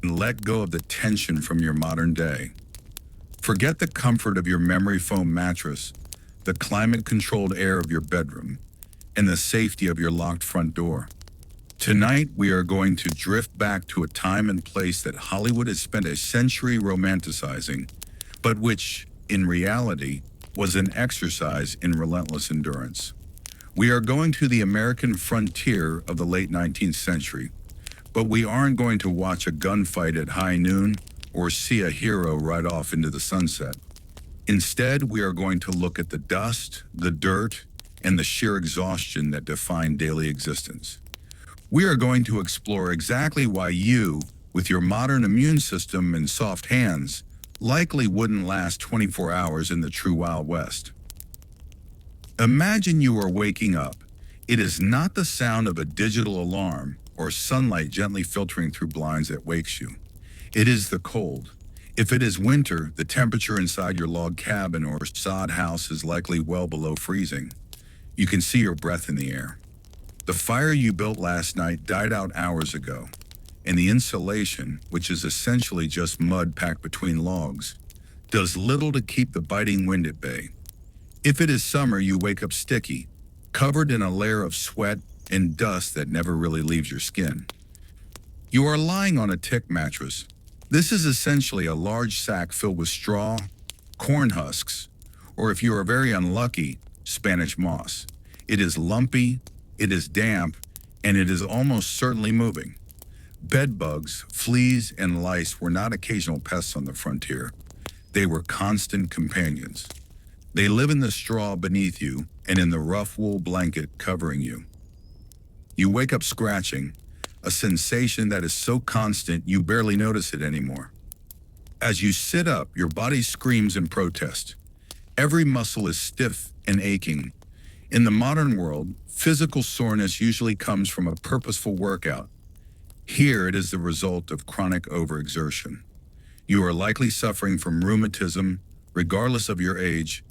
and let go of the tension from your modern day. Forget the comfort of your memory foam mattress, the climate-controlled air of your bedroom, and the safety of your locked front door. Tonight, we are going to drift back to a time and place that Hollywood has spent a century romanticizing, but which, in reality, was an exercise in relentless endurance. We are going to the American frontier of the late 19th century, but we aren't going to watch a gunfight at high noon or see a hero ride off into the sunset. Instead, we are going to look at the dust, the dirt, and the sheer exhaustion that define daily existence. We are going to explore exactly why you, with your modern immune system and soft hands, likely wouldn't last 24 hours in the true Wild West. Imagine you are waking up. It is not the sound of a digital alarm or sunlight gently filtering through blinds that wakes you. It is the cold. If it is winter, the temperature inside your log cabin or sod house is likely well below freezing. You can see your breath in the air. The fire you built last night died out hours ago, and the insulation, which is essentially just mud packed between logs, does little to keep the biting wind at bay. If it is summer, you wake up sticky, covered in a layer of sweat and dust that never really leaves your skin. You are lying on a tick mattress. This is essentially a large sack filled with straw, corn husks, or if you are very unlucky, Spanish moss. It is lumpy, it is damp, and it is almost certainly moving. Bed bugs, fleas, and lice were not occasional pests on the frontier. They were constant companions. They live in the straw beneath you and in the rough wool blanket covering you. You wake up scratching, a sensation that is so constant you barely notice it anymore. As you sit up, your body screams in protest. Every muscle is stiff and aching. In the modern world, physical soreness usually comes from a purposeful workout. Here, it is the result of chronic overexertion. You are likely suffering from rheumatism, regardless of your age,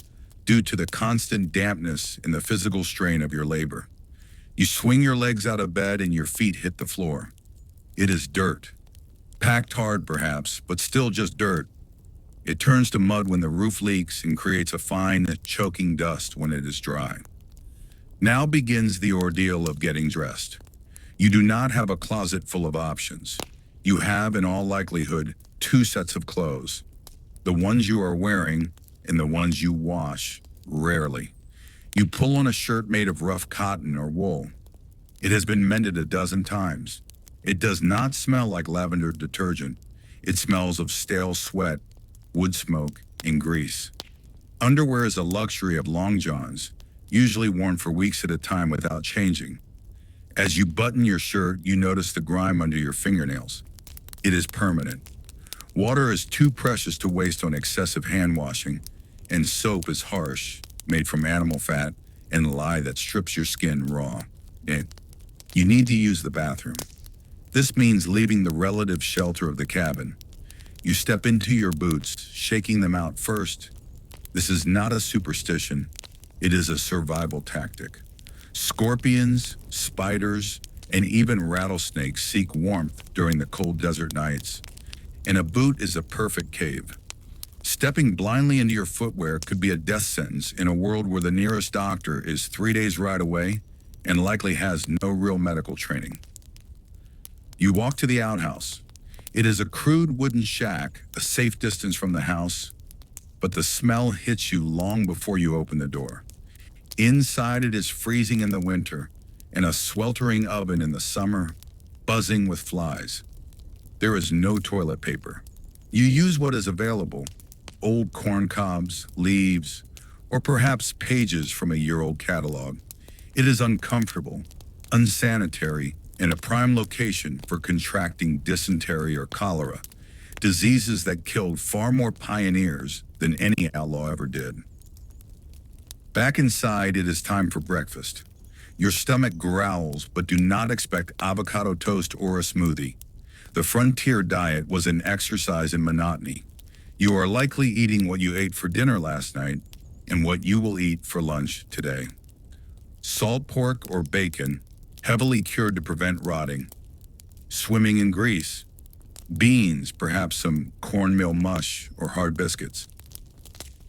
due to the constant dampness and the physical strain of your labor. You swing your legs out of bed and your feet hit the floor. It is dirt. Packed hard, perhaps, but still just dirt. It turns to mud when the roof leaks and creates a fine, choking dust when it is dry. Now begins the ordeal of getting dressed. You do not have a closet full of options. You have, in all likelihood, two sets of clothes. The ones you are wearing and the ones you wash, rarely. You pull on a shirt made of rough cotton or wool. It has been mended a dozen times. It does not smell like lavender detergent. It smells of stale sweat, wood smoke, and grease. Underwear is a luxury of long johns, usually worn for weeks at a time without changing. As you button your shirt, you notice the grime under your fingernails. It is permanent. Water is too precious to waste on excessive hand washing, and soap is harsh, made from animal fat and lye that strips your skin raw. You need to use the bathroom. This means leaving the relative shelter of the cabin. You step into your boots, shaking them out first. This is not a superstition. It is a survival tactic. Scorpions, spiders, and even rattlesnakes seek warmth during the cold desert nights. And a boot is a perfect cave. Stepping blindly into your footwear could be a death sentence in a world where the nearest doctor is 3 days' ride away and likely has no real medical training. You walk to the outhouse. It is a crude wooden shack, a safe distance from the house, but the smell hits you long before you open the door. Inside, it is freezing in the winter and a sweltering oven in the summer, buzzing with flies. There is no toilet paper. You use what is available: old corn cobs, leaves, or perhaps pages from a year-old catalog. It is uncomfortable, unsanitary, and a prime location for contracting dysentery or cholera, diseases that killed far more pioneers than any outlaw ever did. Back inside, it is time for breakfast. Your stomach growls, but do not expect avocado toast or a smoothie. The frontier diet was an exercise in monotony. You are likely eating what you ate for dinner last night and what you will eat for lunch today. Salt pork or bacon, heavily cured to prevent rotting. Swimming in grease. Beans, perhaps some cornmeal mush or hard biscuits.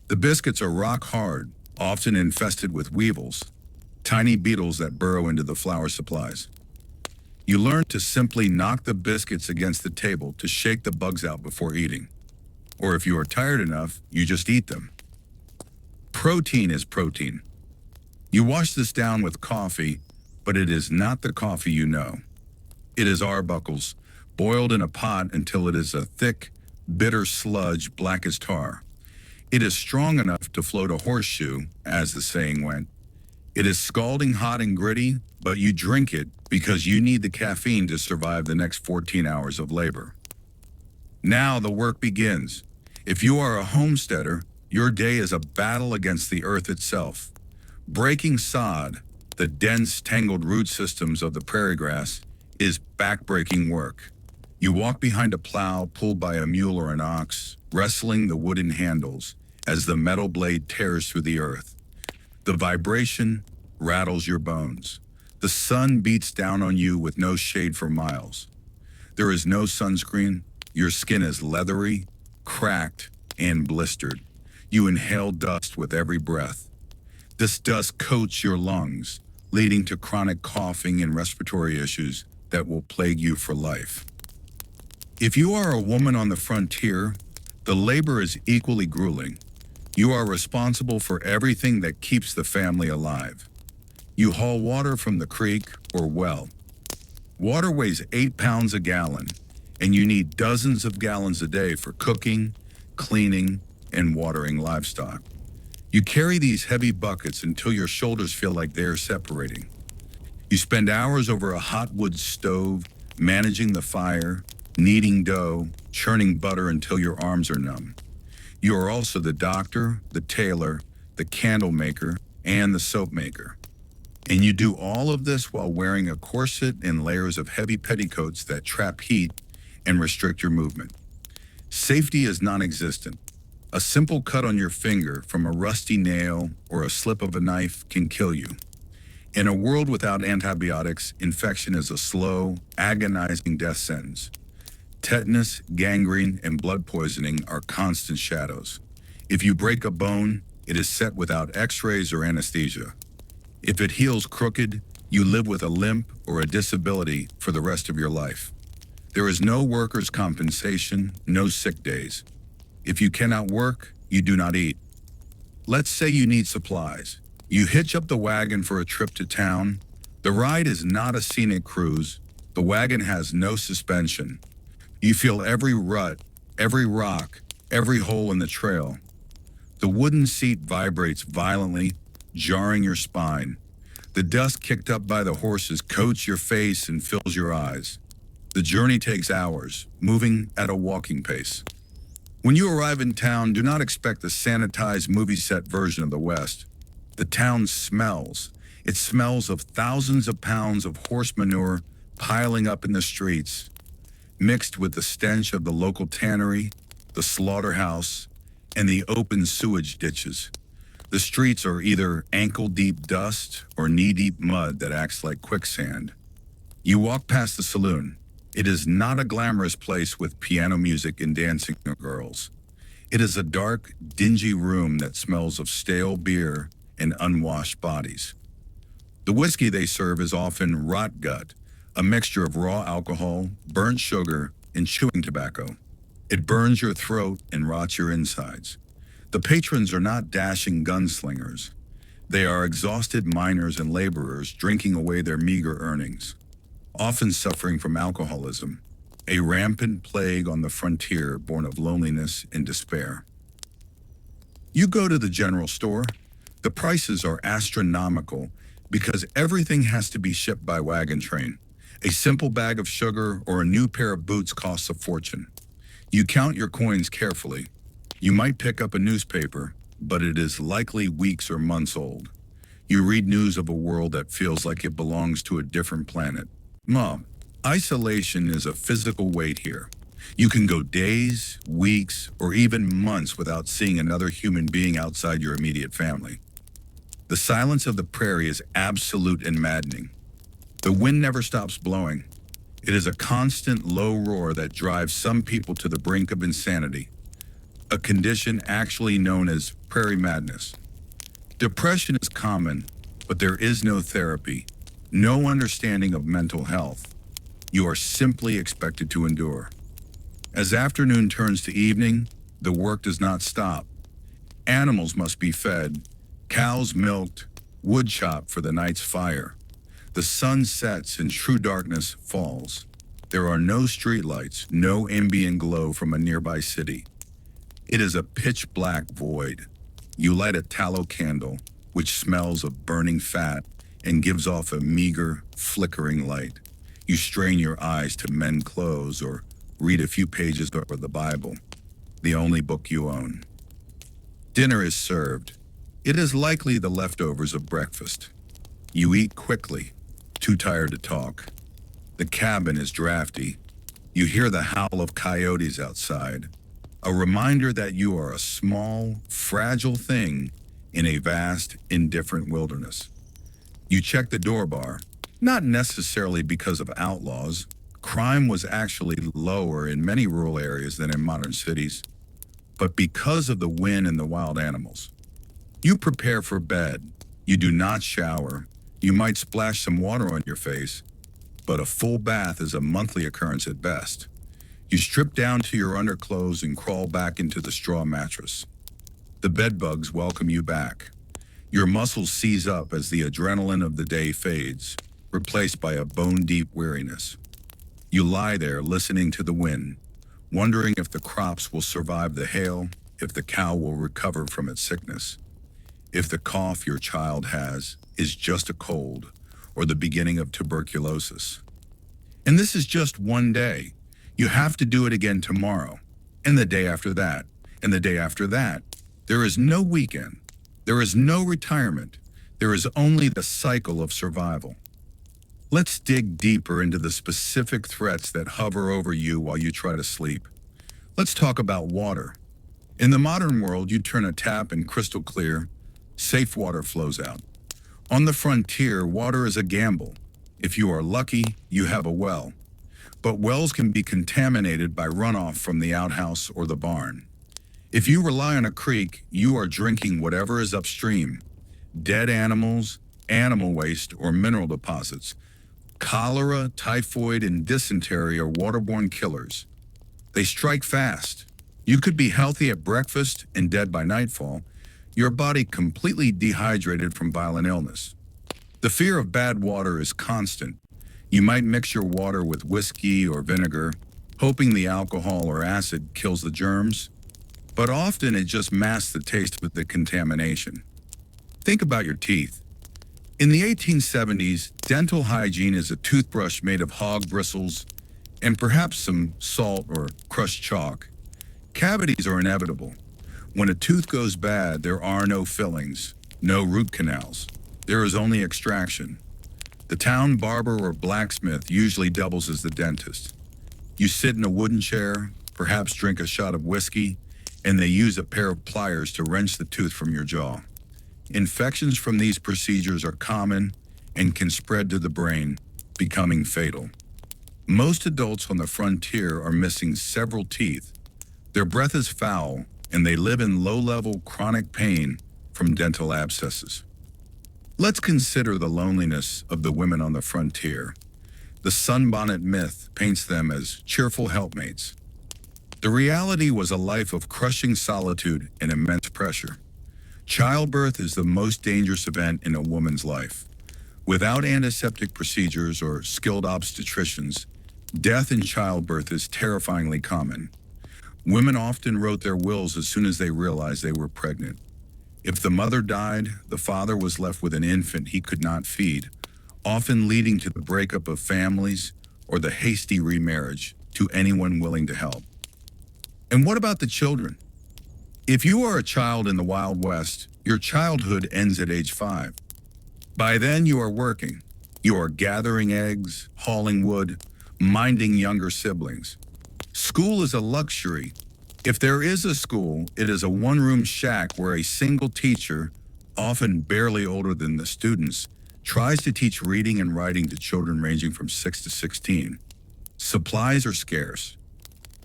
The biscuits are rock hard, often infested with weevils, tiny beetles that burrow into the flour supplies. You learn to simply knock the biscuits against the table to shake the bugs out before eating. Or if you are tired enough, you just eat them. Protein is protein. You wash this down with coffee, but it is not the coffee you know. It is arbuckles, boiled in a pot until it is a thick, bitter sludge black as tar. It is strong enough to float a horseshoe, as the saying went. It is scalding hot and gritty, but you drink it because you need the caffeine to survive the next 14 hours of labor. Now the work begins. If you are a homesteader, your day is a battle against the earth itself. Breaking sod, the dense, tangled root systems of the prairie grass, is back-breaking work. You walk behind a plow pulled by a mule or an ox, wrestling the wooden handles as the metal blade tears through the earth. The vibration rattles your bones. The sun beats down on you with no shade for miles. There is no sunscreen. Your skin is leathery, cracked, and blistered. You inhale dust with every breath. This dust coats your lungs, leading to chronic coughing and respiratory issues that will plague you for life. If you are a woman on the frontier, the labor is equally grueling. You are responsible for everything that keeps the family alive. You haul water from the creek or well. Water weighs 8 pounds a gallon, and you need dozens of gallons a day for cooking, cleaning, and watering livestock. You carry these heavy buckets until your shoulders feel like they are separating. You spend hours over a hot wood stove, managing the fire, kneading dough, churning butter until your arms are numb. You are also the doctor, the tailor, the candle maker, and the soap maker. And you do all of this while wearing a corset and layers of heavy petticoats that trap heat and restrict your movement. Safety is non-existent. A simple cut on your finger from a rusty nail or a slip of a knife can kill you. In a world without antibiotics, infection is a slow, agonizing death sentence. Tetanus, gangrene, and blood poisoning are constant shadows. If you break a bone, it is set without x-rays or anesthesia. If it heals crooked, you live with a limp or a disability for the rest of your life. There is no workers' compensation, no sick days. If you cannot work, you do not eat. Let's say you need supplies. You hitch up the wagon for a trip to town. The ride is not a scenic cruise. The wagon has no suspension. You feel every rut, every rock, every hole in the trail. The wooden seat vibrates violently, jarring your spine. The dust kicked up by the horses coats your face and fills your eyes. The journey takes hours, moving at a walking pace. When you arrive in town, do not expect the sanitized movie set version of the West. The town smells. It smells of thousands of pounds of horse manure piling up in the streets, mixed with the stench of the local tannery, the slaughterhouse, and the open sewage ditches. The streets are either ankle-deep dust or knee-deep mud that acts like quicksand. You walk past the saloon. It is not a glamorous place with piano music and dancing girls. It is a dark, dingy room that smells of stale beer and unwashed bodies. The whiskey they serve is often rot gut, a mixture of raw alcohol, burnt sugar, and chewing tobacco. It burns your throat and rots your insides. The patrons are not dashing gunslingers. They are exhausted miners and laborers drinking away their meager earnings, often suffering from alcoholism, a rampant plague on the frontier born of loneliness and despair. You go to the general store. The prices are astronomical because everything has to be shipped by wagon train. A simple bag of sugar or a new pair of boots costs a fortune. You count your coins carefully. You might pick up a newspaper, but it is likely weeks or months old. You read news of a world that feels like it belongs to a different planet. Isolation is a physical weight here. You can go days, weeks, or even months without seeing another human being outside your immediate family. The silence of the prairie is absolute and maddening. The wind never stops blowing. It is a constant low roar that drives some people to the brink of insanity, a condition actually known as prairie madness. Depression is common, but there is no therapy, no understanding of mental health. You are simply expected to endure. As afternoon turns to evening, the work does not stop. Animals must be fed, cows milked, wood chopped for the night's fire. The sun sets and true darkness falls. There are no streetlights, no ambient glow from a nearby city. It is a pitch black void. You light a tallow candle, which smells of burning fat and gives off a meager, flickering light. You strain your eyes to mend clothes or read a few pages of the Bible, the only book you own. Dinner is served. It is likely the leftovers of breakfast. You eat quickly, too tired to talk. The cabin is drafty. You hear the howl of coyotes outside, a reminder that you are a small, fragile thing in a vast, indifferent wilderness. You check the door bar, not necessarily because of outlaws. Crime was actually lower in many rural areas than in modern cities, but because of the wind and the wild animals. You prepare for bed. You do not shower. You might splash some water on your face, but a full bath is a monthly occurrence at best. You strip down to your underclothes and crawl back into the straw mattress. The bedbugs welcome you back. Your muscles seize up as the adrenaline of the day fades, replaced by a bone-deep weariness. You lie there listening to the wind, wondering if the crops will survive the hail, if the cow will recover from its sickness, if the cough your child has is just a cold or the beginning of tuberculosis. And this is just one day. You have to do it again tomorrow, and the day after that, and the day after that. There is no weekend. There is no retirement. There is only the cycle of survival. Let's dig deeper into the specific threats that hover over you while you try to sleep. Let's talk about water. In the modern world, you turn a tap and crystal clear, safe water flows out. On the frontier, water is a gamble. If you are lucky, you have a well. But wells can be contaminated by runoff from the outhouse or the barn. If you rely on a creek, you are drinking whatever is upstream. Dead animals, animal waste, or mineral deposits. Cholera, typhoid, and dysentery are waterborne killers. They strike fast. You could be healthy at breakfast and dead by nightfall, your body completely dehydrated from violent illness. The fear of bad water is constant. You might mix your water with whiskey or vinegar, hoping the alcohol or acid kills the germs, but often it just masks the taste of the contamination. Think about your teeth. In the 1870s, dental hygiene is a toothbrush made of hog bristles and perhaps some salt or crushed chalk. Cavities are inevitable. When a tooth goes bad, there are no fillings, no root canals. There is only extraction. The town barber or blacksmith usually doubles as the dentist. You sit in a wooden chair, perhaps drink a shot of whiskey, and they use a pair of pliers to wrench the tooth from your jaw. Infections from these procedures are common and can spread to the brain, becoming fatal. Most adults on the frontier are missing several teeth. Their breath is foul, and they live in low-level chronic pain from dental abscesses. Let's consider the loneliness of the women on the frontier. The sunbonnet myth paints them as cheerful helpmates. The reality was a life of crushing solitude and immense pressure. Childbirth is the most dangerous event in a woman's life. Without antiseptic procedures or skilled obstetricians, death in childbirth is terrifyingly common. Women often wrote their wills as soon as they realized they were pregnant. If the mother died, the father was left with an infant he could not feed, often leading to the breakup of families or the hasty remarriage to anyone willing to help. And what about the children? If you are a child in the Wild West, your childhood ends at age 5. By then, you are working. You are gathering eggs, hauling wood, minding younger siblings. School is a luxury. If there is a school, it is a one-room shack where a single teacher, often barely older than the students, tries to teach reading and writing to children ranging from 6 to 16. Supplies are scarce.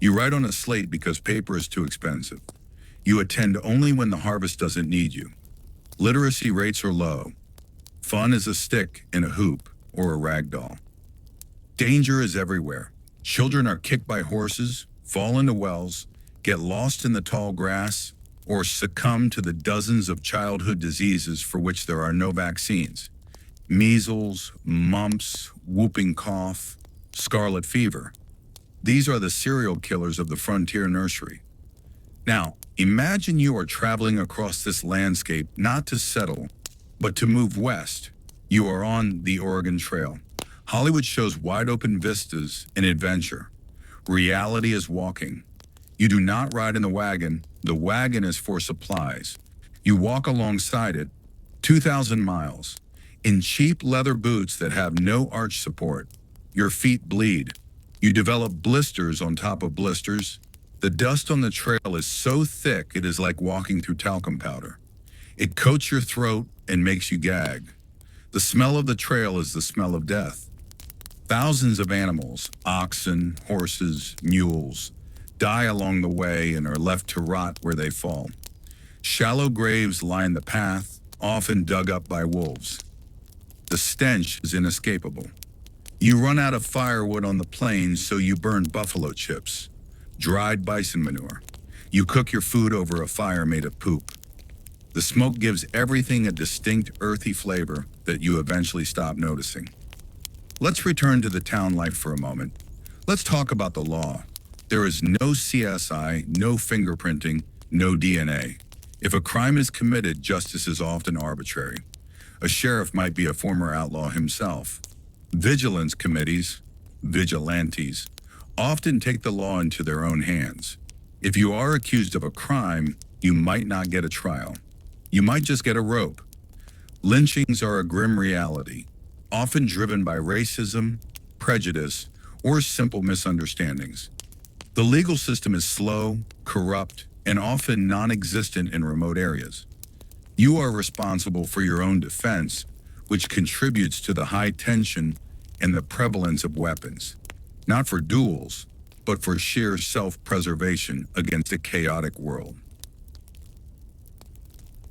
You write on a slate because paper is too expensive. You attend only when the harvest doesn't need you. Literacy rates are low. Fun is a stick in a hoop or a rag doll. Danger is everywhere. Children are kicked by horses, fall into wells, get lost in the tall grass, or succumb to the dozens of childhood diseases for which there are no vaccines. Measles, mumps, whooping cough, scarlet fever. These are the serial killers of the frontier nursery. Now, imagine you are traveling across this landscape not to settle, but to move west. You are on the Oregon Trail. Hollywood shows wide-open vistas and adventure. Reality is walking. You do not ride in the wagon is for supplies. You walk alongside it, 2,000 miles, in cheap leather boots that have no arch support. Your feet bleed. You develop blisters on top of blisters. The dust on the trail is so thick it is like walking through talcum powder. It coats your throat and makes you gag. The smell of the trail is the smell of death. Thousands of animals, oxen, horses, mules, die along the way and are left to rot where they fall. Shallow graves line the path, often dug up by wolves. The stench is inescapable. You run out of firewood on the plains, so you burn buffalo chips, dried bison manure. You cook your food over a fire made of poop. The smoke gives everything a distinct earthy flavor that you eventually stop noticing. Let's return to the town life for a moment. Let's talk about the law. There is no CSI, no fingerprinting, no DNA. If a crime is committed, justice is often arbitrary. A sheriff might be a former outlaw himself. Vigilance committees, vigilantes, often take the law into their own hands. If you are accused of a crime, you might not get a trial. You might just get a rope. Lynchings are a grim reality, often driven by racism, prejudice, or simple misunderstandings. The legal system is slow, corrupt, and often non-existent in remote areas. You are responsible for your own defense, which contributes to the high tension and the prevalence of weapons, not for duels, but for sheer self-preservation against a chaotic world.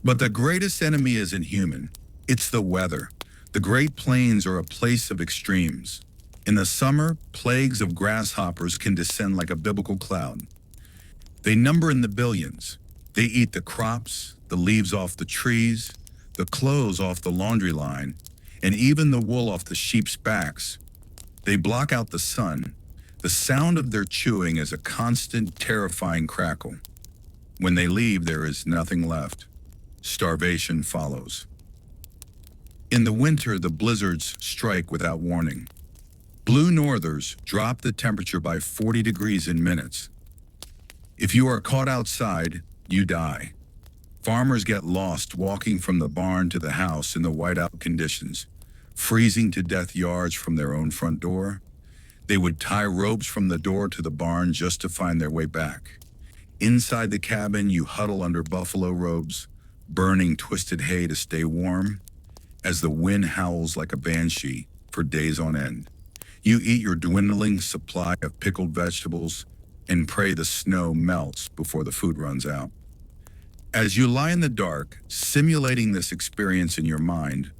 But the greatest enemy isn't human, it's the weather. The Great Plains are a place of extremes. In the summer, plagues of grasshoppers can descend like a biblical cloud. They number in the billions. They eat the crops, the leaves off the trees, the clothes off the laundry line, and even the wool off the sheep's backs. They block out the sun. The sound of their chewing is a constant, terrifying crackle. When they leave, there is nothing left. Starvation follows. In the winter, the blizzards strike without warning. Blue northers drop the temperature by 40 degrees in minutes. If you are caught outside, you die. Farmers get lost walking from the barn to the house in the whiteout conditions, freezing to death yards from their own front door. They would tie ropes from the door to the barn just to find their way back. Inside the cabin, you huddle under buffalo robes, burning twisted hay to stay warm, as the wind howls like a banshee for days on end. You eat your dwindling supply of pickled vegetables and pray the snow melts before the food runs out. As you lie in the dark, simulating this experience in your mind,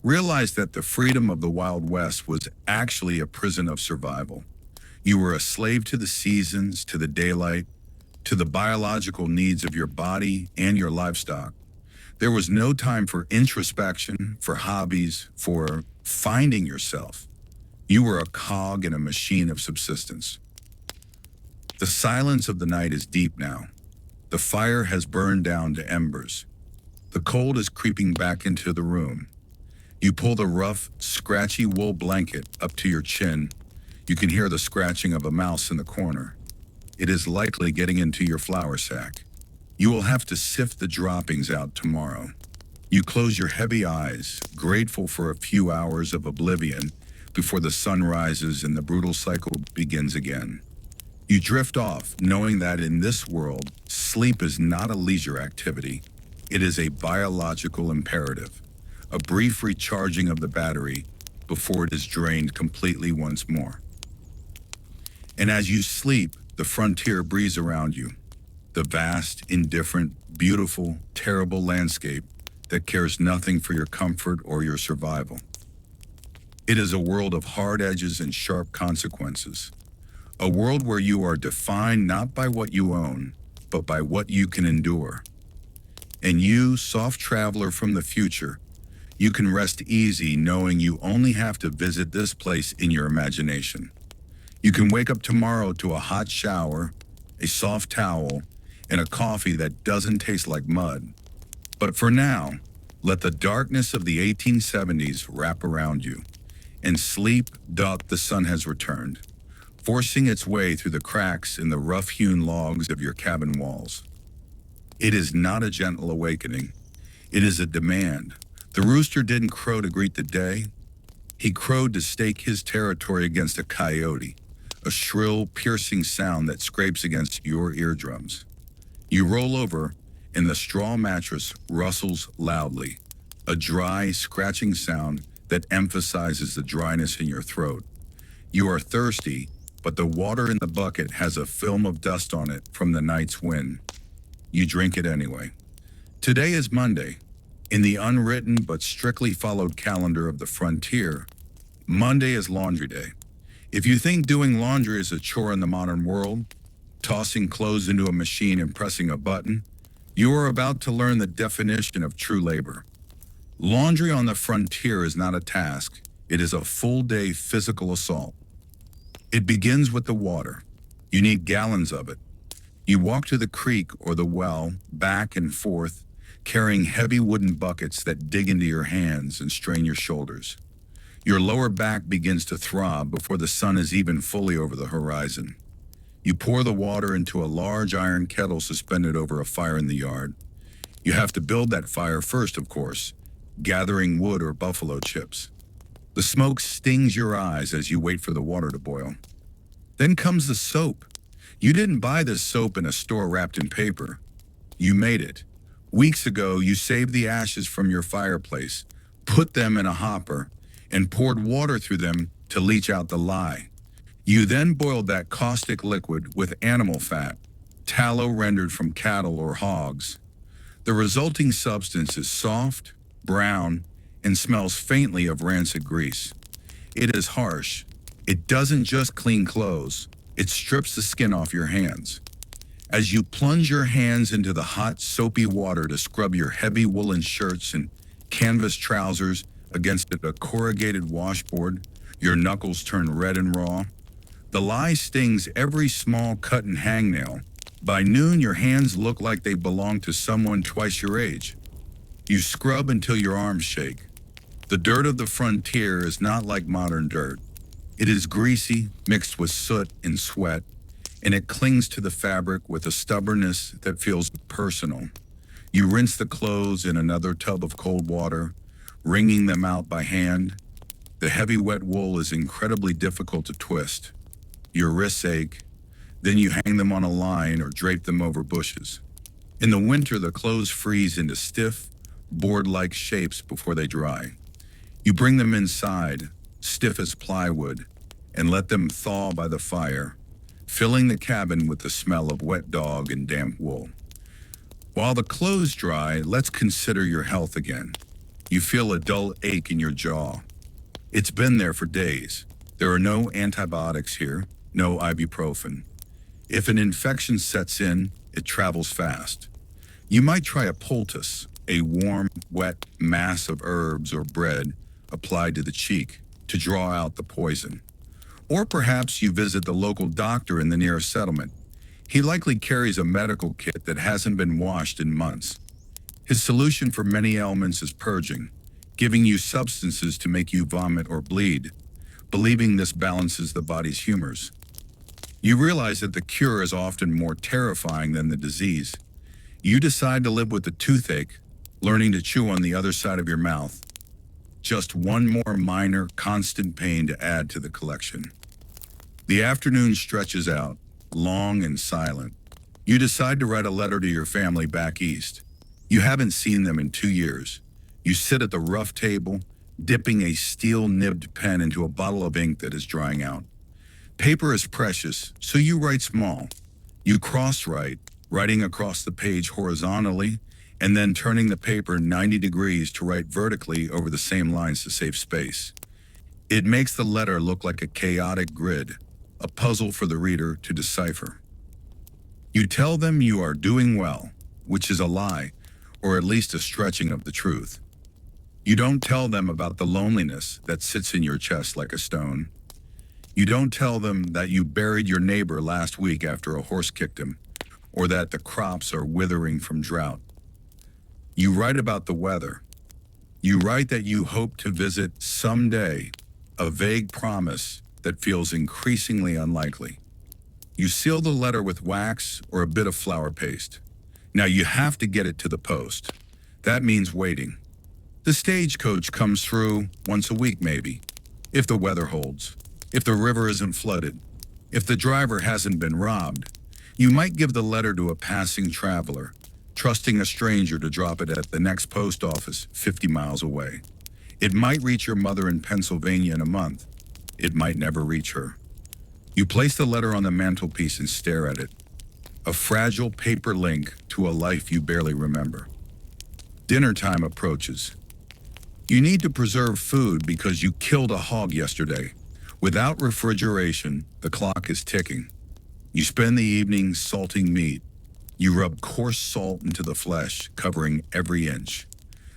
realize that the freedom of the Wild West was actually a prison of survival. You were a slave to the seasons, to the daylight, to the biological needs of your body and your livestock. There was no time for introspection, for hobbies, for finding yourself. You were a cog in a machine of subsistence. The silence of the night is deep now. The fire has burned down to embers. The cold is creeping back into the room. You pull the rough, scratchy wool blanket up to your chin. You can hear the scratching of a mouse in the corner. It is likely getting into your flour sack. You will have to sift the droppings out tomorrow. You close your heavy eyes, grateful for a few hours of oblivion before the sun rises and the brutal cycle begins again. You drift off, knowing that in this world, sleep is not a leisure activity. It is a biological imperative, a brief recharging of the battery before it is drained completely once more. And as you sleep, the frontier breathes around you, the vast, indifferent, beautiful, terrible landscape that cares nothing for your comfort or your survival. It is a world of hard edges and sharp consequences, a world where you are defined not by what you own, but by what you can endure. And you, soft traveler from the future, you can rest easy knowing you only have to visit this place in your imagination. You can wake up tomorrow to a hot shower, a soft towel, and a coffee that doesn't taste like mud. But for now, let the darkness of the 1870s wrap around you. And sleep, doth the sun has returned, forcing its way through the cracks in the rough-hewn logs of your cabin walls. It is not a gentle awakening. It is a demand. The rooster didn't crow to greet the day. He crowed to stake his territory against a coyote, a shrill, piercing sound that scrapes against your eardrums. You roll over, and the straw mattress rustles loudly, a dry, scratching sound that emphasizes the dryness in your throat. You are thirsty, but the water in the bucket has a film of dust on it from the night's wind. You drink it anyway. Today is Monday. In the unwritten but strictly followed calendar of the frontier, Monday is laundry day. If you think doing laundry is a chore in the modern world, tossing clothes into a machine and pressing a button, you are about to learn the definition of true labor. Laundry on the frontier is not a task, it is a full-day physical assault. It begins with the water. You need gallons of it. You walk to the creek or the well, back and forth, carrying heavy wooden buckets that dig into your hands and strain your shoulders. Your lower back begins to throb before the sun is even fully over the horizon. You pour the water into a large iron kettle suspended over a fire in the yard. You have to build that fire first, of course, gathering wood or buffalo chips. The smoke stings your eyes as you wait for the water to boil. Then comes the soap. You didn't buy this soap in a store wrapped in paper. You made it. Weeks ago, you saved the ashes from your fireplace, put them in a hopper, and poured water through them to leach out the lye. You then boiled that caustic liquid with animal fat, tallow rendered from cattle or hogs. The resulting substance is soft, brown, and smells faintly of rancid grease. It is harsh. It doesn't just clean clothes, it strips the skin off your hands. As you plunge your hands into the hot, soapy water to scrub your heavy woolen shirts and canvas trousers against a corrugated washboard, your knuckles turn red and raw. The lye stings every small cut and hangnail. By noon, your hands look like they belong to someone twice your age. You scrub until your arms shake. The dirt of the frontier is not like modern dirt. It is greasy, mixed with soot and sweat, and it clings to the fabric with a stubbornness that feels personal. You rinse the clothes in another tub of cold water, wringing them out by hand. The heavy wet wool is incredibly difficult to twist. Your wrists ache. Then you hang them on a line or drape them over bushes. In the winter, the clothes freeze into stiff, board-like shapes before they dry. You bring them inside, stiff as plywood, and let them thaw by the fire, filling the cabin with the smell of wet dog and damp wool. While the clothes dry, let's consider your health again. You feel a dull ache in your jaw. It's been there for days. There are no antibiotics here, no ibuprofen. If an infection sets in, it travels fast. You might try a poultice, a warm, wet mass of herbs or bread applied to the cheek to draw out the poison. Or perhaps you visit the local doctor in the nearest settlement. He likely carries a medical kit that hasn't been washed in months. His solution for many ailments is purging, giving you substances to make you vomit or bleed, believing this balances the body's humors. You realize that the cure is often more terrifying than the disease. You decide to live with the toothache, learning to chew on the other side of your mouth. Just one more minor, constant pain to add to the collection. The afternoon stretches out, long and silent. You decide to write a letter to your family back east. You haven't seen them in 2 years. You sit at the rough table, dipping a steel-nibbed pen into a bottle of ink that is drying out. Paper is precious, so you write small. You cross-write, writing across the page horizontally, and then turning the paper 90 degrees to write vertically over the same lines to save space. It makes the letter look like a chaotic grid, a puzzle for the reader to decipher. You tell them you are doing well, which is a lie, or at least a stretching of the truth. You don't tell them about the loneliness that sits in your chest like a stone. You don't tell them that you buried your neighbor last week after a horse kicked him, or that the crops are withering from drought. You write about the weather. You write that you hope to visit someday, a vague promise that feels increasingly unlikely. You seal the letter with wax or a bit of flour paste. Now you have to get it to the post. That means waiting. The stagecoach comes through once a week maybe, if the weather holds, if the river isn't flooded, if the driver hasn't been robbed. You might give the letter to a passing traveler, trusting a stranger to drop it at the next post office 50 miles away. It might reach your mother in Pennsylvania in a month. It might never reach her. You place the letter on the mantelpiece and stare at it, a fragile paper link to a life you barely remember. Dinner time approaches. You need to preserve food because you killed a hog yesterday. Without refrigeration, the clock is ticking. You spend the evening salting meat. You rub coarse salt into the flesh, covering every inch.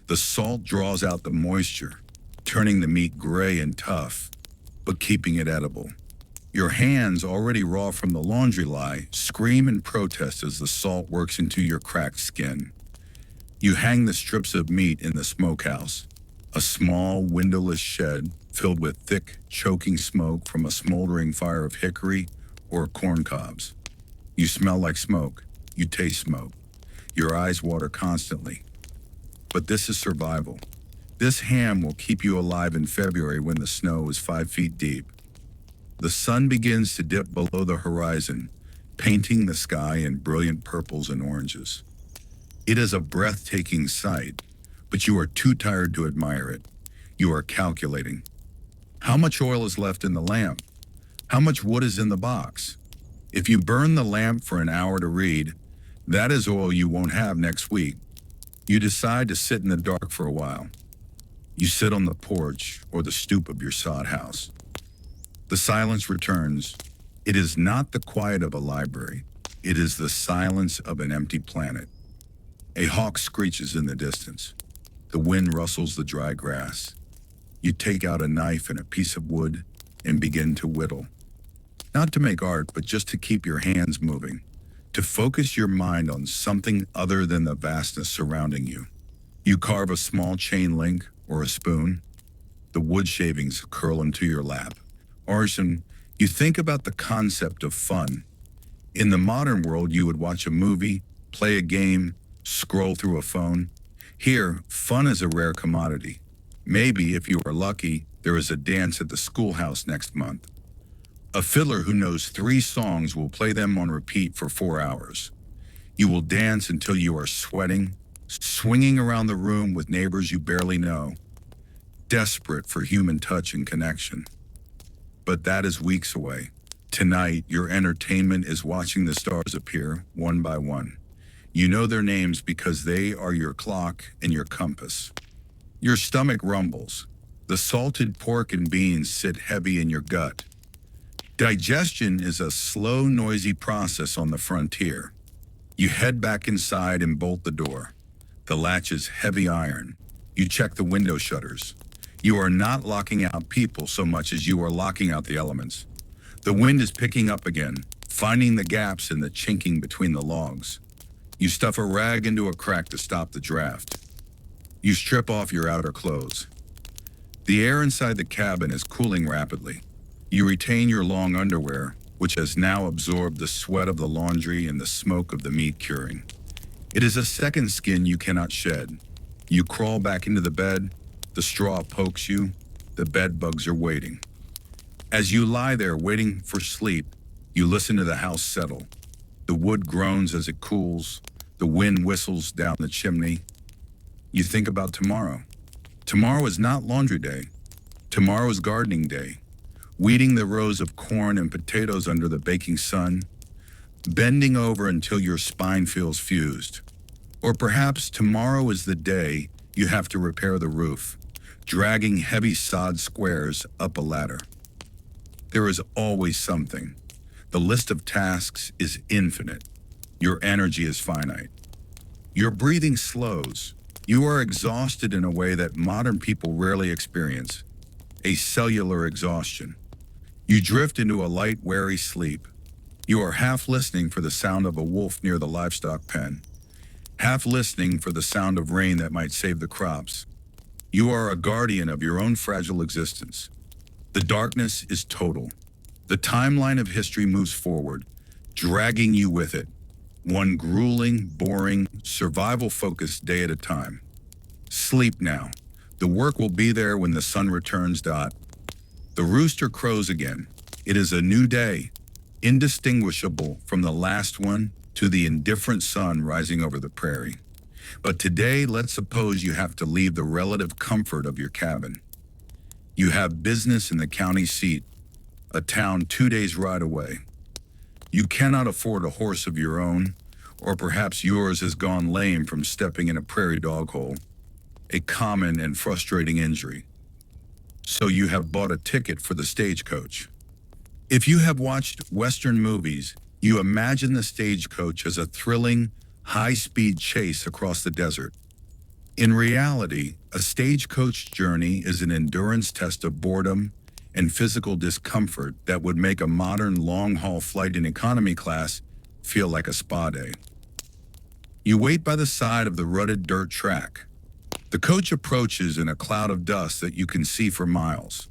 The salt draws out the moisture, turning the meat gray and tough, but keeping it edible. Your hands, already raw from the laundry lye, scream in protest as the salt works into your cracked skin. You hang the strips of meat in the smokehouse, a small, windowless shed filled with thick, choking smoke from a smoldering fire of hickory or corn cobs. You smell like smoke. You taste smoke. Your eyes water constantly. But this is survival. This ham will keep you alive in February when the snow is 5 feet deep. The sun begins to dip below the horizon, painting the sky in brilliant purples and oranges. It is a breathtaking sight, but you are too tired to admire it. You are calculating. How much oil is left in the lamp? How much wood is in the box? If you burn the lamp for an hour to read, that is oil you won't have next week. You decide to sit in the dark for a while. You sit on the porch or the stoop of your sod house. The silence returns. It is not the quiet of a library. It is the silence of an empty planet. A hawk screeches in the distance. The wind rustles the dry grass. You take out a knife and a piece of wood and begin to whittle. Not to make art, but just to keep your hands moving, to focus your mind on something other than the vastness surrounding you. You carve a small chain link or a spoon. The wood shavings curl into your lap. Orson, you think about the concept of fun. In the modern world, you would watch a movie, play a game, scroll through a phone. Here, fun is a rare commodity. Maybe, if you are lucky, there is a dance at the schoolhouse next month. A fiddler who knows 3 songs will play them on repeat for 4 hours. You will dance until you are sweating, swinging around the room with neighbors you barely know, desperate for human touch and connection. But that is weeks away. Tonight, your entertainment is watching the stars appear one by one. You know their names because they are your clock and your compass. Your stomach rumbles. The salted pork and beans sit heavy in your gut. Digestion is a slow, noisy process on the frontier. You head back inside and bolt the door. The latch is heavy iron. You check the window shutters. You are not locking out people so much as you are locking out the elements. The wind is picking up again, finding the gaps in the chinking between the logs. You stuff a rag into a crack to stop the draft. You strip off your outer clothes. The air inside the cabin is cooling rapidly. You retain your long underwear, which has now absorbed the sweat of the laundry and the smoke of the meat curing. It is a second skin you cannot shed. You crawl back into the bed. The straw pokes you. The bed bugs are waiting. As you lie there waiting for sleep, you listen to the house settle. The wood groans as it cools. The wind whistles down the chimney. You think about tomorrow. Tomorrow is not laundry day. Tomorrow is gardening day. weeding the rows of corn and potatoes under the baking sun, bending over until your spine feels fused. Or perhaps tomorrow is the day you have to repair the roof, dragging heavy sod squares up a ladder. There is always something. The list of tasks is infinite. Your energy is finite. Your breathing slows. You are exhausted in a way that modern people rarely experience, a cellular exhaustion. You drift into a light, wary sleep. You are half listening for the sound of a wolf near the livestock pen, half listening for the sound of rain that might save the crops. You are a guardian of your own fragile existence. The darkness is total. The timeline of history moves forward, dragging you with it, one grueling, boring, survival-focused day at a time. Sleep now. The work will be there when the sun returns. The rooster crows again. It is a new day, indistinguishable from the last one to the indifferent sun rising over the prairie. But today, let's suppose you have to leave the relative comfort of your cabin. You have business in the county seat, a town 2 days' ride away. You cannot afford a horse of your own, or perhaps yours has gone lame from stepping in a prairie dog hole, a common and frustrating injury. So you have bought a ticket for the stagecoach. If you have watched Western movies, you imagine the stagecoach as a thrilling, high-speed chase across the desert. In reality, a stagecoach journey is an endurance test of boredom and physical discomfort that would make a modern long-haul flight in economy class feel like a spa day. You wait by the side of the rutted dirt track. The coach approaches in a cloud of dust that you can see for miles.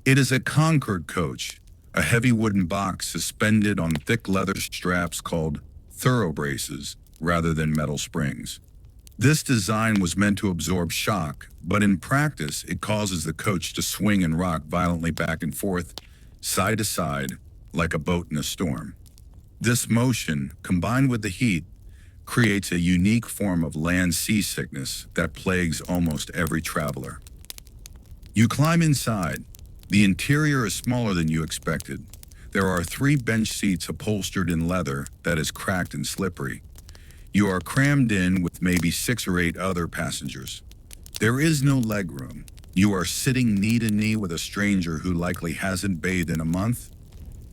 It is a Concord coach, a heavy wooden box suspended on thick leather straps called thoroughbraces rather than metal springs. This design was meant to absorb shock, but in practice, it causes the coach to swing and rock violently back and forth, side to side, like a boat in a storm. This motion, combined with the heat, creates a unique form of land seasickness that plagues almost every traveler. You climb inside. The interior is smaller than you expected. There are 3 bench seats upholstered in leather that is cracked and slippery. You are crammed in with maybe 6 or 8 other passengers. There is no legroom. You are sitting knee to knee with a stranger who likely hasn't bathed in a month.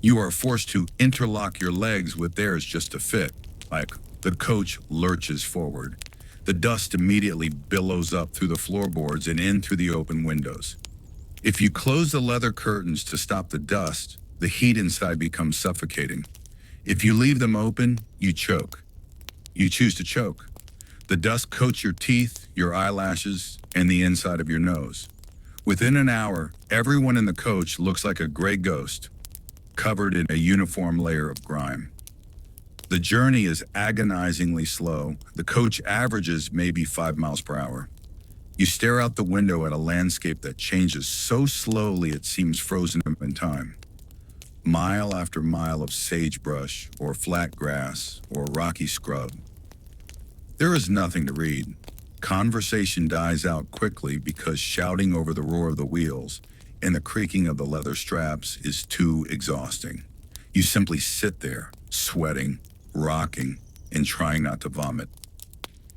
You are forced to interlock your legs with theirs just to fit, like the coach lurches forward. The dust immediately billows up through the floorboards and in through the open windows. If you close the leather curtains to stop the dust, the heat inside becomes suffocating. If you leave them open, you choke. You choose to choke. The dust coats your teeth, your eyelashes, and the inside of your nose. Within an hour, everyone in the coach looks like a gray ghost, covered in a uniform layer of grime. The journey is agonizingly slow. The coach averages maybe 5 miles per hour. You stare out the window at a landscape that changes so slowly it seems frozen in time. Mile after mile of sagebrush or flat grass or rocky scrub. There is nothing to read. Conversation dies out quickly because shouting over the roar of the wheels and the creaking of the leather straps is too exhausting. You simply sit there, sweating, rocking, and trying not to vomit.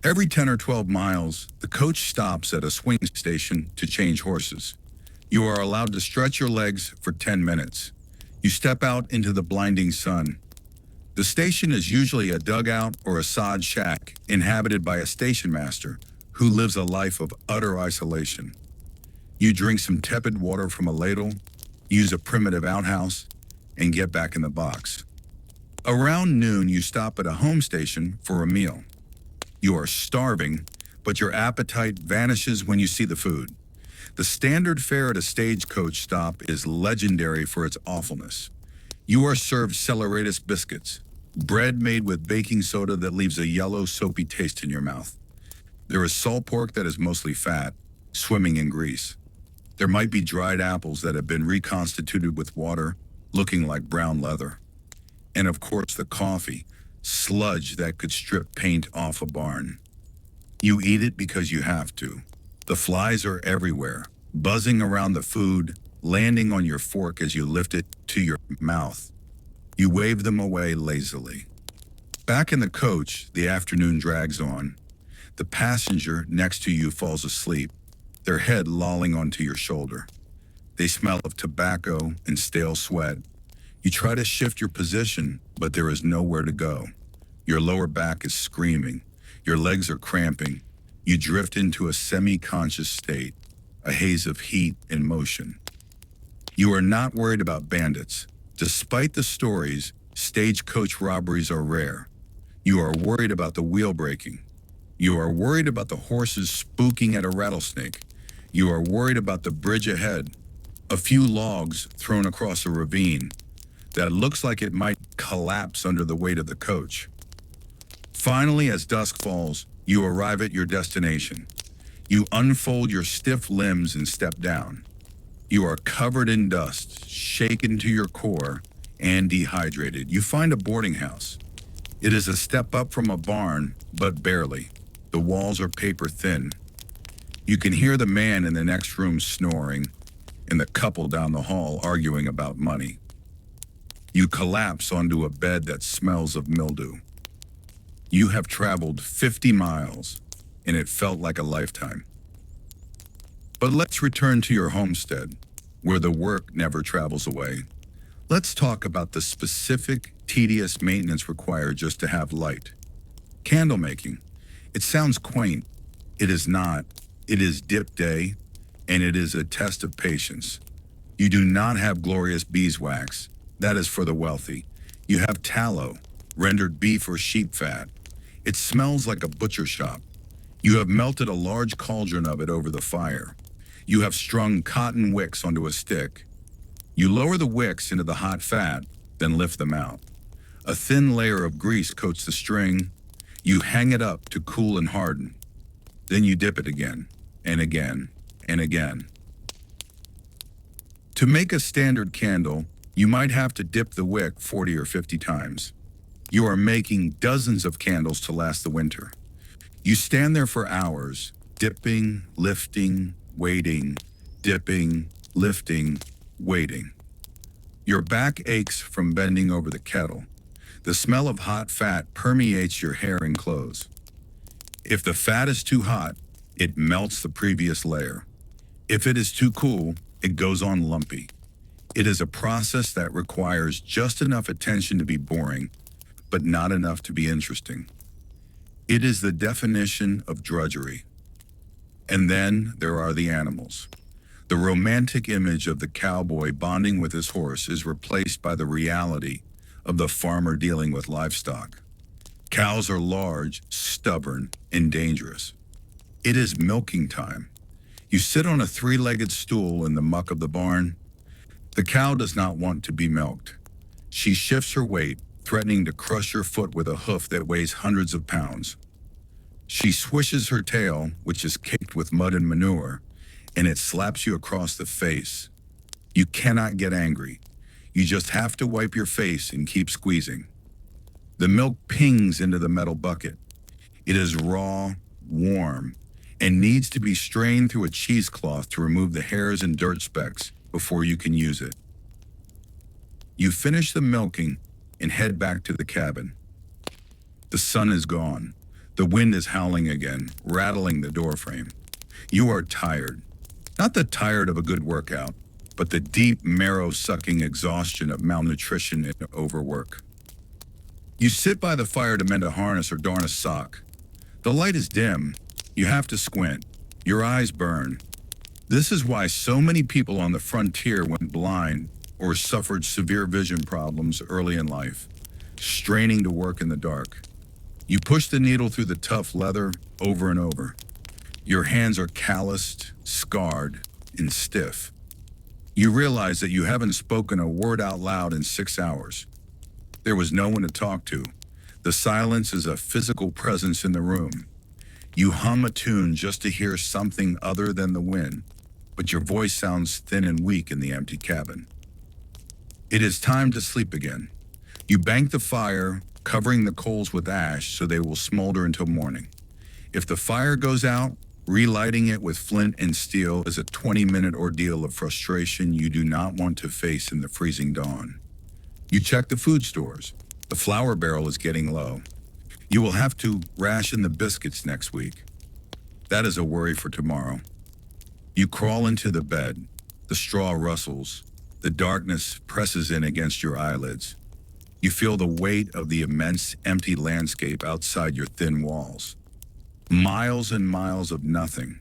Every 10 or 12 miles, the coach stops at a swing station to change horses. You are allowed to stretch your legs for 10 minutes. You step out into the blinding sun. The station is usually a dugout or a sod shack inhabited by a station master who lives a life of utter isolation. You drink some tepid water from a ladle, use a primitive outhouse, and get back in the box. Around noon, you stop at a home station for a meal. You are starving, but your appetite vanishes when you see the food. The standard fare at a stagecoach stop is legendary for its awfulness. You are served saleratus biscuits, bread made with baking soda that leaves a yellow, soapy taste in your mouth. There is salt pork that is mostly fat, swimming in grease. There might be dried apples that have been reconstituted with water, looking like brown leather. And of course the coffee, sludge that could strip paint off a barn. You eat it because you have to. The flies are everywhere, buzzing around the food, landing on your fork as you lift it to your mouth. You wave them away lazily. Back in the coach, the afternoon drags on. The passenger next to you falls asleep, their head lolling onto your shoulder. They smell of tobacco and stale sweat. You try to shift your position, but there is nowhere to go. Your lower back is screaming. Your legs are cramping. You drift into a semi-conscious state, a haze of heat and motion. You are not worried about bandits. Despite the stories, stagecoach robberies are rare. You are worried about the wheel breaking. You are worried about the horses spooking at a rattlesnake. You are worried about the bridge ahead, a few logs thrown across a ravine that looks like it might collapse under the weight of the coach. Finally, as dusk falls, you arrive at your destination. You unfold your stiff limbs and step down. You are covered in dust, shaken to your core, and dehydrated. You find a boarding house. It is a step up from a barn, but barely. The walls are paper thin. You can hear the man in the next room snoring, and the couple down the hall arguing about money. You collapse onto a bed that smells of mildew. You have traveled 50 miles, and it felt like a lifetime. But let's return to your homestead, where the work never travels away. Let's talk about the specific, tedious maintenance required just to have light. Candle making. It sounds quaint. It is not. It is dip day, and it is a test of patience. You do not have glorious beeswax. That is for the wealthy. You have tallow, rendered beef or sheep fat. It smells like a butcher shop. You have melted a large cauldron of it over the fire. You have strung cotton wicks onto a stick. You lower the wicks into the hot fat, then lift them out. A thin layer of grease coats the string. You hang it up to cool and harden. Then you dip it again, and again, and again. To make a standard candle, you might have to dip the wick 40 or 50 times. You are making dozens of candles to last the winter. You stand there for hours, dipping, lifting, waiting, dipping, lifting, waiting. Your back aches from bending over the kettle. The smell of hot fat permeates your hair and clothes. If the fat is too hot, it melts the previous layer. If it is too cool, it goes on lumpy. It is a process that requires just enough attention to be boring, but not enough to be interesting. It is the definition of drudgery. And then there are the animals. The romantic image of the cowboy bonding with his horse is replaced by the reality of the farmer dealing with livestock. Cows are large, stubborn, and dangerous. It is milking time. You sit on a three-legged stool in the muck of the barn. The cow does not want to be milked. She shifts her weight, threatening to crush your foot with a hoof that weighs hundreds of pounds. She swishes her tail, which is caked with mud and manure, and it slaps you across the face. You cannot get angry. You just have to wipe your face and keep squeezing. The milk pings into the metal bucket. It is raw, warm, and needs to be strained through a cheesecloth to remove the hairs and dirt specks before you can use it. You finish the milking and head back to the cabin. The sun is gone. The wind is howling again, rattling the doorframe. You are tired. Not the tired of a good workout, but the deep, marrow-sucking exhaustion of malnutrition and overwork. You sit by the fire to mend a harness or darn a sock. The light is dim. You have to squint. Your eyes burn. This is why so many people on the frontier went blind or suffered severe vision problems early in life, straining to work in the dark. You push the needle through the tough leather over and over. Your hands are calloused, scarred, and stiff. You realize that you haven't spoken a word out loud in 6 hours. There was no one to talk to. The silence is a physical presence in the room. You hum a tune just to hear something other than the wind, but your voice sounds thin and weak in the empty cabin. It is time to sleep again. You bank the fire, covering the coals with ash so they will smolder until morning. If the fire goes out, Relighting it with flint and steel is a 20-minute ordeal of frustration you do not want to face in the freezing dawn. You check the food stores. The flour barrel is getting low. You will have to ration the biscuits next week. That is a worry for tomorrow. You crawl into the bed. The straw rustles. The darkness presses in against your eyelids. You feel the weight of the immense empty landscape outside your thin walls. Miles and miles of nothing.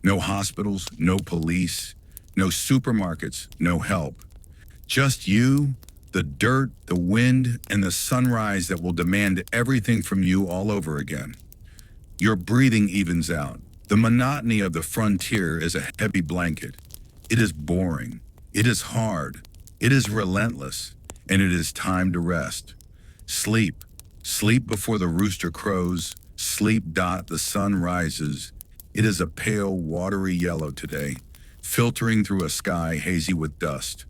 No hospitals, no police, no supermarkets, no help. Just you, the dirt, the wind, and the sunrise that will demand everything from you all over again. Your breathing evens out. The monotony of the frontier is a heavy blanket. It is boring. It is hard. It is relentless. And it is time to rest. Sleep. Sleep before the rooster crows. Sleep. The sun rises. It is a pale, watery yellow today, filtering through a sky hazy with dust.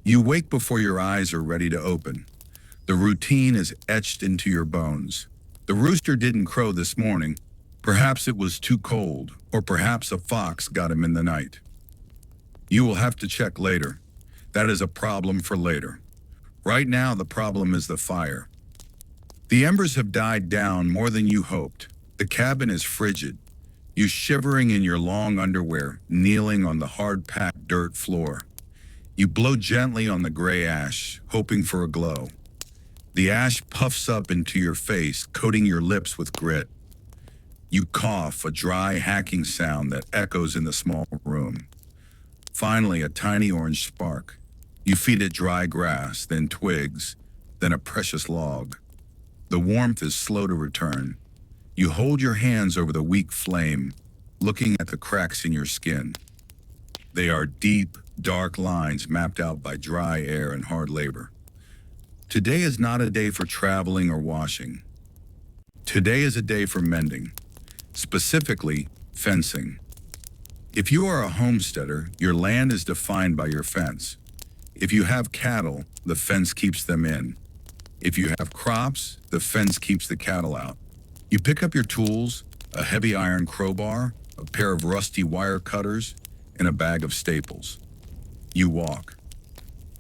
You wake before your eyes are ready to open. The routine is etched into your bones. The rooster didn't crow this morning. Perhaps it was too cold, or perhaps a fox got him in the night. You will have to check later. That is a problem for later. Right now, the problem is the fire. The embers have died down more than you hoped. The cabin is frigid. You shivering in your long underwear, kneeling on the hard-packed dirt floor. You blow gently on the gray ash, hoping for a glow. The ash puffs up into your face, coating your lips with grit. You cough, a dry, hacking sound that echoes in the small room. Finally, a tiny orange spark. You feed it dry grass, then twigs, then a precious log. The warmth is slow to return. You hold your hands over the weak flame, looking at the cracks in your skin. They are deep, dark lines mapped out by dry air and hard labor. Today is not a day for traveling or washing. Today is a day for mending, specifically fencing. If you are a homesteader, your land is defined by your fence. If you have cattle, the fence keeps them in. If you have crops, the fence keeps the cattle out. You pick up your tools, a heavy iron crowbar, a pair of rusty wire cutters, and a bag of staples. You walk.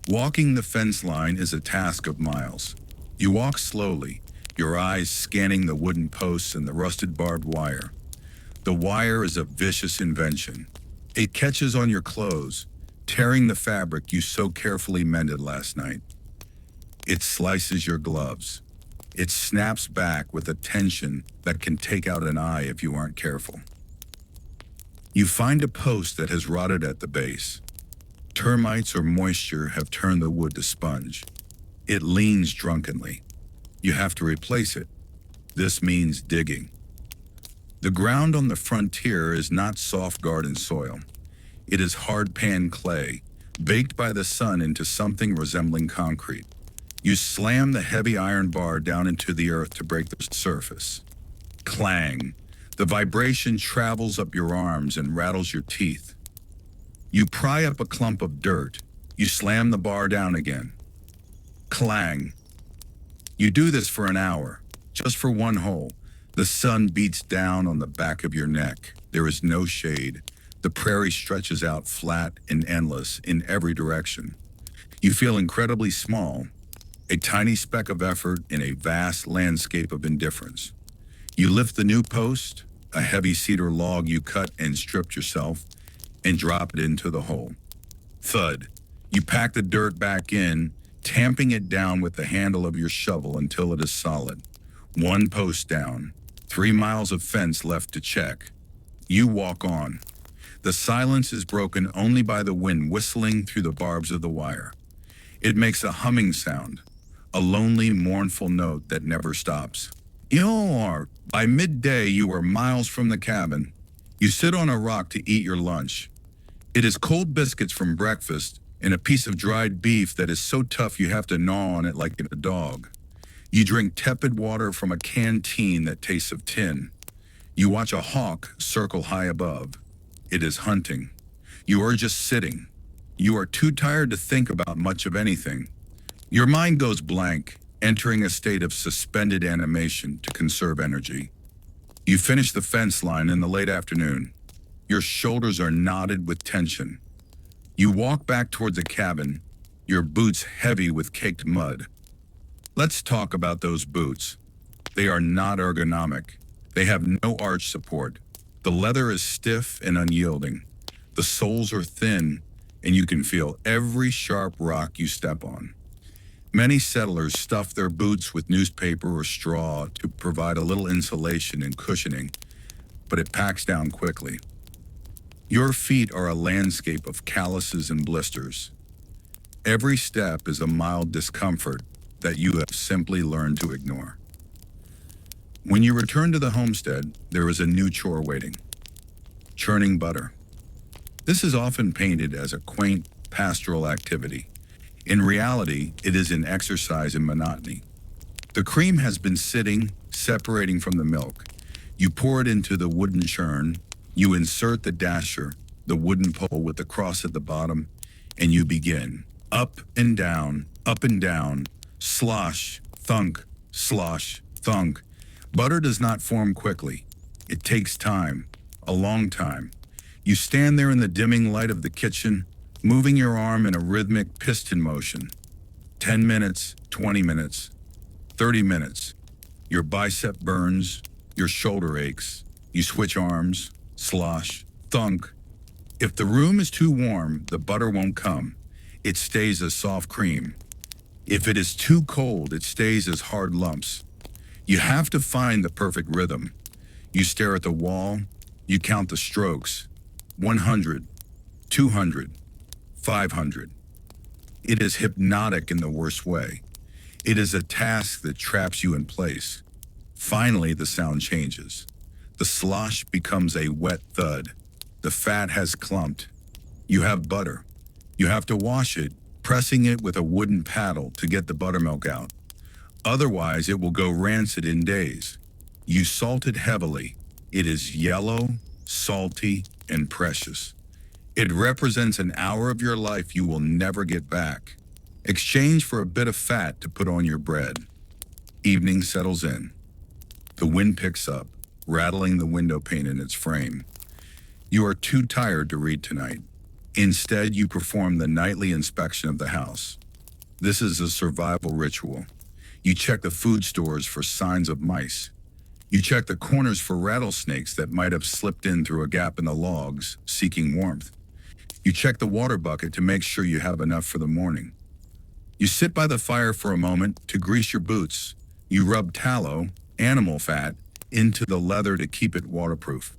Walking the fence line is a task of miles. You walk slowly, your eyes scanning the wooden posts and the rusted barbed wire. The wire is a vicious invention. It catches on your clothes, tearing the fabric you so carefully mended last night. It slices your gloves. It snaps back with a tension that can take out an eye if you aren't careful. You find a post that has rotted at the base. Termites or moisture have turned the wood to sponge. It leans drunkenly. You have to replace it. This means digging. The ground on the frontier is not soft garden soil. It is hard pan clay, baked by the sun into something resembling concrete. You slam the heavy iron bar down into the earth to break the surface. Clang. The vibration travels up your arms and rattles your teeth. You pry up a clump of dirt. You slam the bar down again. Clang. You do this for an hour, just for one hole. The sun beats down on the back of your neck. There is no shade. The prairie stretches out flat and endless in every direction. You feel incredibly small, a tiny speck of effort in a vast landscape of indifference. You lift the new post, a heavy cedar log you cut and stripped yourself, and drop it into the hole. Thud. You pack the dirt back in, tamping it down with the handle of your shovel until it is solid. One post down, 3 miles of fence left to check. You walk on. The silence is broken only by the wind whistling through the barbs of the wire. It makes a humming sound, a lonely, mournful note that never stops. By midday, you are miles from the cabin. You sit on a rock to eat your lunch. It is cold biscuits from breakfast and a piece of dried beef that is so tough you have to gnaw on it like a dog. You drink tepid water from a canteen that tastes of tin. You watch a hawk circle high above. It is hunting. You are just sitting. You are too tired to think about much of anything. Your mind goes blank, entering a state of suspended animation to conserve energy. You finish the fence line in the late afternoon. Your shoulders are knotted with tension. You walk back towards the cabin, your boots heavy with caked mud. Let's talk about those boots. They are not ergonomic. They have no arch support. The leather is stiff and unyielding. The soles are thin, and you can feel every sharp rock you step on. Many settlers stuff their boots with newspaper or straw to provide a little insulation and cushioning, but it packs down quickly. Your feet are a landscape of calluses and blisters. Every step is a mild discomfort that you have simply learned to ignore. When you return to the homestead, there is a new chore waiting: churning butter. This is often painted as a quaint, pastoral activity. In reality, it is an exercise in monotony. The cream has been sitting, separating from the milk. You pour it into the wooden churn, you insert the dasher, the wooden pole with the cross at the bottom, and you begin. Up and down, slosh, thunk, slosh, thunk. Butter does not form quickly. It takes time, a long time. You stand there in the dimming light of the kitchen, moving your arm in a rhythmic piston motion. 10 minutes, 20 minutes, 30 minutes. Your bicep burns, your shoulder aches. You switch arms, slosh, thunk. If the room is too warm, the butter won't come. It stays as soft cream. If it is too cold, it stays as hard lumps. You have to find the perfect rhythm. You stare at the wall, you count the strokes. 100, 200, 500. It is hypnotic in the worst way. It is a task that traps you in place. Finally, the sound changes. The slosh becomes a wet thud. The fat has clumped. You have butter. You have to wash it, pressing it with a wooden paddle to get the buttermilk out. Otherwise, it will go rancid in days. You salt it heavily. It is yellow, salty, and precious. It represents an hour of your life you will never get back. Exchange for a bit of fat to put on your bread. Evening settles in. The wind picks up, rattling the window pane in its frame. You are too tired to read tonight. Instead, you perform the nightly inspection of the house. This is a survival ritual. You check the food stores for signs of mice. You check the corners for rattlesnakes that might have slipped in through a gap in the logs, seeking warmth. You check the water bucket to make sure you have enough for the morning. You sit by the fire for a moment to grease your boots. You rub tallow, animal fat, into the leather to keep it waterproof.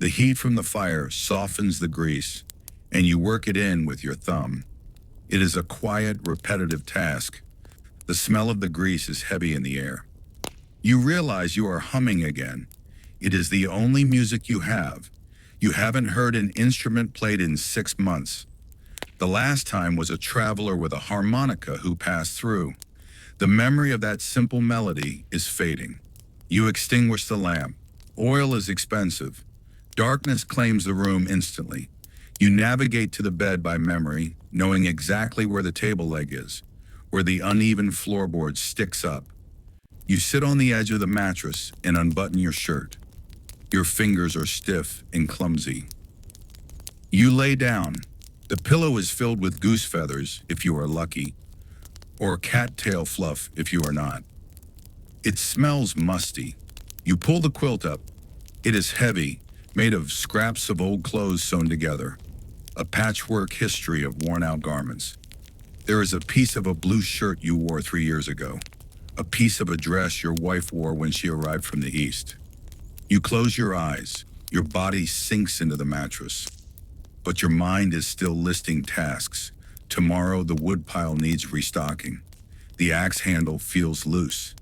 The heat from the fire softens the grease, and you work it in with your thumb. It is a quiet, repetitive task. The smell of the grease is heavy in the air. You realize you are humming again. It is the only music you have. You haven't heard an instrument played in 6 months. The last time was a traveler with a harmonica who passed through. The memory of that simple melody is fading. You extinguish the lamp. Oil is expensive. Darkness claims the room instantly. You navigate to the bed by memory, knowing exactly where the table leg is, where the uneven floorboard sticks up. You sit on the edge of the mattress and unbutton your shirt. Your fingers are stiff and clumsy. You lay down. The pillow is filled with goose feathers, if you are lucky, or cattail fluff if you are not. It smells musty. You pull the quilt up. It is heavy, made of scraps of old clothes sewn together, a patchwork history of worn-out garments. There is a piece of a blue shirt you wore 3 years ago, a piece of a dress your wife wore when she arrived from the East. You close your eyes. Your body sinks into the mattress. But your mind is still listing tasks. Tomorrow, the woodpile needs restocking. The axe handle feels loose.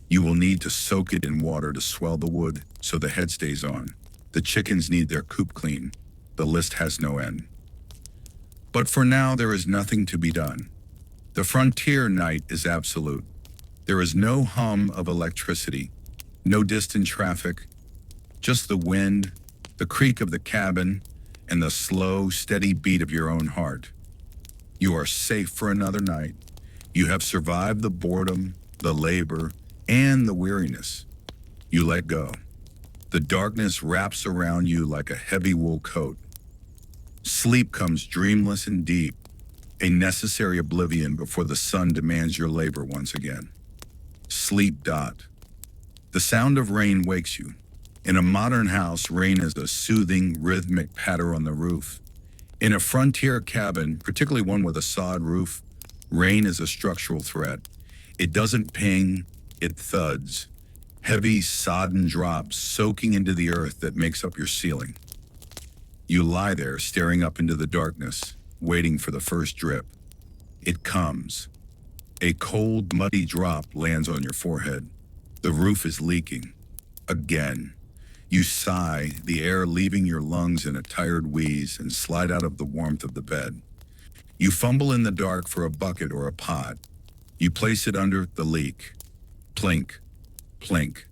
You will need to soak it in water to swell the wood so the head stays on. The chickens need their coop clean. The list has no end. But for now, there is nothing to be done. The frontier night is absolute. There is no hum of electricity, no distant traffic, just the wind, the creak of the cabin, and the slow, steady beat of your own heart. You are safe for another night. You have survived the boredom, the labor, and the weariness. You let go. The darkness wraps around you like a heavy wool coat. Sleep comes dreamless and deep, a necessary oblivion before the sun demands your labor once again. Sleep. The sound of rain wakes you. In a modern house, rain is a soothing, rhythmic patter on the roof. In a frontier cabin, particularly one with a sod roof, rain is a structural threat. It doesn't ping, it thuds. Heavy, sodden drops soaking into the earth that makes up your ceiling. You lie there, staring up into the darkness, waiting for the first drip. It comes. A cold, muddy drop lands on your forehead. The roof is leaking. Again. You sigh, the air leaving your lungs in a tired wheeze, and slide out of the warmth of the bed. You fumble in the dark for a bucket or a pot. You place it under the leak. Plink, plink.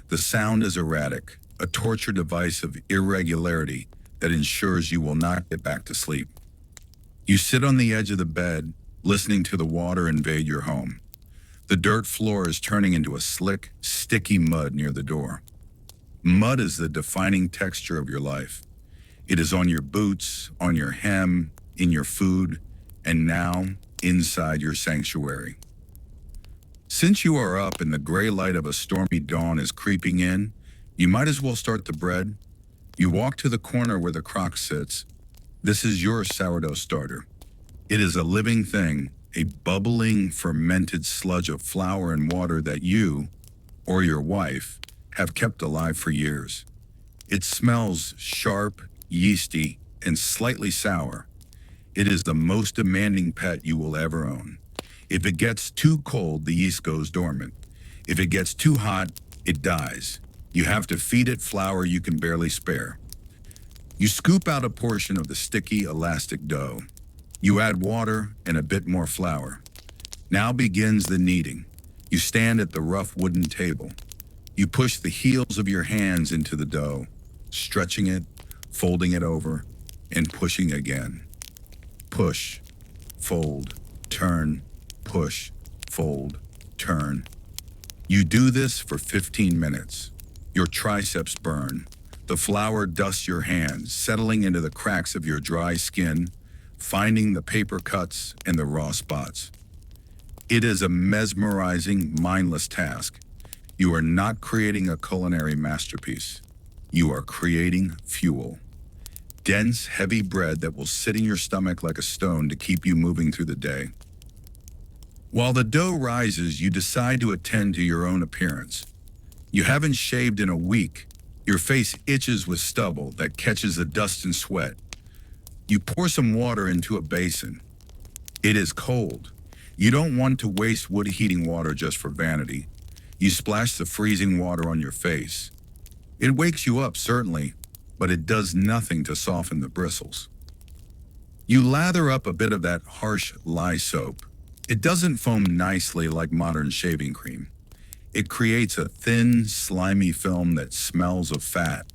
The sound is erratic, a torture device of irregularity that ensures you will not get back to sleep. You sit on the edge of the bed, listening to the water invade your home. The dirt floor is turning into a slick, sticky mud near the door. Mud is the defining texture of your life. It is on your boots, on your hem, in your food, and now inside your sanctuary. Since you are up and the gray light of a stormy dawn is creeping in, you might as well start the bread. You walk to the corner where the crock sits. This is your sourdough starter. It is a living thing, a bubbling, fermented sludge of flour and water that you, or your wife, have kept alive for years. It smells sharp, yeasty, and slightly sour. It is the most demanding pet you will ever own. If it gets too cold, the yeast goes dormant. If it gets too hot, it dies. You have to feed it flour you can barely spare. You scoop out a portion of the sticky, elastic dough. You add water and a bit more flour. Now begins the kneading. You stand at the rough wooden table. You push the heels of your hands into the dough, stretching it, folding it over, and pushing again. Push, fold, turn, push, fold, turn. You do this for 15 minutes. Your triceps burn. The flour dusts your hands, settling into the cracks of your dry skin, finding the paper cuts and the raw spots. It is a mesmerizing, mindless task. You are not creating a culinary masterpiece. You are creating fuel. Dense, heavy bread that will sit in your stomach like a stone to keep you moving through the day. While the dough rises, you decide to attend to your own appearance. You haven't shaved in a week. Your face itches with stubble that catches the dust and sweat. You pour some water into a basin. It is cold. You don't want to waste wood heating water just for vanity. You splash the freezing water on your face. It wakes you up, certainly, but it does nothing to soften the bristles. You lather up a bit of that harsh lye soap. It doesn't foam nicely like modern shaving cream. It creates a thin, slimy film that smells of fat.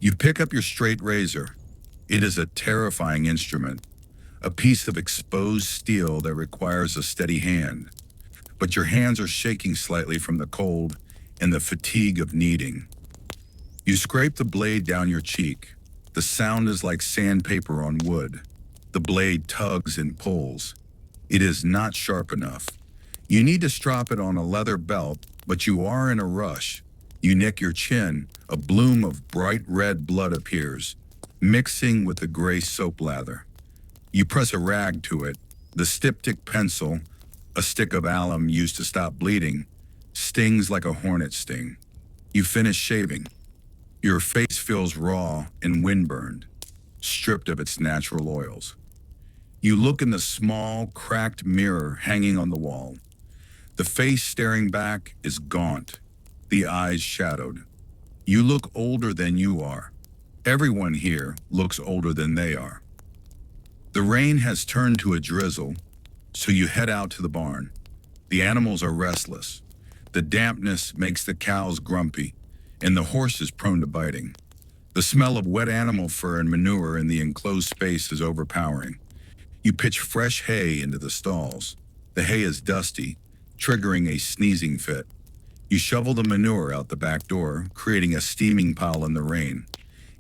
You pick up your straight razor. It is a terrifying instrument, a piece of exposed steel that requires a steady hand. But your hands are shaking slightly from the cold and the fatigue of kneading. You scrape the blade down your cheek. The sound is like sandpaper on wood. The blade tugs and pulls. It is not sharp enough. You need to strap it on a leather belt, but you are in a rush. You nick your chin. A bloom of bright red blood appears, mixing with the gray soap lather. You press a rag to it. The styptic pencil, a stick of alum used to stop bleeding, stings like a hornet sting. You finish shaving. Your face feels raw and windburned, stripped of its natural oils. You look in the small, cracked mirror hanging on the wall. The face staring back is gaunt, the eyes shadowed. You look older than you are. Everyone here looks older than they are. The rain has turned to a drizzle, so you head out to the barn. The animals are restless. The dampness makes the cows grumpy, and the horses prone to biting. The smell of wet animal fur and manure in the enclosed space is overpowering. You pitch fresh hay into the stalls. The hay is dusty, triggering a sneezing fit. You shovel the manure out the back door, creating a steaming pile in the rain.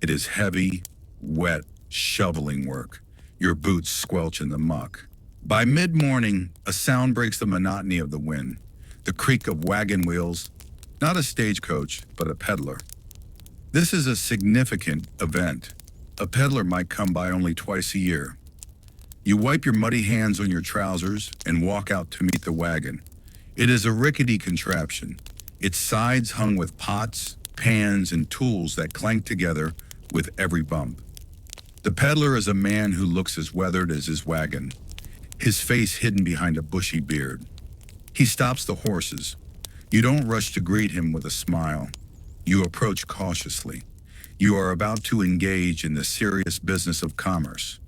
It is heavy, wet, shoveling work. Your boots squelch in the muck. By mid-morning, a sound breaks the monotony of the wind. The creak of wagon wheels, not a stagecoach, but a peddler. This is a significant event. A peddler might come by only twice a year. You wipe your muddy hands on your trousers and walk out to meet the wagon. It is a rickety contraption, its sides hung with pots, pans, and tools that clank together with every bump. The peddler is a man who looks as weathered as his wagon, his face hidden behind a bushy beard. He stops the horses. You don't rush to greet him with a smile. You approach cautiously. You are about to engage in the serious business of commerce.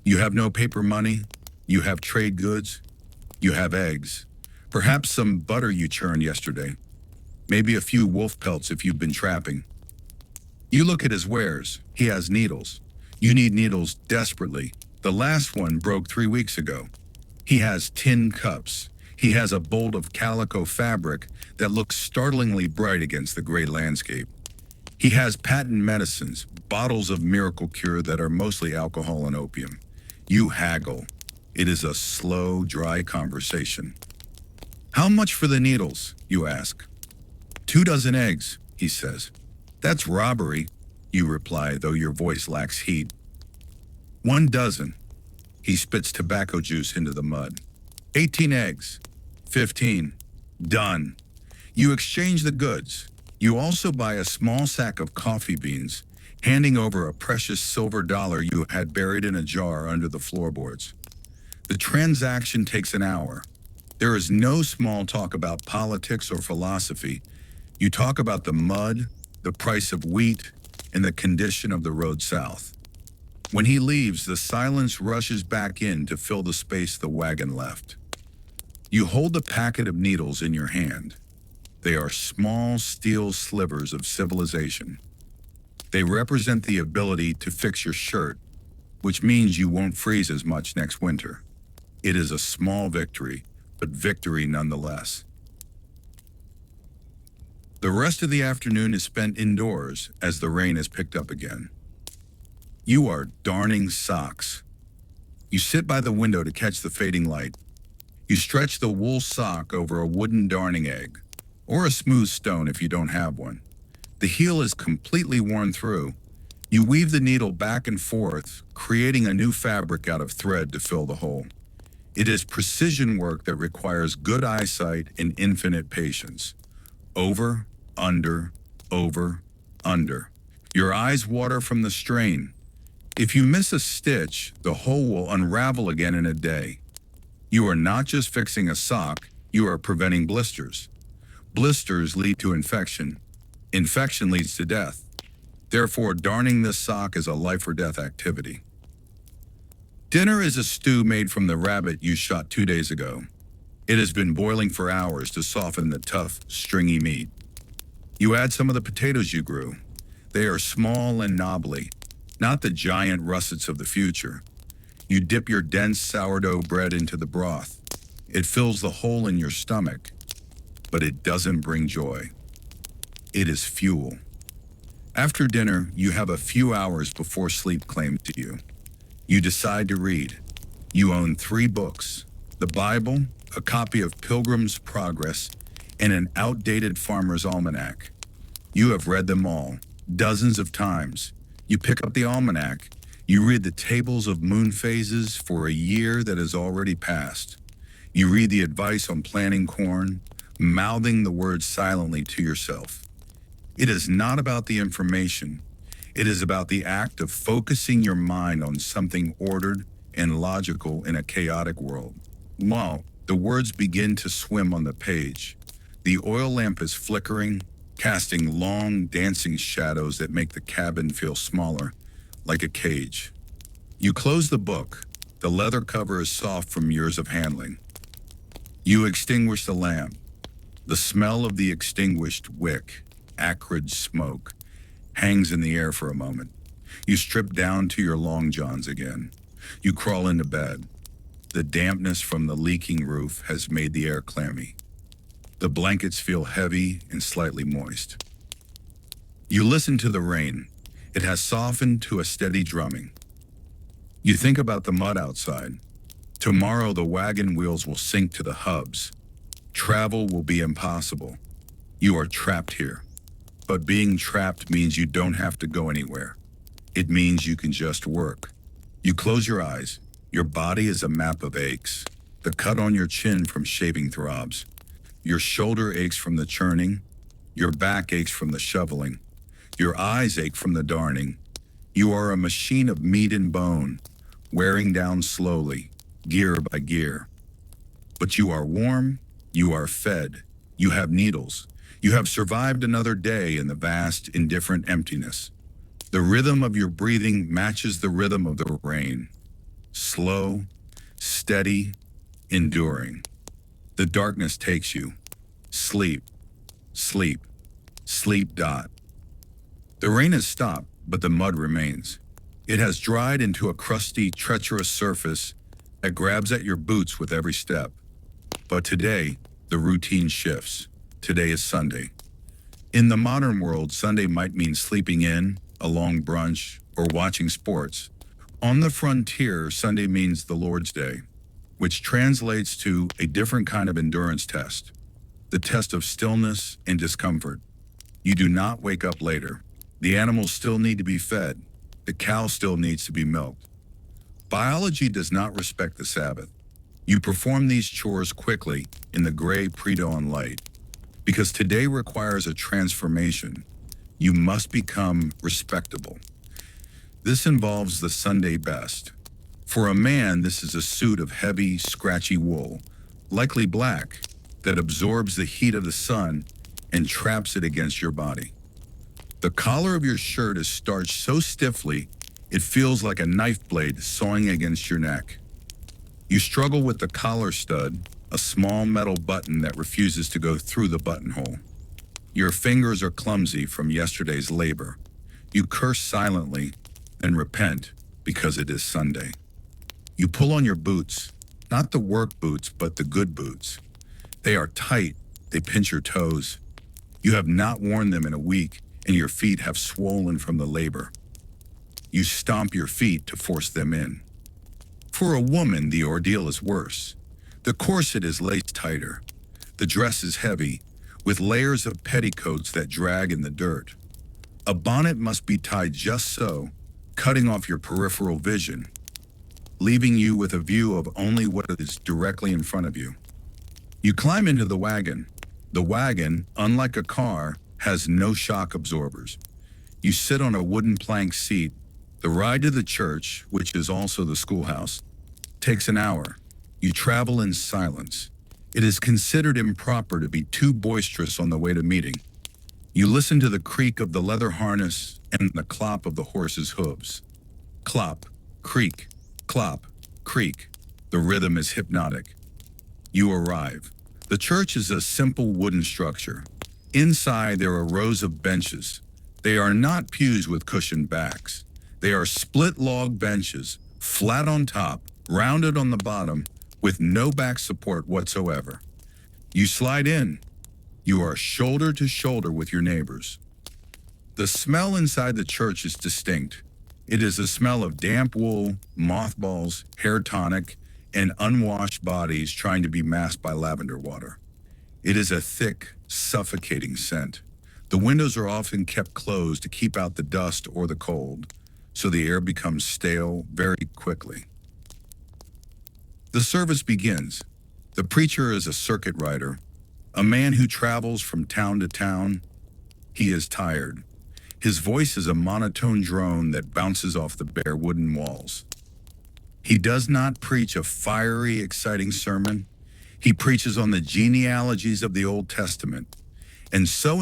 You have no paper money. You have trade goods. You have eggs. Perhaps some butter you churned yesterday. Maybe a few wolf pelts if you've been trapping. You look at his wares. He has needles. You need needles desperately. The last one broke 3 weeks ago. He has tin cups. He has a bolt of calico fabric that looks startlingly bright against the gray landscape. He has patent medicines, bottles of miracle cure that are mostly alcohol and opium. You haggle. It is a slow, dry conversation. How much for the needles? You ask. 2 dozen eggs, he says. That's robbery, you reply, though your voice lacks heat. 1 dozen. He spits tobacco juice into the mud. 18 eggs. 15. Done. You exchange the goods. You also buy a small sack of coffee beans, handing over a precious silver dollar you had buried in a jar under the floorboards. The transaction takes an hour. There is no small talk about politics or philosophy. You talk about the mud, the price of wheat, and the condition of the road south. When he leaves, the silence rushes back in to fill the space the wagon left. You hold the packet of needles in your hand. They are small steel slivers of civilization. They represent the ability to fix your shirt, which means you won't freeze as much next winter. It is a small victory, but victory nonetheless. The rest of the afternoon is spent indoors as the rain has picked up again. You are darning socks. You sit by the window to catch the fading light. You stretch the wool sock over a wooden darning egg, or a smooth stone if you don't have one. The heel is completely worn through. You weave the needle back and forth, creating a new fabric out of thread to fill the hole. It is precision work that requires good eyesight and infinite patience. Over, under, over, under. Your eyes water from the strain. If you miss a stitch, the hole will unravel again in a day. You are not just fixing a sock, you are preventing blisters. Blisters lead to infection. Infection leads to death. Therefore, darning this sock is a life or death activity. Dinner is a stew made from the rabbit you shot 2 days ago. It has been boiling for hours to soften the tough, stringy meat. You add some of the potatoes you grew. They are small and knobbly, not the giant russets of the future. You dip your dense sourdough bread into the broth. It fills the hole in your stomach, but it doesn't bring joy. It is fuel. After dinner, you have a few hours before sleep claims to you. You decide to read. You own 3 books: the Bible, a copy of Pilgrim's Progress, and an outdated farmer's almanac. You have read them all, dozens of times. You pick up the almanac. You read the tables of moon phases for a year that has already passed. You read the advice on planting corn, mouthing the words silently to yourself. It is not about the information. It is about the act of focusing your mind on something ordered and logical in a chaotic world. While the words begin to swim on the page, the oil lamp is flickering, casting long, dancing shadows that make the cabin feel smaller, like a cage. You close the book. The leather cover is soft from years of handling. You extinguish the lamp. The smell of the extinguished wick, acrid smoke, hangs in the air for a moment. You strip down to your long johns again. You crawl into bed. The dampness from the leaking roof has made the air clammy. The blankets feel heavy and slightly moist. You listen to the rain. It has softened to a steady drumming. You think about the mud outside. Tomorrow the wagon wheels will sink to the hubs. Travel will be impossible. You are trapped here. But being trapped means you don't have to go anywhere. It means you can just work. You close your eyes. Your body is a map of aches. The cut on your chin from shaving throbs. Your shoulder aches from the churning. Your back aches from the shoveling. Your eyes ache from the darning. You are a machine of meat and bone, wearing down slowly, gear by gear. But you are warm, you are fed, you have needles. You have survived another day in the vast, indifferent emptiness. The rhythm of your breathing matches the rhythm of the rain. Slow, steady, enduring. The darkness takes you. Sleep, sleep, sleep. The rain has stopped, but the mud remains. It has dried into a crusty, treacherous surface that grabs at your boots with every step. But today, the routine shifts. Today is Sunday. In the modern world, Sunday might mean sleeping in, a long brunch, or watching sports. On the frontier, Sunday means the Lord's Day, which translates to a different kind of endurance test, the test of stillness and discomfort. You do not wake up later. The animals still need to be fed. The cow still needs to be milked. Biology does not respect the Sabbath. You perform these chores quickly in the gray pre-dawn light. Because today requires a transformation, you must become respectable. This involves the Sunday best. For a man, this is a suit of heavy, scratchy wool, likely black, that absorbs the heat of the sun and traps it against your body. The collar of your shirt is starched so stiffly, it feels like a knife blade sawing against your neck. You struggle with the collar stud, a small metal button that refuses to go through the buttonhole. Your fingers are clumsy from yesterday's labor. You curse silently and repent because it is Sunday. You pull on your boots, not the work boots, but the good boots. They are tight, they pinch your toes. You have not worn them in a week, and your feet have swollen from the labor. You stomp your feet to force them in. For a woman, the ordeal is worse. The corset is laced tighter. The dress is heavy, with layers of petticoats that drag in the dirt. A bonnet must be tied just so, cutting off your peripheral vision, leaving you with a view of only what is directly in front of you. You climb into the wagon. The wagon, unlike a car, has no shock absorbers. You sit on a wooden plank seat. The ride to the church, which is also the schoolhouse, takes an hour. You travel in silence. It is considered improper to be too boisterous on the way to meeting. You listen to the creak of the leather harness and the clop of the horse's hooves. Clop, creak, clop, creak. The rhythm is hypnotic. You arrive. The church is a simple wooden structure. Inside there are rows of benches. They are not pews with cushioned backs. They are split log benches, flat on top, rounded on the bottom, with no back support whatsoever. You slide in. You are shoulder to shoulder with your neighbors. The smell inside the church is distinct. It is a smell of damp wool, mothballs, hair tonic, and unwashed bodies trying to be masked by lavender water. It is a thick, suffocating scent. The windows are often kept closed to keep out the dust or the cold, so the air becomes stale very quickly. The service begins. The preacher is a circuit rider, a man who travels from town to town. He is tired. His voice is a monotone drone that bounces off the bare wooden walls. He does not preach a fiery, exciting sermon. He preaches on the genealogies of the Old Testament. And so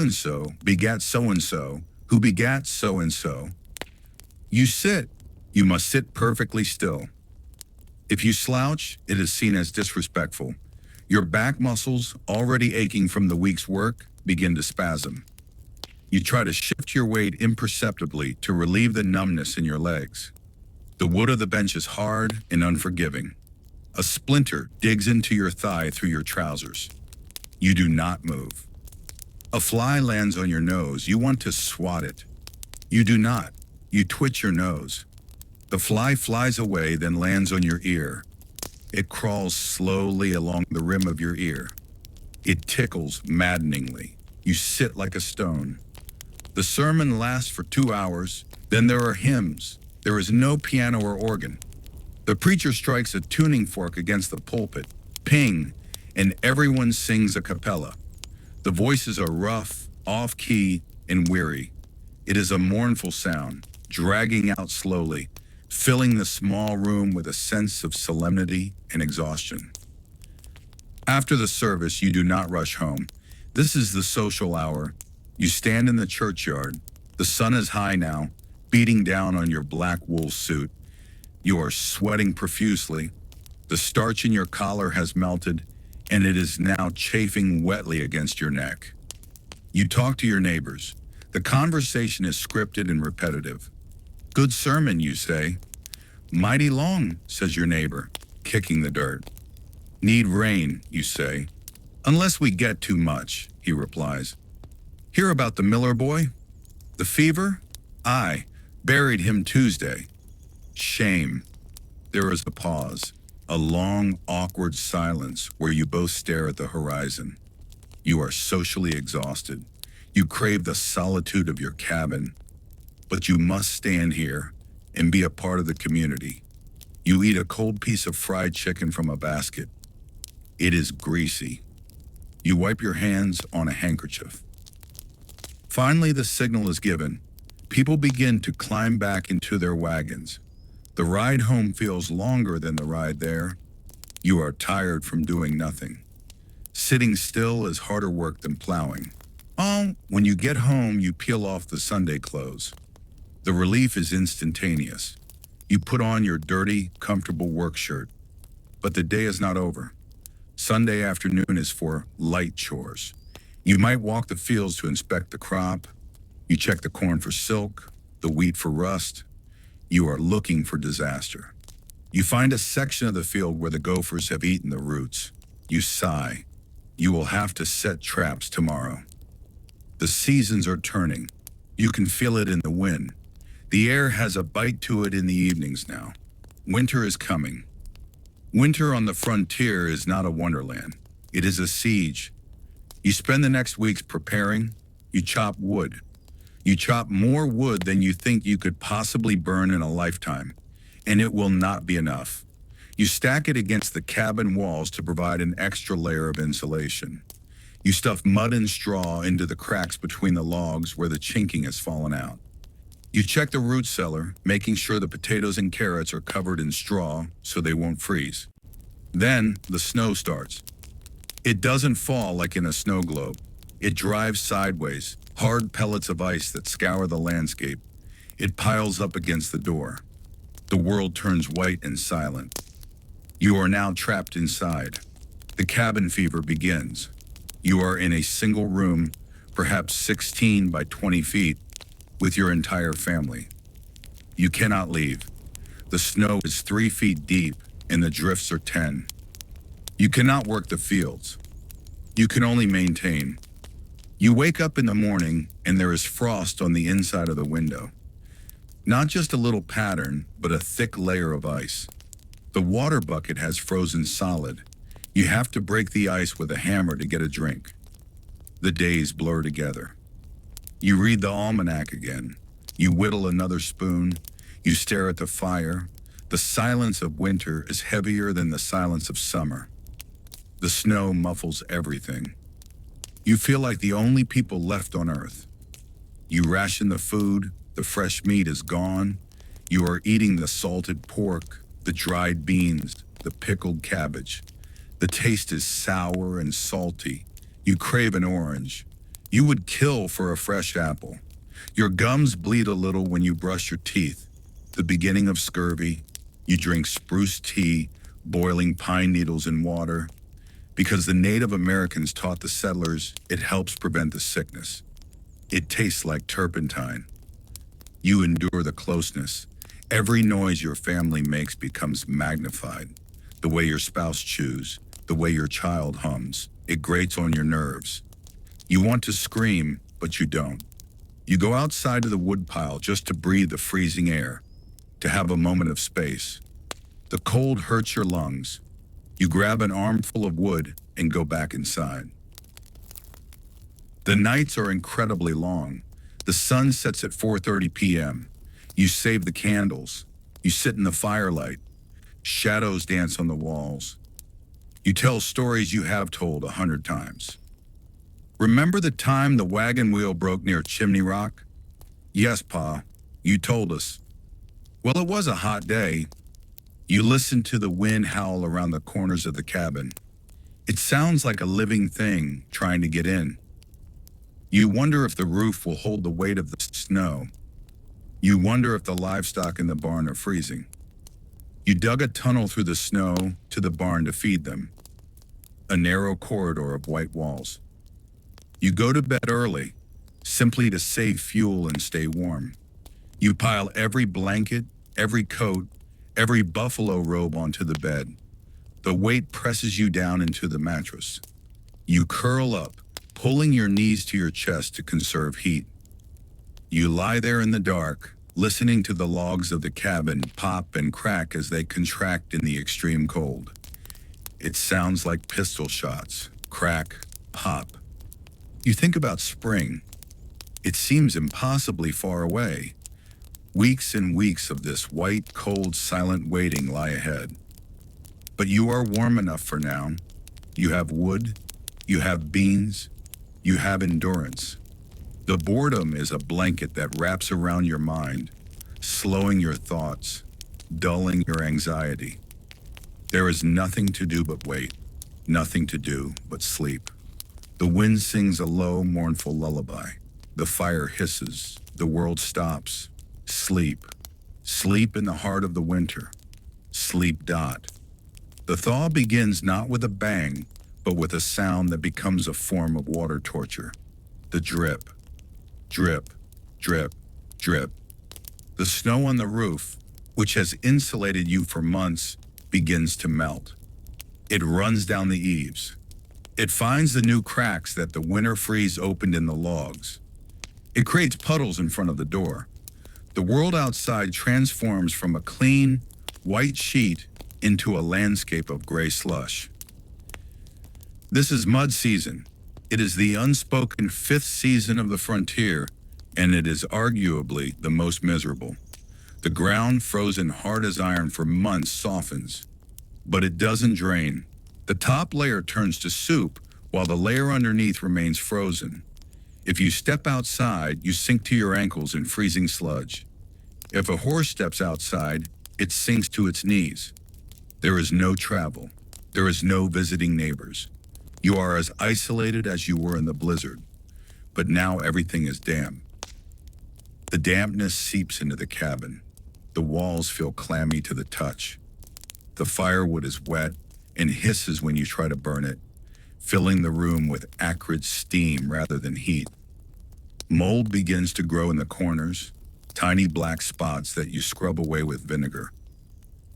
begat so-and-so, who begat so-and-so. You sit. You must sit perfectly still. If you slouch, it is seen as disrespectful. Your back muscles, already aching from the week's work, begin to spasm. You try to shift your weight imperceptibly to relieve the numbness in your legs. The wood of the bench is hard and unforgiving. A splinter digs into your thigh through your trousers. You do not move. A fly lands on your nose. You want to swat it. You do not. You twitch your nose. The fly flies away, then lands on your ear. It crawls slowly along the rim of your ear. It tickles maddeningly. You sit like a stone. The sermon lasts for 2 hours. Then there are hymns. There is no piano or organ. The preacher strikes a tuning fork against the pulpit. Ping! And everyone sings a cappella. The voices are rough, off-key, and weary. It is a mournful sound, dragging out slowly, filling the small room with a sense of solemnity and exhaustion. After the service, you do not rush home. This is the social hour. You stand in the churchyard. The sun is high now, beating down on your black wool suit. You are sweating profusely. The starch in your collar has melted, and it is now chafing wetly against your neck. You talk to your neighbors. The conversation is scripted and repetitive. Good sermon, you say. Mighty long, says your neighbor, kicking the dirt. Need rain, you say. Unless we get too much, he replies. Hear about the Miller boy? The fever? Aye, buried him Tuesday. Shame. There is a pause. A long, awkward silence where you both stare at the horizon. You are socially exhausted. You crave the solitude of your cabin. But you must stand here and be a part of the community. You eat a cold piece of fried chicken from a basket. It is greasy. You wipe your hands on a handkerchief. Finally, the signal is given. People begin to climb back into their wagons. The ride home feels longer than the ride there. You are tired from doing nothing. Sitting still is harder work than plowing. When you get home, you peel off the Sunday clothes. The relief is instantaneous. You put on your dirty, comfortable work shirt. But the day is not over. Sunday afternoon is for light chores. You might walk the fields to inspect the crop. You check the corn for silk, the wheat for rust. You are looking for disaster. You find a section of the field where the gophers have eaten the roots. You sigh. You will have to set traps tomorrow. The seasons are turning. You can feel it in the wind. The air has a bite to it in the evenings now. Winter is coming. Winter on the frontier is not a wonderland. It is a siege. You spend the next weeks preparing. You chop wood. You chop more wood than you think you could possibly burn in a lifetime, and it will not be enough. You stack it against the cabin walls to provide an extra layer of insulation. You stuff mud and straw into the cracks between the logs where the chinking has fallen out. You check the root cellar, making sure the potatoes and carrots are covered in straw so they won't freeze. Then the snow starts. It doesn't fall like in a snow globe. It drives sideways, hard pellets of ice that scour the landscape. It piles up against the door. The world turns white and silent. You are now trapped inside. The cabin fever begins. You are in a single room, perhaps 16 by 20 feet, with your entire family. You cannot leave. The snow is 3 feet deep and the drifts are 10. You cannot work the fields. You can only maintain. You wake up in the morning and there is frost on the inside of the window. Not just a little pattern, but a thick layer of ice. The water bucket has frozen solid. You have to break the ice with a hammer to get a drink. The days blur together. You read the almanac again. You whittle another spoon. You stare at the fire. The silence of winter is heavier than the silence of summer. The snow muffles everything. You feel like the only people left on earth. You ration the food. The fresh meat is gone. You are eating the salted pork, the dried beans, the pickled cabbage. The taste is sour and salty. You crave an orange. You would kill for a fresh apple. Your gums bleed a little when you brush your teeth. The beginning of scurvy. You drink spruce tea, boiling pine needles in water. Because the Native Americans taught the settlers it helps prevent the sickness. It tastes like turpentine. You endure the closeness. Every noise your family makes becomes magnified. The way your spouse chews, the way your child hums. It grates on your nerves. You want to scream, but you don't. You go outside to the woodpile just to breathe the freezing air, to have a moment of space. The cold hurts your lungs. You grab an armful of wood and go back inside. The nights are incredibly long. The sun sets at 4:30 p.m. You save the candles. You sit in the firelight. Shadows dance on the walls. You tell stories you have told 100 times. Remember the time the wagon wheel broke near Chimney Rock? Yes, Pa, you told us. Well, it was a hot day. You listen to the wind howl around the corners of the cabin. It sounds like a living thing trying to get in. You wonder if the roof will hold the weight of the snow. You wonder if the livestock in the barn are freezing. You dug a tunnel through the snow to the barn to feed them. A narrow corridor of white walls. You go to bed early, simply to save fuel and stay warm. You pile every blanket, every coat, every buffalo robe onto the bed. The weight presses you down into the mattress. You curl up, pulling your knees to your chest to conserve heat. You lie there in the dark, listening to the logs of the cabin pop and crack as they contract in the extreme cold. It sounds like pistol shots, crack, pop. You think about spring. It seems impossibly far away. Weeks and weeks of this white, cold, silent waiting lie ahead. But you are warm enough for now. You have wood, you have beans, you have endurance. The boredom is a blanket that wraps around your mind, slowing your thoughts, dulling your anxiety. There is nothing to do but wait, nothing to do but sleep. The wind sings a low, mournful lullaby. The fire hisses, the world stops. Sleep. Sleep in the heart of the winter. Sleep. The thaw begins not with a bang, but with a sound that becomes a form of water torture. The drip. Drip, drip, drip. The snow on the roof, which has insulated you for months, begins to melt. It runs down the eaves. It finds the new cracks that the winter freeze opened in the logs. It creates puddles in front of the door. The world outside transforms from a clean, white sheet into a landscape of gray slush. This is mud season. It is the unspoken fifth season of the frontier, and it is arguably the most miserable. The ground, frozen hard as iron for months, softens, but it doesn't drain. The top layer turns to soup, while the layer underneath remains frozen. If you step outside, you sink to your ankles in freezing sludge. If a horse steps outside, it sinks to its knees. There is no travel. There is no visiting neighbors. You are as isolated as you were in the blizzard, but now everything is damp. The dampness seeps into the cabin. The walls feel clammy to the touch. The firewood is wet and hisses when you try to burn it, filling the room with acrid steam rather than heat. Mold begins to grow in the corners, tiny black spots that you scrub away with vinegar,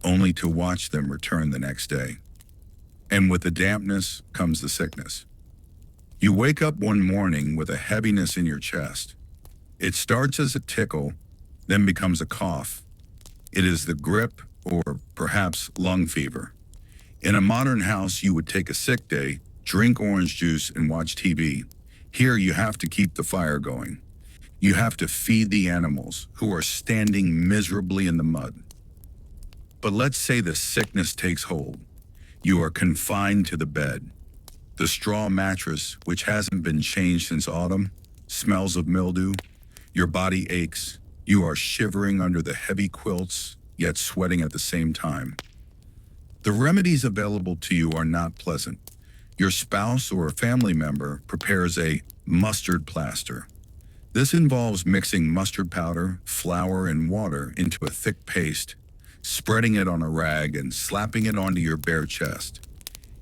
only to watch them return the next day. And with the dampness comes the sickness. You wake up one morning with a heaviness in your chest. It starts as a tickle, then becomes a cough. It is the grip or perhaps lung fever. In a modern house, you would take a sick day, drink orange juice, and watch TV. Here, you have to keep the fire going. You have to feed the animals who are standing miserably in the mud. But let's say the sickness takes hold. You are confined to the bed. The straw mattress, which hasn't been changed since autumn, smells of mildew. Your body aches. You are shivering under the heavy quilts, yet sweating at the same time. The remedies available to you are not pleasant. Your spouse or a family member prepares a mustard plaster. This involves mixing mustard powder, flour, and water into a thick paste, spreading it on a rag and slapping it onto your bare chest.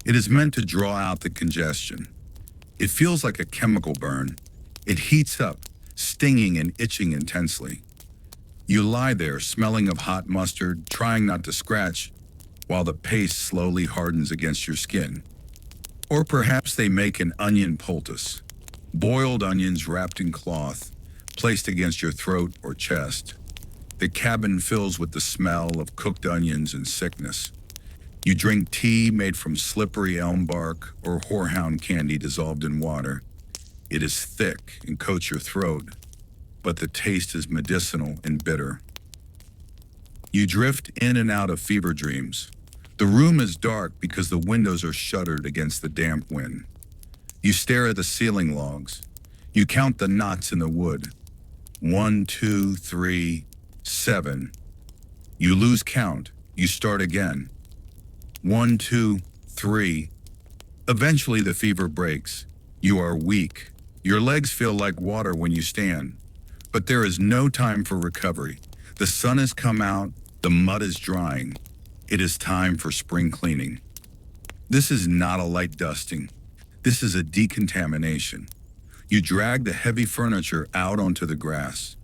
It is meant to draw out the congestion. It feels like a chemical burn. It heats up, stinging and itching intensely. You lie there smelling of hot mustard, trying not to scratch, while the paste slowly hardens against your skin. Or perhaps they make an onion poultice, boiled onions wrapped in cloth, placed against your throat or chest. The cabin fills with the smell of cooked onions and sickness. You drink tea made from slippery elm bark or horehound candy dissolved in water. It is thick and coats your throat, but the taste is medicinal and bitter. You drift in and out of fever dreams. The room is dark because the windows are shuttered against the damp wind. You stare at the ceiling logs. You count the knots in the wood. 1, 2, 3, 7. You lose count. You start again. 1, 2, 3. Eventually the fever breaks. You are weak. Your legs feel like water when you stand. But there is no time for recovery. The sun has come out. The mud is drying. It is time for spring cleaning. This is not a light dusting. This is a decontamination. You drag the heavy furniture out onto the grass.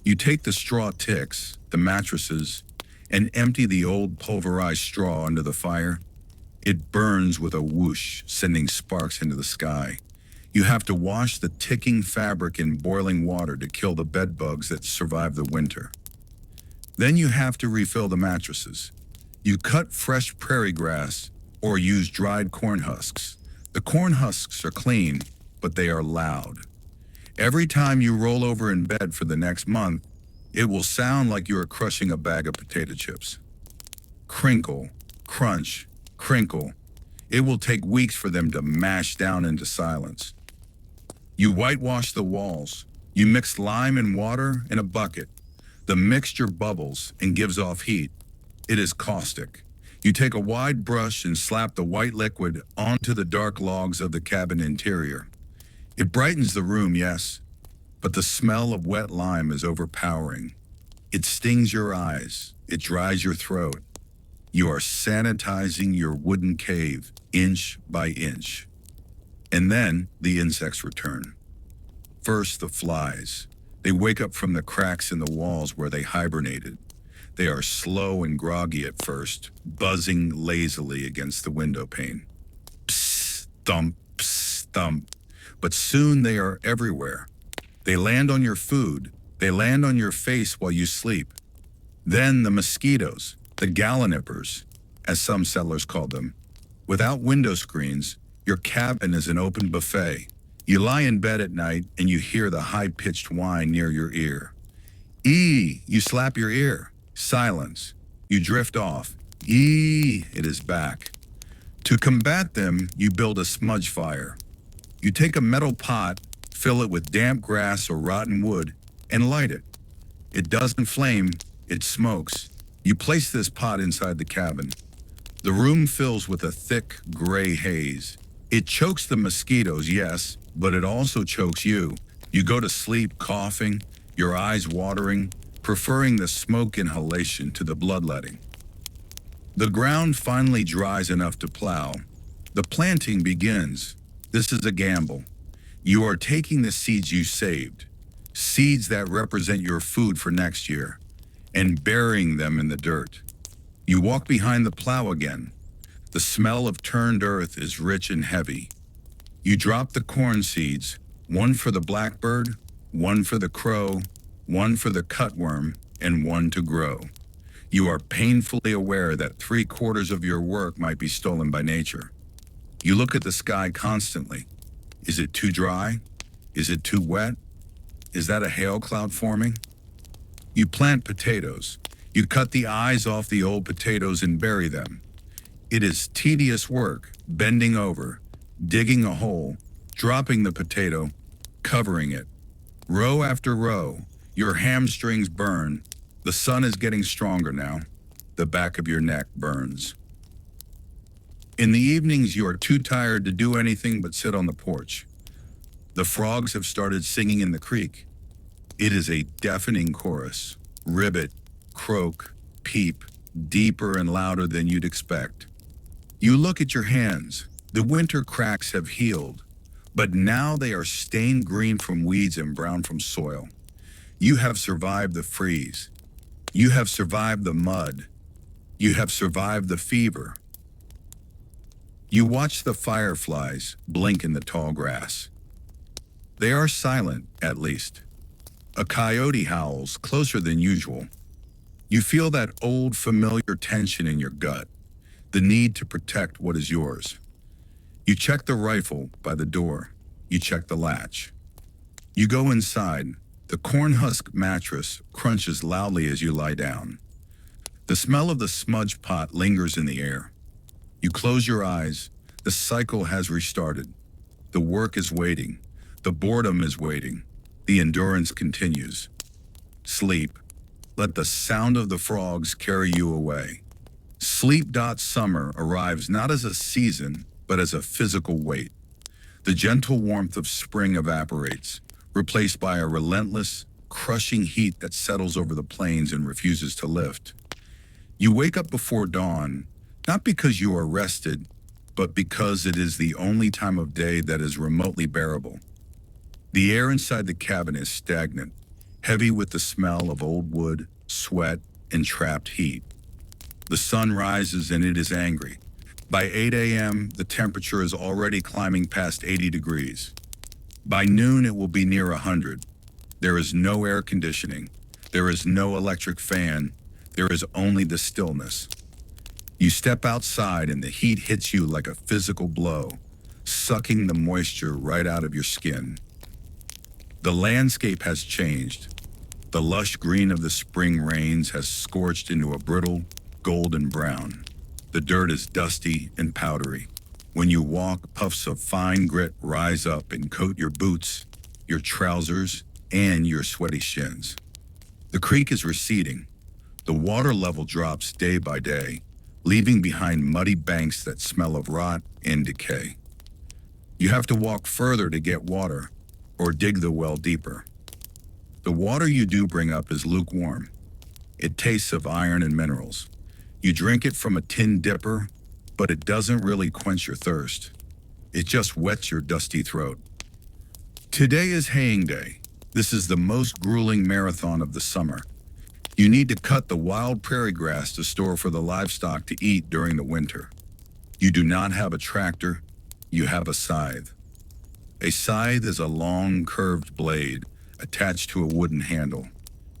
You take the straw ticks, the mattresses, and empty the old pulverized straw into the fire. It burns with a whoosh, sending sparks into the sky. You have to wash the ticking fabric in boiling water to kill the bed bugs that survive the winter. Then you have to refill the mattresses. You cut fresh prairie grass or use dried corn husks. The corn husks are clean, but they are loud. Every time you roll over in bed for the next month, it will sound like you are crushing a bag of potato chips. Crinkle, crunch, crinkle. It will take weeks for them to mash down into silence. You whitewash the walls. You mix lime and water in a bucket. The mixture bubbles and gives off heat. It is caustic. You take a wide brush and slap the white liquid onto the dark logs of the cabin interior. It brightens the room, yes, but the smell of wet lime is overpowering. It stings your eyes. It dries your throat. You are sanitizing your wooden cave, inch by inch. And then the insects return. First, the flies. They wake up from the cracks in the walls where they hibernated. They are slow and groggy at first, buzzing lazily against the window pane. Psst, thump, psst, thump. But soon they are everywhere. They land on your food. They land on your face while you sleep. Then the mosquitoes, the gallinippers, as some settlers called them. Without window screens, your cabin is an open buffet. You lie in bed at night and you hear the high-pitched whine near your ear. Eee, you slap your ear. Silence. You drift off. Eee, it is back. To combat them, you build a smudge fire. You take a metal pot, fill it with damp grass or rotten wood, and light it. It doesn't flame, it smokes. You place this pot inside the cabin. The room fills with a thick, gray haze. It chokes the mosquitoes, yes, but it also chokes you. You go to sleep coughing, your eyes watering, preferring the smoke inhalation to the bloodletting. The ground finally dries enough to plow. The planting begins. This is a gamble. You are taking the seeds you saved, seeds that represent your food for next year, and burying them in the dirt. You walk behind the plow again. The smell of turned earth is rich and heavy. You drop the corn seeds, one for the blackbird, one for the crow, one for the cutworm, and one to grow. You are painfully aware that 3/4 of your work might be stolen by nature. You look at the sky constantly. Is it too dry? Is it too wet? Is that a hail cloud forming? You plant potatoes. You cut the eyes off the old potatoes and bury them. It is tedious work, bending over, digging a hole, dropping the potato, covering it. Row after row, your hamstrings burn. The sun is getting stronger now. The back of your neck burns. In the evenings, you are too tired to do anything but sit on the porch. The frogs have started singing in the creek. It is a deafening chorus. Ribbit, croak, peep, deeper and louder than you'd expect. You look at your hands. The winter cracks have healed, but now they are stained green from weeds and brown from soil. You have survived the freeze. You have survived the mud. You have survived the fever. You watch the fireflies blink in the tall grass. They are silent, at least. A coyote howls closer than usual. You feel that old familiar tension in your gut, the need to protect what is yours. You check the rifle by the door. You check the latch. You go inside. The cornhusk mattress crunches loudly as you lie down. The smell of the smudge pot lingers in the air. You close your eyes. The cycle has restarted. The work is waiting. The boredom is waiting. The endurance continues. Sleep. Let the sound of the frogs carry you away. Sleep. Summer arrives not as a season, but as a physical weight. The gentle warmth of spring evaporates, replaced by a relentless, crushing heat that settles over the plains and refuses to lift. You wake up before dawn, not because you are rested, but because it is the only time of day that is remotely bearable. The air inside the cabin is stagnant, heavy with the smell of old wood, sweat, and trapped heat. The sun rises and it is angry. By 8 a.m., the temperature is already climbing past 80 degrees. By noon, it will be near 100. There is no air conditioning. There is no electric fan. There is only the stillness. You step outside and the heat hits you like a physical blow, sucking the moisture right out of your skin. The landscape has changed. The lush green of the spring rains has scorched into a brittle, golden brown. The dirt is dusty and powdery. When you walk, puffs of fine grit rise up and coat your boots, your trousers, and your sweaty shins. The creek is receding. The water level drops day by day, leaving behind muddy banks that smell of rot and decay. You have to walk further to get water, or dig the well deeper. The water you do bring up is lukewarm. It tastes of iron and minerals. You drink it from a tin dipper, but it doesn't really quench your thirst. It just wets your dusty throat. Today is haying day. This is the most grueling marathon of the summer. You need to cut the wild prairie grass to store for the livestock to eat during the winter. You do not have a tractor, you have a scythe. A scythe is a long, curved blade attached to a wooden handle.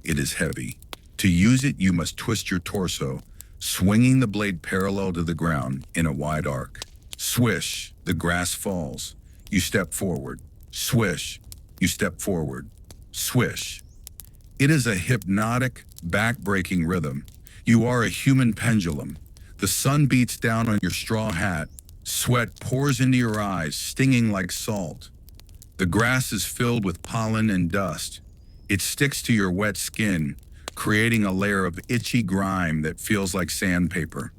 It is heavy. To use it, you must twist your torso, swinging the blade parallel to the ground in a wide arc. Swish, the grass falls. You step forward. Swish, you step forward. Swish. It is a hypnotic, back-breaking rhythm. You are a human pendulum. The sun beats down on your straw hat. Sweat pours into your eyes, stinging like salt. The grass is filled with pollen and dust. It sticks to your wet skin, creating a layer of itchy grime that feels like sandpaper.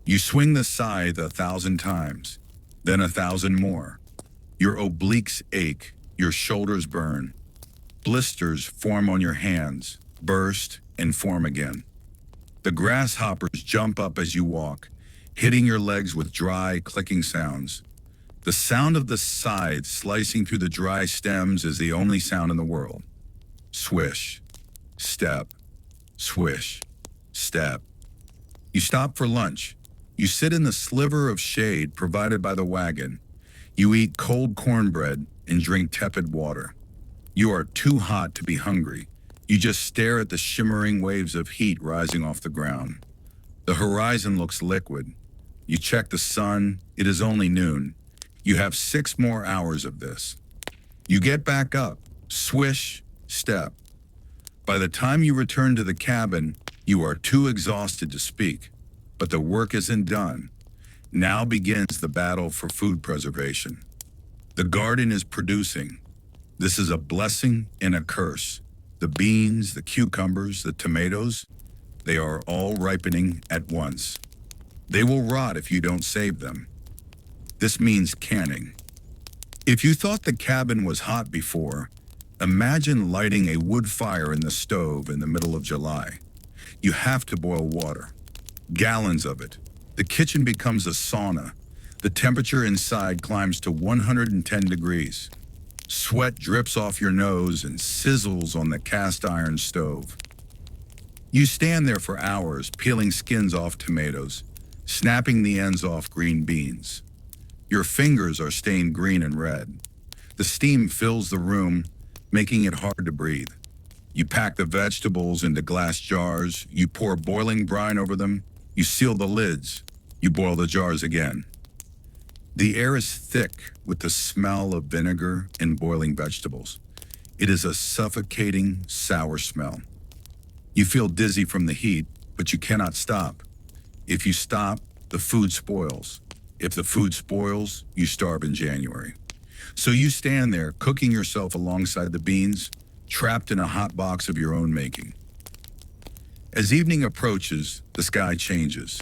You swing the scythe 1,000 times, then 1,000 more. Your obliques ache, your shoulders burn. Blisters form on your hands, burst, and form again. The grasshoppers jump up as you walk, hitting your legs with dry, clicking sounds. The sound of the scythe slicing through the dry stems is the only sound in the world. Swish, step, swish, step. You stop for lunch. You sit in the sliver of shade provided by the wagon. You eat cold cornbread and drink tepid water. You are too hot to be hungry. You just stare at the shimmering waves of heat rising off the ground. The horizon looks liquid. You check the sun. It is only noon. You have 6 more hours of this. You get back up. Swish, step. By the time you return to the cabin, you are too exhausted to speak. But the work isn't done. Now begins the battle for food preservation. The garden is producing. This is a blessing and a curse. The beans, the cucumbers, the tomatoes, they are all ripening at once. They will rot if you don't save them. This means canning. If you thought the cabin was hot before, imagine lighting a wood fire in the stove in the middle of July. You have to boil water. Gallons of it. The kitchen becomes a sauna. The temperature inside climbs to 110 degrees. Sweat drips off your nose and sizzles on the cast iron stove. You stand there for hours, peeling skins off tomatoes, snapping the ends off green beans. Your fingers are stained green and red. The steam fills the room, making it hard to breathe. You pack the vegetables into glass jars, you pour boiling brine over them, you seal the lids, you boil the jars again. The air is thick with the smell of vinegar and boiling vegetables. It is a suffocating, sour smell. You feel dizzy from the heat, but you cannot stop. If you stop, the food spoils. If the food spoils, you starve in January. So you stand there, cooking yourself alongside the beans, trapped in a hot box of your own making. As evening approaches, the sky changes.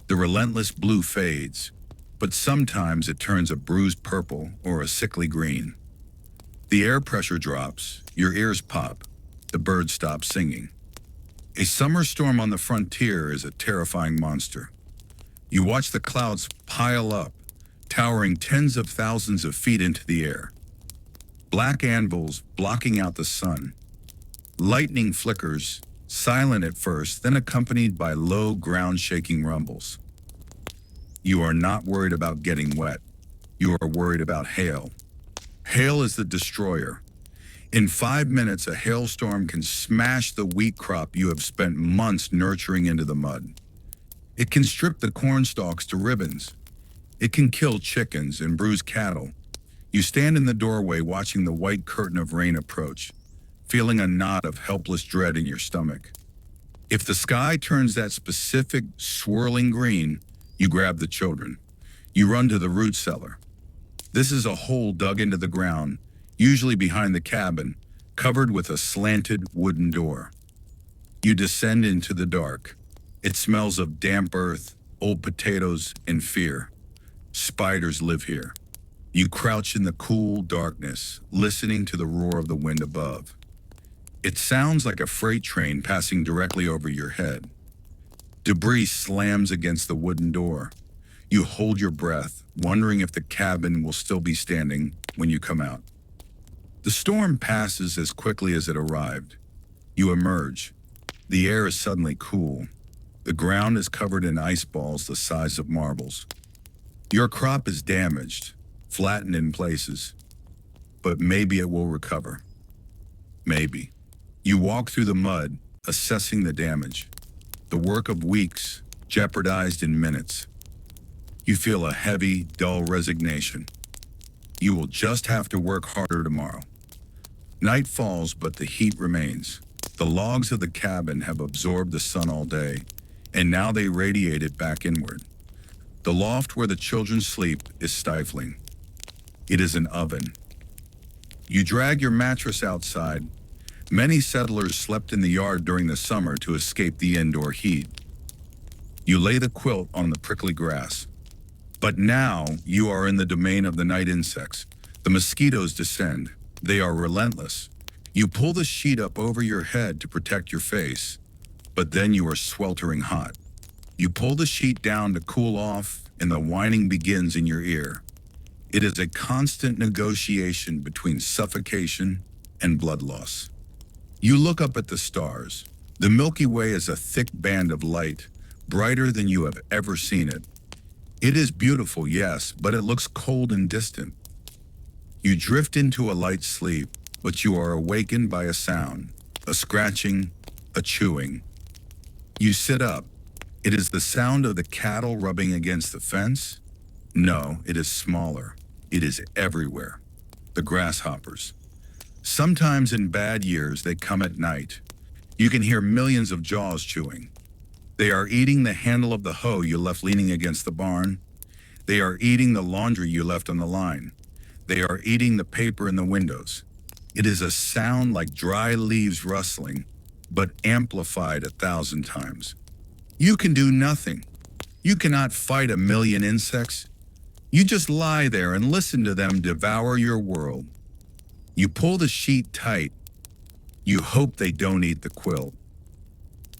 The relentless blue fades, but sometimes it turns a bruised purple or a sickly green. The air pressure drops, your ears pop, the birds stop singing. A summer storm on the frontier is a terrifying monster. You watch the clouds pile up, towering tens of thousands of feet into the air. Black anvils blocking out the sun. Lightning flickers, silent at first, then accompanied by low ground-shaking rumbles. You are not worried about getting wet. You are worried about hail. Hail is the destroyer. In 5 minutes, a hailstorm can smash the wheat crop you have spent months nurturing into the mud. It can strip the corn stalks to ribbons. It can kill chickens and bruise cattle. You stand in the doorway watching the white curtain of rain approach, feeling a knot of helpless dread in your stomach. If the sky turns that specific swirling green, you grab the children. You run to the root cellar. This is a hole dug into the ground, usually behind the cabin, covered with a slanted wooden door. You descend into the dark. It smells of damp earth, old potatoes, and fear. Spiders live here. You crouch in the cool darkness, listening to the roar of the wind above. It sounds like a freight train passing directly over your head. Debris slams against the wooden door. You hold your breath, wondering if the cabin will still be standing when you come out. The storm passes as quickly as it arrived. You emerge. The air is suddenly cool. The ground is covered in ice balls the size of marbles. Your crop is damaged, flattened in places, but maybe it will recover. Maybe. You walk through the mud, assessing the damage. The work of weeks, jeopardized in minutes. You feel a heavy, dull resignation. You will just have to work harder tomorrow. Night falls, but the heat remains. The logs of the cabin have absorbed the sun all day, and now they radiate it back inward. The loft where the children sleep is stifling. It is an oven. You drag your mattress outside. Many settlers slept in the yard during the summer to escape the indoor heat. You lay the quilt on the prickly grass. But now you are in the domain of the night insects. The mosquitoes descend. They are relentless. You pull the sheet up over your head to protect your face, but then you are sweltering hot. You pull the sheet down to cool off, and the whining begins in your ear. It is a constant negotiation between suffocation and blood loss. You look up at the stars. The Milky Way is a thick band of light, brighter than you have ever seen it. It is beautiful, yes, but it looks cold and distant. You drift into a light sleep, but you are awakened by a sound, a scratching, a chewing. You sit up. It is the sound of the cattle rubbing against the fence? No, it is smaller. It is everywhere. The grasshoppers. Sometimes in bad years, they come at night. You can hear millions of jaws chewing. They are eating the handle of the hoe you left leaning against the barn. They are eating the laundry you left on the line. They are eating the paper in the windows. It is a sound like dry leaves rustling, but amplified 1,000 times. You can do nothing. You cannot fight a million insects. You just lie there and listen to them devour your world. You pull the sheet tight. You hope they don't eat the quilt.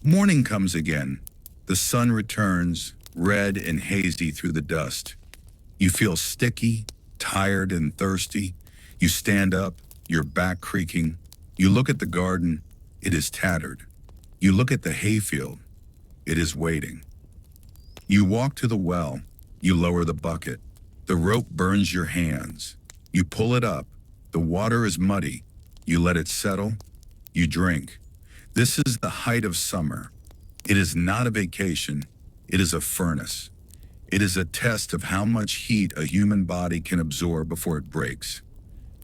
Morning comes again. The sun returns, red and hazy through the dust. You feel sticky, tired and thirsty. You stand up, your back creaking. You look at the garden. It is tattered. You look at the hayfield. It is waiting. You walk to the well. You lower the bucket. The rope burns your hands. You pull it up. The water is muddy. You let it settle. You drink. This is the height of summer. It is not a vacation. It is a furnace. It is a test of how much heat a human body can absorb before it breaks.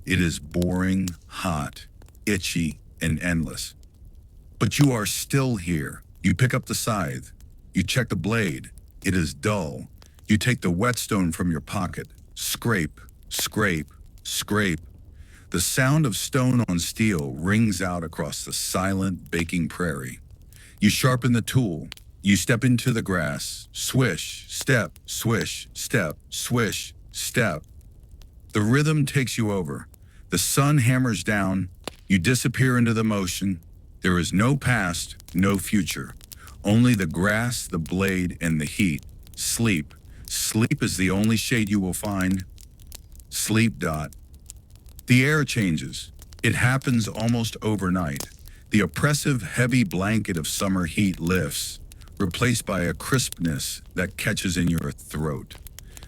It is boring, hot, itchy, and endless. But you are still here. You pick up the scythe. You check the blade. It is dull. You take the whetstone from your pocket. Scrape, scrape, scrape. The sound of stone on steel rings out across the silent, baking prairie. You sharpen the tool. You step into the grass. Swish, step, swish, step, swish, step. The rhythm takes you over. The sun hammers down. You disappear into the motion. There is no past, no future. Only the grass, the blade, and the heat. Sleep. Sleep is the only shade you will find. Sleep. The air changes. It happens almost overnight. The oppressive, heavy blanket of summer heat lifts, replaced by a crispness that catches in your throat.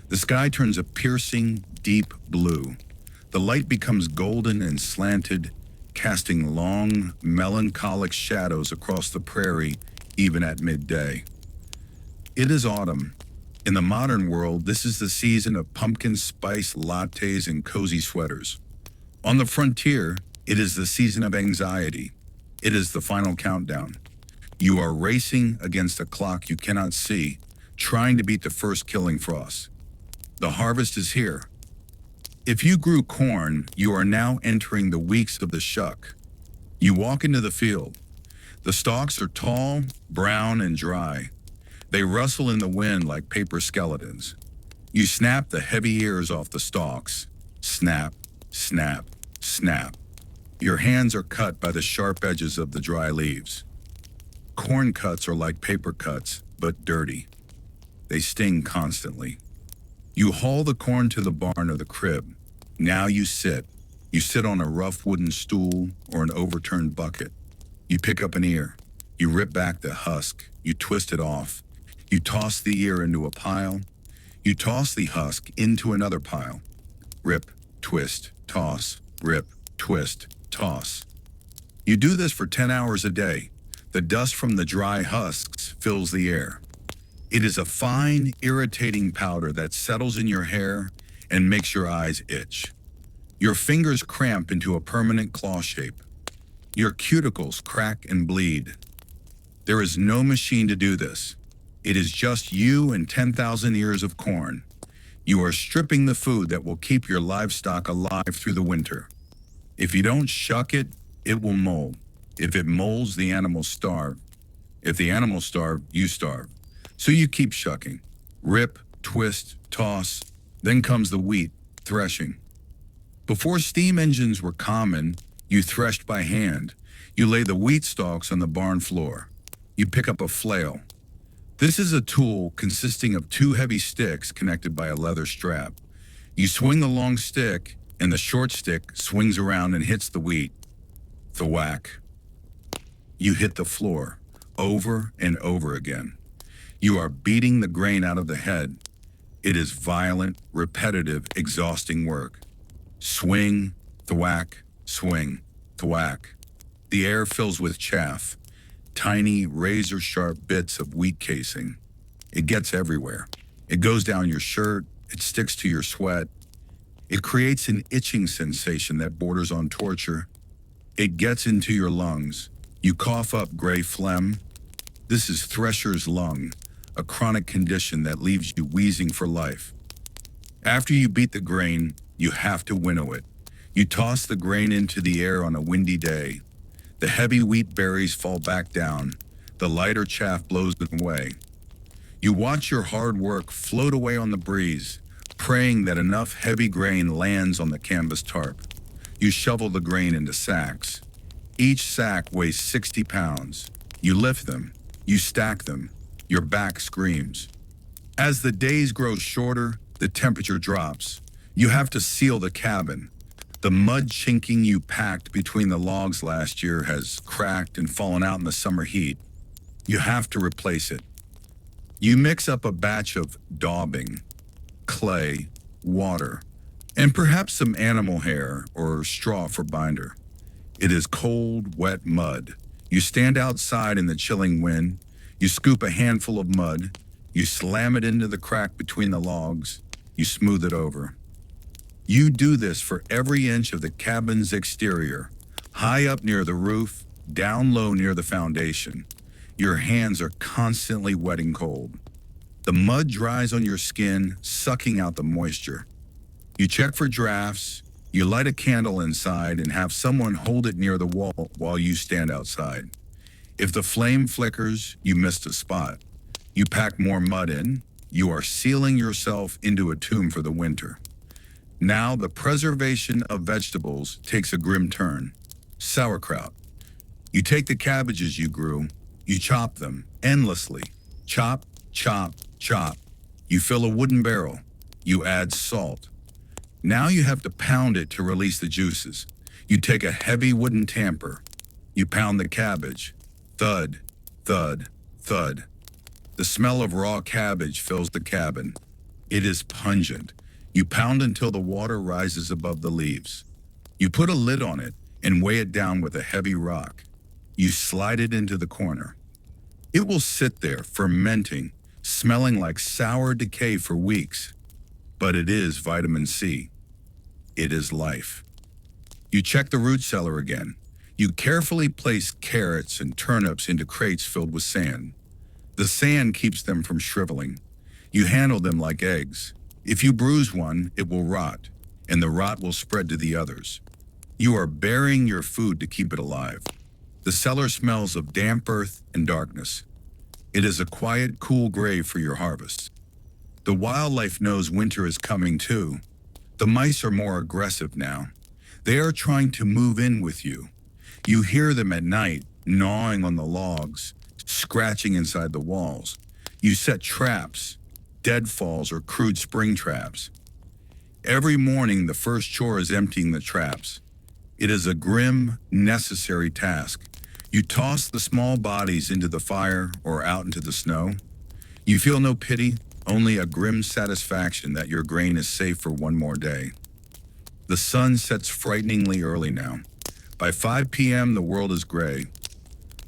The sky turns a piercing, deep blue. The light becomes golden and slanted, casting long, melancholic shadows across the prairie, even at midday. It is autumn. In the modern world, this is the season of pumpkin spice lattes and cozy sweaters. On the frontier, it is the season of anxiety. It is the final countdown. You are racing against a clock you cannot see, trying to beat the first killing frost. The harvest is here. If you grew corn, you are now entering the weeks of the shuck. You walk into the field. The stalks are tall, brown, and dry. They rustle in the wind like paper skeletons. You snap the heavy ears off the stalks. Snap, snap, snap. Your hands are cut by the sharp edges of the dry leaves. Corn cuts are like paper cuts, but dirty. They sting constantly. You haul the corn to the barn or the crib. Now you sit. You sit on a rough wooden stool or an overturned bucket. You pick up an ear. You rip back the husk. You twist it off. You toss the ear into a pile. You toss the husk into another pile. Rip, twist, toss, rip, twist, toss. You do this for 10 hours a day. The dust from the dry husks fills the air. It is a fine, irritating powder that settles in your hair and makes your eyes itch. Your fingers cramp into a permanent claw shape. Your cuticles crack and bleed. There is no machine to do this. It is just you and 10,000 ears of corn. You are stripping the food that will keep your livestock alive through the winter. If you don't shuck it, it will mold. If it molds, the animals starve. If the animals starve, you starve. So you keep shucking. Rip, twist, toss. Then comes the wheat, threshing. Before steam engines were common, you threshed by hand. You lay the wheat stalks on the barn floor. You pick up a flail. This is a tool consisting of two heavy sticks connected by a leather strap. You swing the long stick, and the short stick swings around and hits the wheat. The whack. You hit the floor, over and over again. You are beating the grain out of the head. It is violent, repetitive, exhausting work. Swing, thwack, swing, thwack. The air fills with chaff, tiny, razor-sharp bits of wheat casing. It gets everywhere. It goes down your shirt, it sticks to your sweat. It creates an itching sensation that borders on torture. It gets into your lungs. You cough up gray phlegm. This is thresher's lung, a chronic condition that leaves you wheezing for life. After you beat the grain, you have to winnow it. You toss the grain into the air on a windy day. The heavy wheat berries fall back down. The lighter chaff blows them away. You watch your hard work float away on the breeze, praying that enough heavy grain lands on the canvas tarp. You shovel the grain into sacks. Each sack weighs 60 pounds. You lift them. You stack them. Your back screams. As the days grow shorter, the temperature drops. You have to seal the cabin. The mud chinking you packed between the logs last year has cracked and fallen out in the summer heat. You have to replace it. You mix up a batch of daubing, clay, water, and perhaps some animal hair or straw for binder. It is cold, wet mud. You stand outside in the chilling wind. You scoop a handful of mud. You slam it into the crack between the logs. You smooth it over. You do this for every inch of the cabin's exterior, high up near the roof, down low near the foundation. Your hands are constantly wet and cold. The mud dries on your skin, sucking out the moisture. You check for drafts. You light a candle inside and have someone hold it near the wall while you stand outside. If the flame flickers, you missed a spot. You pack more mud in. You are sealing yourself into a tomb for the winter. Now the preservation of vegetables takes a grim turn. Sauerkraut. You take the cabbages you grew. You chop them endlessly. Chop, chop, chop. You fill a wooden barrel. You add salt. Now you have to pound it to release the juices. You take a heavy wooden tamper. You pound the cabbage. Thud, thud, thud. The smell of raw cabbage fills the cabin. It is pungent. You pound until the water rises above the leaves. You put a lid on it and weigh it down with a heavy rock. You slide it into the corner. It will sit there, fermenting, smelling like sour decay for weeks. But it is vitamin C. It is life. You check the root cellar again. You carefully place carrots and turnips into crates filled with sand. The sand keeps them from shriveling. You handle them like eggs. If you bruise one, it will rot, and the rot will spread to the others. You are burying your food to keep it alive. The cellar smells of damp earth and darkness. It is a quiet, cool grave for your harvest. The wildlife knows winter is coming too. The mice are more aggressive now. They are trying to move in with you. You hear them at night, gnawing on the logs, scratching inside the walls. You set traps, deadfalls or crude spring traps. Every morning, the first chore is emptying the traps. It is a grim, necessary task. You toss the small bodies into the fire or out into the snow. You feel no pity, only a grim satisfaction that your grain is safe for one more day. The sun sets frighteningly early now. By 5 p.m., the world is gray.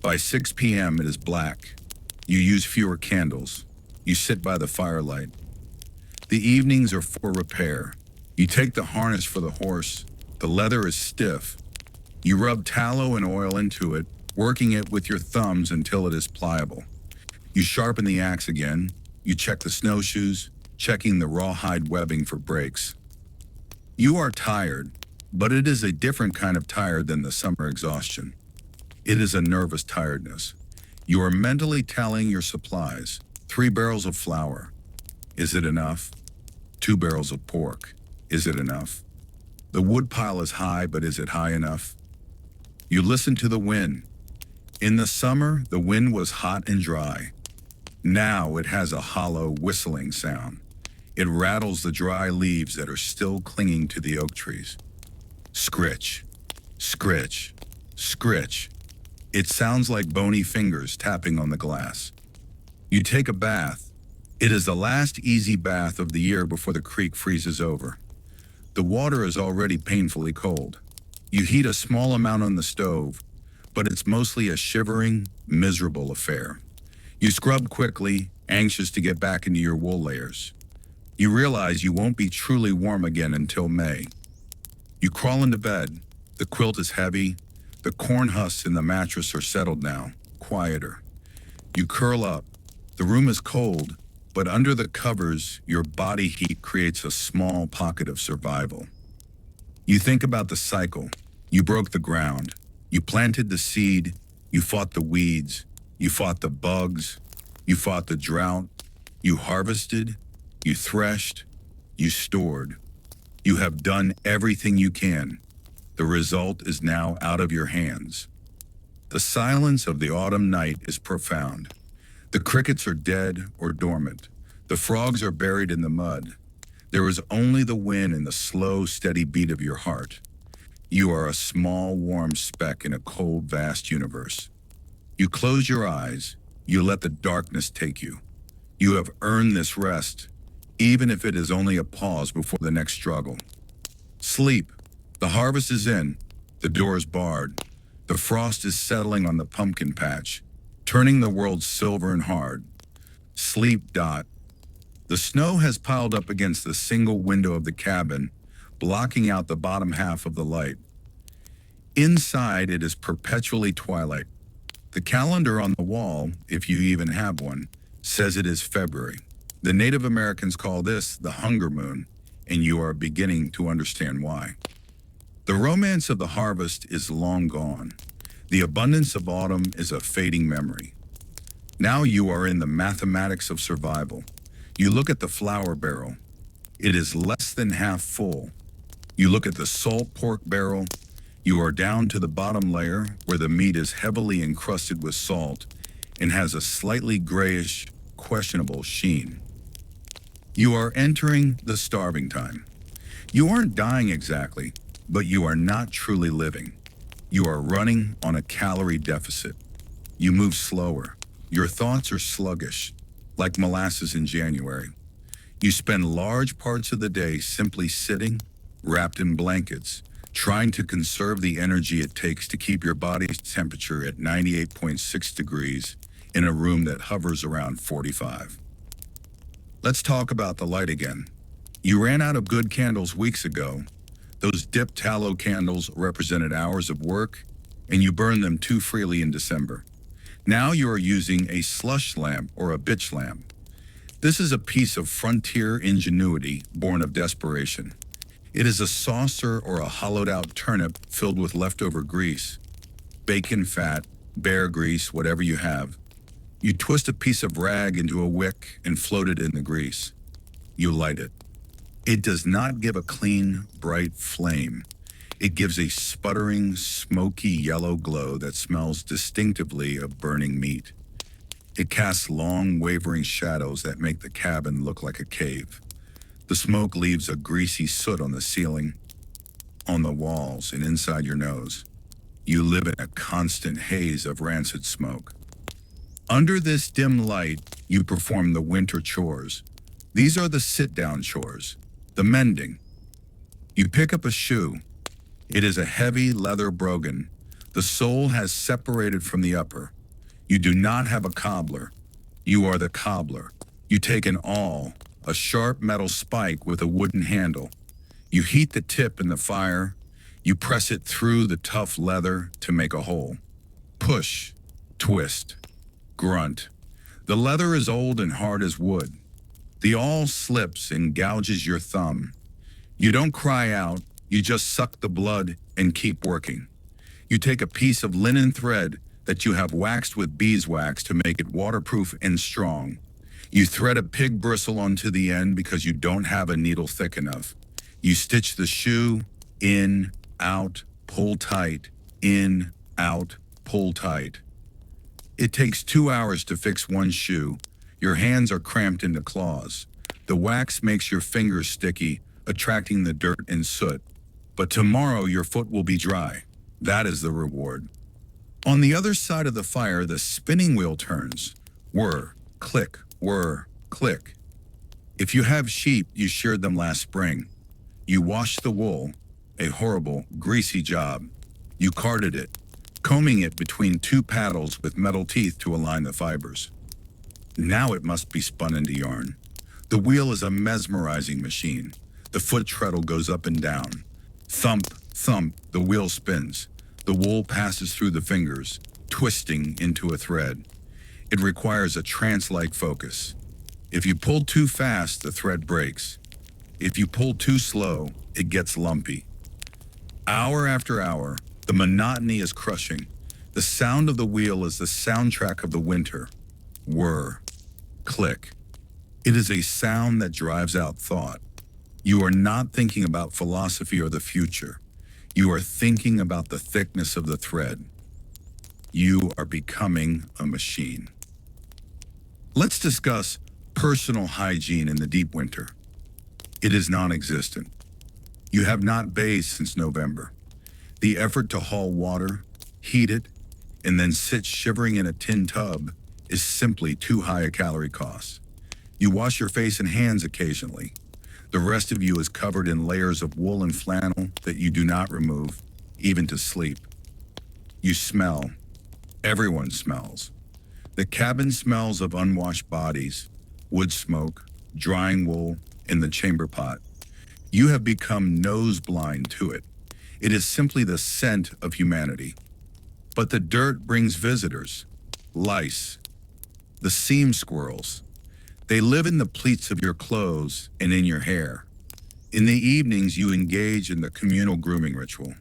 By 6 p.m., it is black. You use fewer candles. You sit by the firelight. The evenings are for repair. You take the harness for the horse. The leather is stiff. You rub tallow and oil into it, working it with your thumbs until it is pliable. You sharpen the axe again. You check the snowshoes, checking the rawhide webbing for breaks. You are tired, but it is a different kind of tired than the summer exhaustion. It is a nervous tiredness. You are mentally tallying your supplies. 3 barrels of flour. Is it enough? 2 barrels of pork. Is it enough? The wood pile is high, but is it high enough? You listen to the wind. In the summer, the wind was hot and dry. Now it has a hollow, whistling sound. It rattles the dry leaves that are still clinging to the oak trees. Scritch, scritch, scritch. It sounds like bony fingers tapping on the glass. You take a bath. It is the last easy bath of the year before the creek freezes over. The water is already painfully cold. You heat a small amount on the stove, but it's mostly a shivering, miserable affair. You scrub quickly, anxious to get back into your wool layers. You realize you won't be truly warm again until May. You crawl into bed. The quilt is heavy. The corn husks in the mattress are settled now, quieter. You curl up. The room is cold, but under the covers, your body heat creates a small pocket of survival. You think about the cycle. You broke the ground. You planted the seed. You fought the weeds. You fought the bugs. You fought the drought. You harvested. You threshed. You stored. You have done everything you can. The result is now out of your hands. The silence of the autumn night is profound. The crickets are dead or dormant. The frogs are buried in the mud. There is only the wind and the slow, steady beat of your heart. You are a small, warm speck in a cold, vast universe. You close your eyes. You let the darkness take you. You have earned this rest. even if it is only a pause before the next struggle. Sleep. The harvest is in. The door is barred. The frost is settling on the pumpkin patch, turning the world silver and hard. Sleep. The snow has piled up against the single window of the cabin, blocking out the bottom half of the light. Inside, it is perpetually twilight. The calendar on the wall, if you even have one, says it is February. The Native Americans call this the hunger moon, and you are beginning to understand why. The romance of the harvest is long gone. The abundance of autumn is a fading memory. Now you are in the mathematics of survival. You look at the flour barrel. It is less than half full. You look at the salt pork barrel. You are down to the bottom layer where the meat is heavily encrusted with salt and has a slightly grayish, questionable sheen. You are entering the starving time. You aren't dying exactly, but you are not truly living. You are running on a calorie deficit. You move slower. Your thoughts are sluggish, like molasses in January. You spend large parts of the day simply sitting, wrapped in blankets, trying to conserve the energy it takes to keep your body's temperature at 98.6 degrees in a room that hovers around 45. Let's talk about the light again. You ran out of good candles weeks ago. Those dipped tallow candles represented hours of work, and you burned them too freely in December. Now you are using a slush lamp or a bitch lamp. This is a piece of frontier ingenuity born of desperation. It is a saucer or a hollowed-out turnip filled with leftover grease, bacon fat, bear grease, whatever you have. You twist a piece of rag into a wick and float it in the grease. You light it. It does not give a clean, bright flame. It gives a sputtering, smoky yellow glow that smells distinctively of burning meat. It casts long, wavering shadows that make the cabin look like a cave. The smoke leaves a greasy soot on the ceiling, on the walls, and inside your nose. You live in a constant haze of rancid smoke. Under this dim light, you perform the winter chores. These are the sit-down chores, the mending. You pick up a shoe. It is a heavy leather brogan. The sole has separated from the upper. You do not have a cobbler. You are the cobbler. You take an awl, a sharp metal spike with a wooden handle. You heat the tip in the fire. You press it through the tough leather to make a hole. Push, twist, grunt. The leather is old and hard as wood. The awl slips and gouges your thumb. You don't cry out, you just suck the blood and keep working. You take a piece of linen thread that you have waxed with beeswax to make it waterproof and strong. You thread a pig bristle onto the end because you don't have a needle thick enough. You stitch the shoe, in, out, pull tight, in, out, pull tight. It takes 2 hours to fix one shoe. Your hands are cramped into claws. The wax makes your fingers sticky, attracting the dirt and soot. But tomorrow your foot will be dry. That is the reward. On the other side of the fire, the spinning wheel turns. Whir, click, whir, click. If you have sheep, you sheared them last spring. You washed the wool, a horrible, greasy job. You carded it, combing it between two paddles with metal teeth to align the fibers. Now it must be spun into yarn. The wheel is a mesmerizing machine. The foot treadle goes up and down. Thump, thump, the wheel spins. The wool passes through the fingers, twisting into a thread. It requires a trance-like focus. If you pull too fast, the thread breaks. If you pull too slow, it gets lumpy. Hour after hour, the monotony is crushing. The sound of the wheel is the soundtrack of the winter. Whir, click. It is a sound that drives out thought. You are not thinking about philosophy or the future. You are thinking about the thickness of the thread. You are becoming a machine. Let's discuss personal hygiene in the deep winter. It is non-existent. You have not bathed since November. The effort to haul water, heat it, and then sit shivering in a tin tub is simply too high a calorie cost. You wash your face and hands occasionally. The rest of you is covered in layers of wool and flannel that you do not remove, even to sleep. You smell. Everyone smells. The cabin smells of unwashed bodies, wood smoke, drying wool, and the chamber pot. You have become nose blind to it. It is simply the scent of humanity. But the dirt brings visitors, lice, the seam squirrels. They live in the pleats of your clothes and in your hair. In the evenings, you engage in the communal grooming ritual.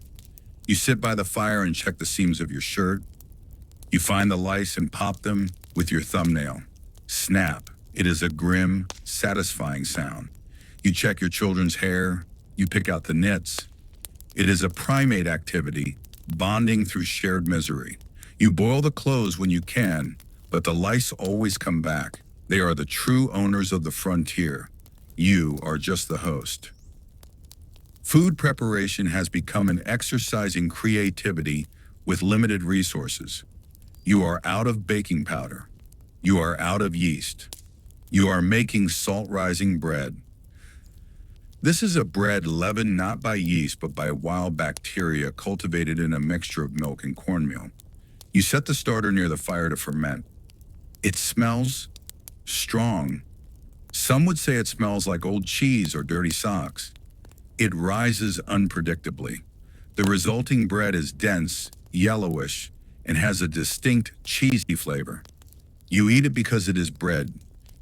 You sit by the fire and check the seams of your shirt. You find the lice and pop them with your thumbnail. Snap. It is a grim, satisfying sound. You check your children's hair. You pick out the nits. It is a primate activity, bonding through shared misery. You boil the clothes when you can, but the lice always come back. They are the true owners of the frontier. You are just the host. Food preparation has become an exercise in creativity with limited resources. You are out of baking powder. You are out of yeast. You are making salt-rising bread. This is a bread leavened not by yeast but by wild bacteria cultivated in a mixture of milk and cornmeal. You set the starter near the fire to ferment. It smells strong. Some would say it smells like old cheese or dirty socks. It rises unpredictably. The resulting bread is dense, yellowish, and has a distinct cheesy flavor. You eat it because it is bread.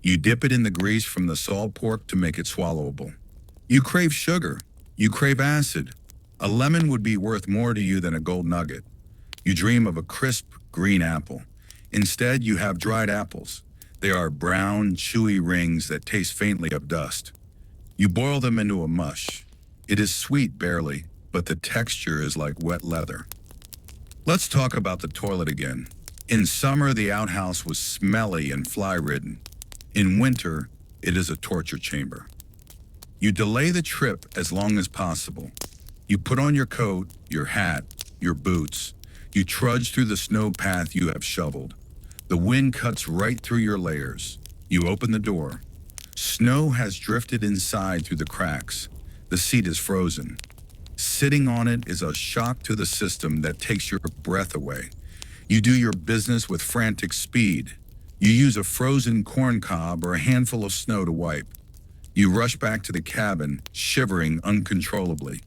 You dip it in the grease from the salt pork to make it swallowable. You crave sugar. You crave acid. A lemon would be worth more to you than a gold nugget. You dream of a crisp green apple. Instead, you have dried apples. They are brown, chewy rings that taste faintly of dust. You boil them into a mush. It is sweet barely, but the texture is like wet leather. Let's talk about the toilet again. In summer, the outhouse was smelly and fly-ridden. In winter, it is a torture chamber. You delay the trip as long as possible. You put on your coat, your hat, your boots. You trudge through the snow path you have shoveled. The wind cuts right through your layers. You open the door. Snow has drifted inside through the cracks. The seat is frozen. Sitting on it is a shock to the system that takes your breath away. You do your business with frantic speed. You use a frozen corn cob or a handful of snow to wipe. You rush back to the cabin, shivering uncontrollably.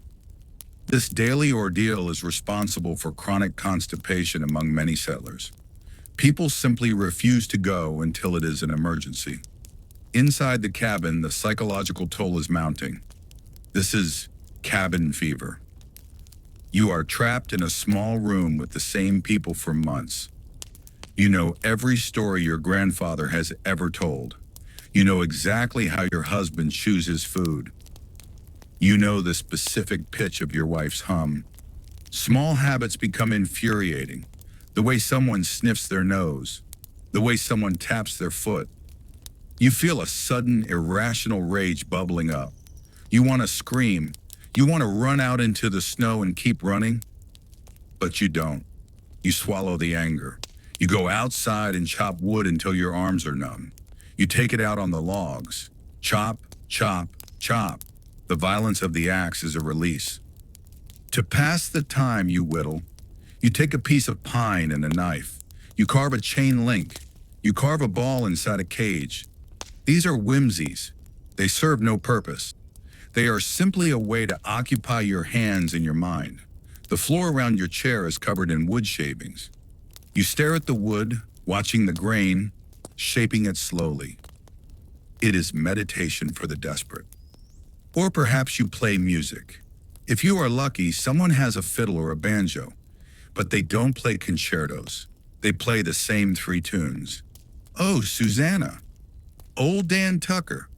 This daily ordeal is responsible for chronic constipation among many settlers. People simply refuse to go until it is an emergency. Inside the cabin, the psychological toll is mounting. This is cabin fever. You are trapped in a small room with the same people for months. You know every story your grandfather has ever told. You know exactly how your husband chews his food. You know the specific pitch of your wife's hum. Small habits become infuriating. The way someone sniffs their nose, the way someone taps their foot. You feel a sudden, irrational rage bubbling up. You want to scream. You want to run out into the snow and keep running, but you don't. You swallow the anger. You go outside and chop wood until your arms are numb. You take it out on the logs. Chop, chop, chop. The violence of the axe is a release. To pass the time, you whittle. You take a piece of pine and a knife. You carve a chain link. You carve a ball inside a cage. These are whimsies. They serve no purpose. They are simply a way to occupy your hands and your mind. The floor around your chair is covered in wood shavings. You stare at the wood, watching the grain, shaping it slowly. It is meditation for the desperate. Or perhaps you play music. If you are lucky, someone has a fiddle or a banjo, but they don't play concertos. They play the same three tunes. Oh, Susanna, Old Dan Tucker,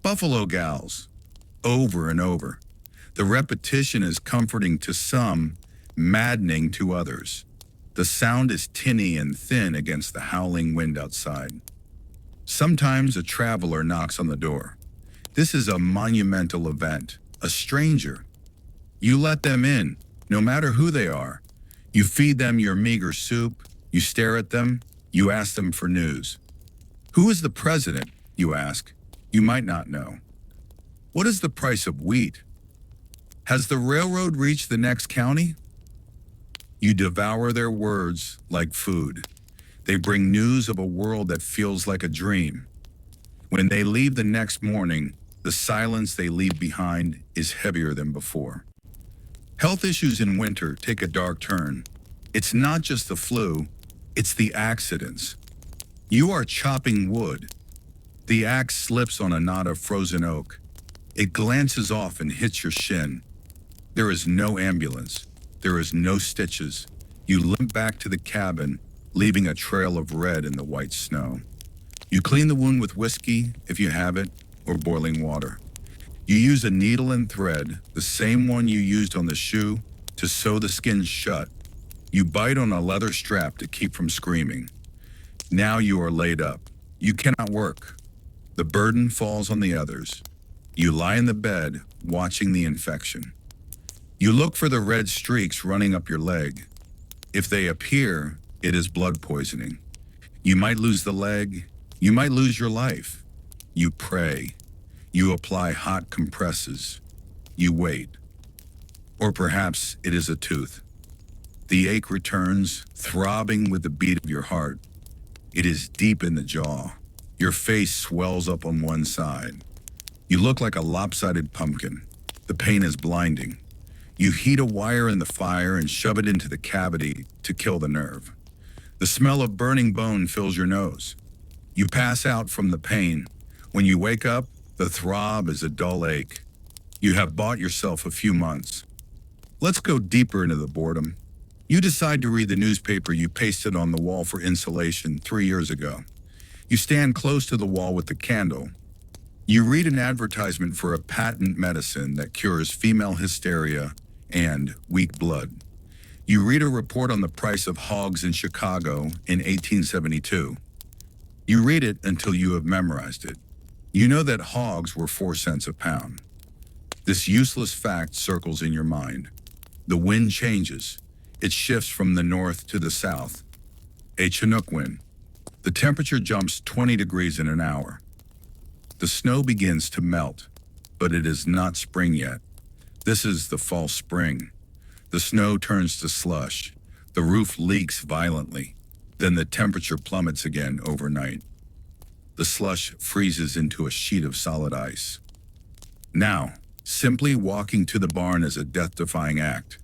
Buffalo Gals, over and over. The repetition is comforting to some, maddening to others. The sound is tinny and thin against the howling wind outside. Sometimes a traveler knocks on the door. This is a monumental event, a stranger. You let them in, no matter who they are. You feed them your meager soup, you stare at them, you ask them for news. Who is the president? You ask. You might not know. What is the price of wheat? Has the railroad reached the next county? You devour their words like food. They bring news of a world that feels like a dream. When they leave the next morning, the silence they leave behind is heavier than before. Health issues in winter take a dark turn. It's not just the flu, it's the accidents. You are chopping wood. The axe slips on a knot of frozen oak. It glances off and hits your shin. There is no ambulance. There is no stitches. You limp back to the cabin, leaving a trail of red in the white snow. You clean the wound with whiskey, if you have it, or boiling water. You use a needle and thread, the same one you used on the shoe, to sew the skin shut. You bite on a leather strap to keep from screaming. Now you are laid up. You cannot work. The burden falls on the others. You lie in the bed, watching the infection. You look for the red streaks running up your leg. If they appear, it is blood poisoning. You might lose the leg. You might lose your life. You pray. You apply hot compresses. You wait. Or perhaps it is a tooth. The ache returns, throbbing with the beat of your heart. It is deep in the jaw. Your face swells up on one side. You look like a lopsided pumpkin. The pain is blinding. You heat a wire in the fire and shove it into the cavity to kill the nerve. The smell of burning bone fills your nose. You pass out from the pain. When you wake up, the throb is a dull ache. You have bought yourself a few months. Let's go deeper into the boredom. You decide to read the newspaper you pasted on the wall for insulation 3 years ago. You stand close to the wall with the candle. You read an advertisement for a patent medicine that cures female hysteria and weak blood. You read a report on the price of hogs in Chicago in 1872. You read it until you have memorized it. You know that hogs were 4 cents a pound. This useless fact circles in your mind. The wind changes. It shifts from the north to the south. A Chinook wind. The temperature jumps 20 degrees in an hour. The snow begins to melt, but it is not spring yet. This is the false spring. The snow turns to slush. The roof leaks violently. Then the temperature plummets again overnight. The slush freezes into a sheet of solid ice. Now, simply walking to the barn is a death-defying act.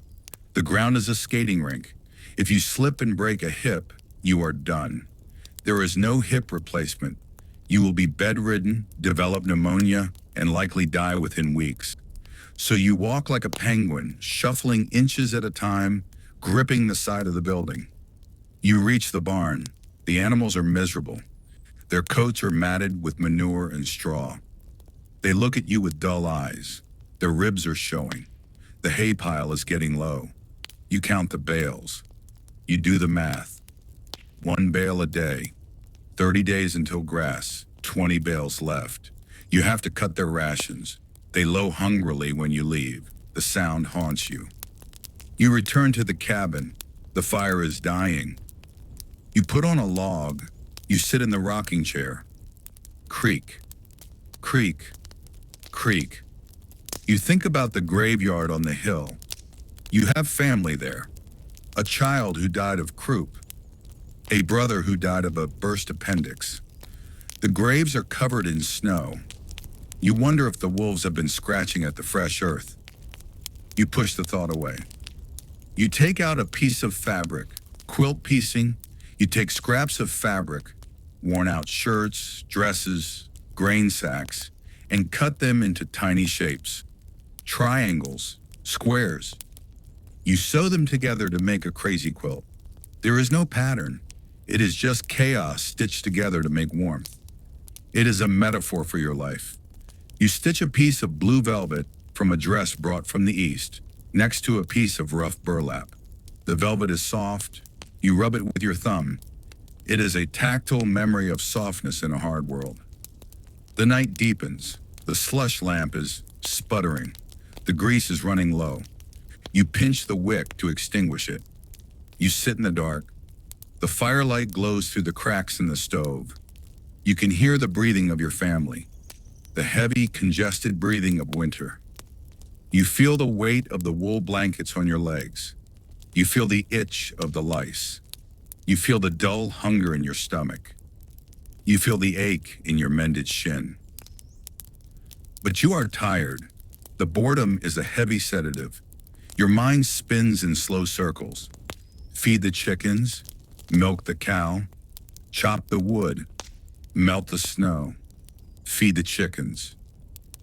The ground is a skating rink. If you slip and break a hip, you are done. There is no hip replacement. You will be bedridden, develop pneumonia, and likely die within weeks. So you walk like a penguin, shuffling inches at a time, gripping the side of the building. You reach the barn. The animals are miserable. Their coats are matted with manure and straw. They look at you with dull eyes. Their ribs are showing. The hay pile is getting low. You count the bales. You do the math. 1 bale a day. 30 days until grass. 20 bales left. You have to cut their rations. They low hungrily when you leave. The sound haunts you. You return to the cabin. The fire is dying. You put on a log. You sit in the rocking chair. Creak. Creak. Creak. You think about the graveyard on the hill. You have family there. A child who died of croup. A brother who died of a burst appendix. The graves are covered in snow. You wonder if the wolves have been scratching at the fresh earth. You push the thought away. You take out a piece of fabric, quilt piecing. You take scraps of fabric, worn out shirts, dresses, grain sacks, and cut them into tiny shapes. Triangles, squares. You sew them together to make a crazy quilt. There is no pattern. It is just chaos stitched together to make warmth. It is a metaphor for your life. You stitch a piece of blue velvet from a dress brought from the east next to a piece of rough burlap. The velvet is soft. You rub it with your thumb. It is a tactile memory of softness in a hard world. The night deepens. The slush lamp is sputtering. The grease is running low. You pinch the wick to extinguish it. You sit in the dark. The firelight glows through the cracks in the stove. You can hear the breathing of your family, the heavy, congested breathing of winter. You feel the weight of the wool blankets on your legs. You feel the itch of the lice. You feel the dull hunger in your stomach. You feel the ache in your mended shin. But you are tired. The boredom is a heavy sedative. Your mind spins in slow circles. Feed the chickens, milk the cow, chop the wood, melt the snow. Feed the chickens,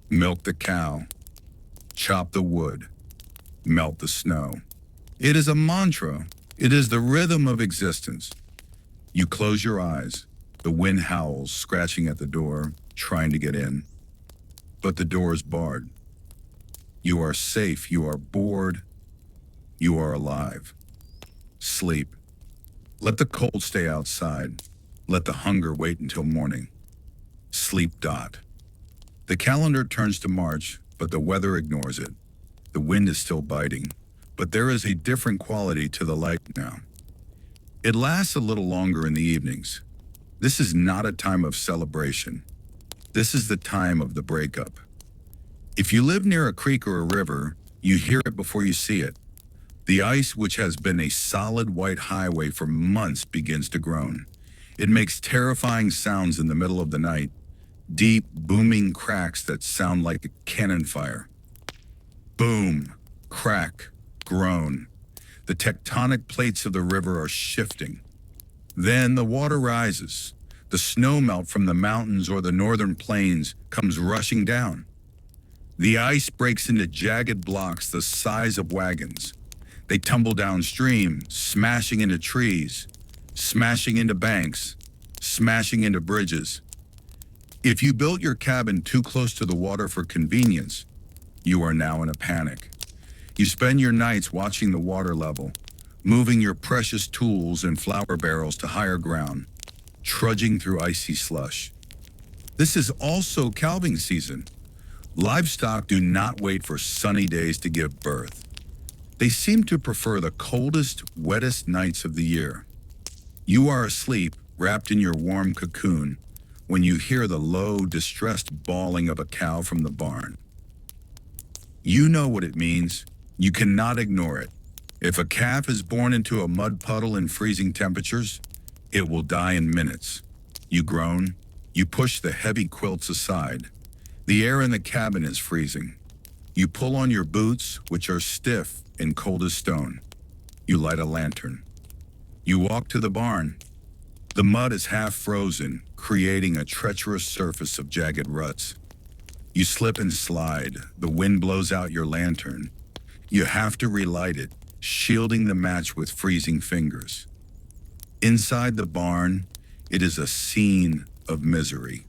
milk the cow, chop the wood, melt the snow. It is a mantra. It is the rhythm of existence. You close your eyes. The wind howls, scratching at the door, trying to get in. But the door is barred. You are safe. You are bored. You are alive. Sleep. Let the cold stay outside. Let the hunger wait until morning. Sleep. The calendar turns to March, but the weather ignores it. The wind is still biting, but there is a different quality to the light now. It lasts a little longer in the evenings. This is not a time of celebration. This is the time of the breakup. If you live near a creek or a river, you hear it before you see it. The ice, which has been a solid white highway for months, begins to groan. It makes terrifying sounds in the middle of the night, deep, booming cracks that sound like a cannon fire. Boom, crack, groan. The tectonic plates of the river are shifting. Then the water rises. The snowmelt from the mountains or the northern plains comes rushing down. The ice breaks into jagged blocks the size of wagons. They tumble downstream, smashing into trees, smashing into banks, smashing into bridges. If you built your cabin too close to the water for convenience, you are now in a panic. You spend your nights watching the water level, moving your precious tools and flour barrels to higher ground, trudging through icy slush. This is also calving season. Livestock do not wait for sunny days to give birth. They seem to prefer the coldest, wettest nights of the year. You are asleep, wrapped in your warm cocoon, when you hear the low, distressed bawling of a cow from the barn. You know what it means. You cannot ignore it. If a calf is born into a mud puddle in freezing temperatures, it will die in minutes. You groan. You push the heavy quilts aside. The air in the cabin is freezing. You pull on your boots, which are stiff and cold as stone. You light a lantern. You walk to the barn. The mud is half frozen, creating a treacherous surface of jagged ruts. You slip and slide. The wind blows out your lantern. You have to relight it, shielding the match with freezing fingers. Inside the barn, it is a scene of misery.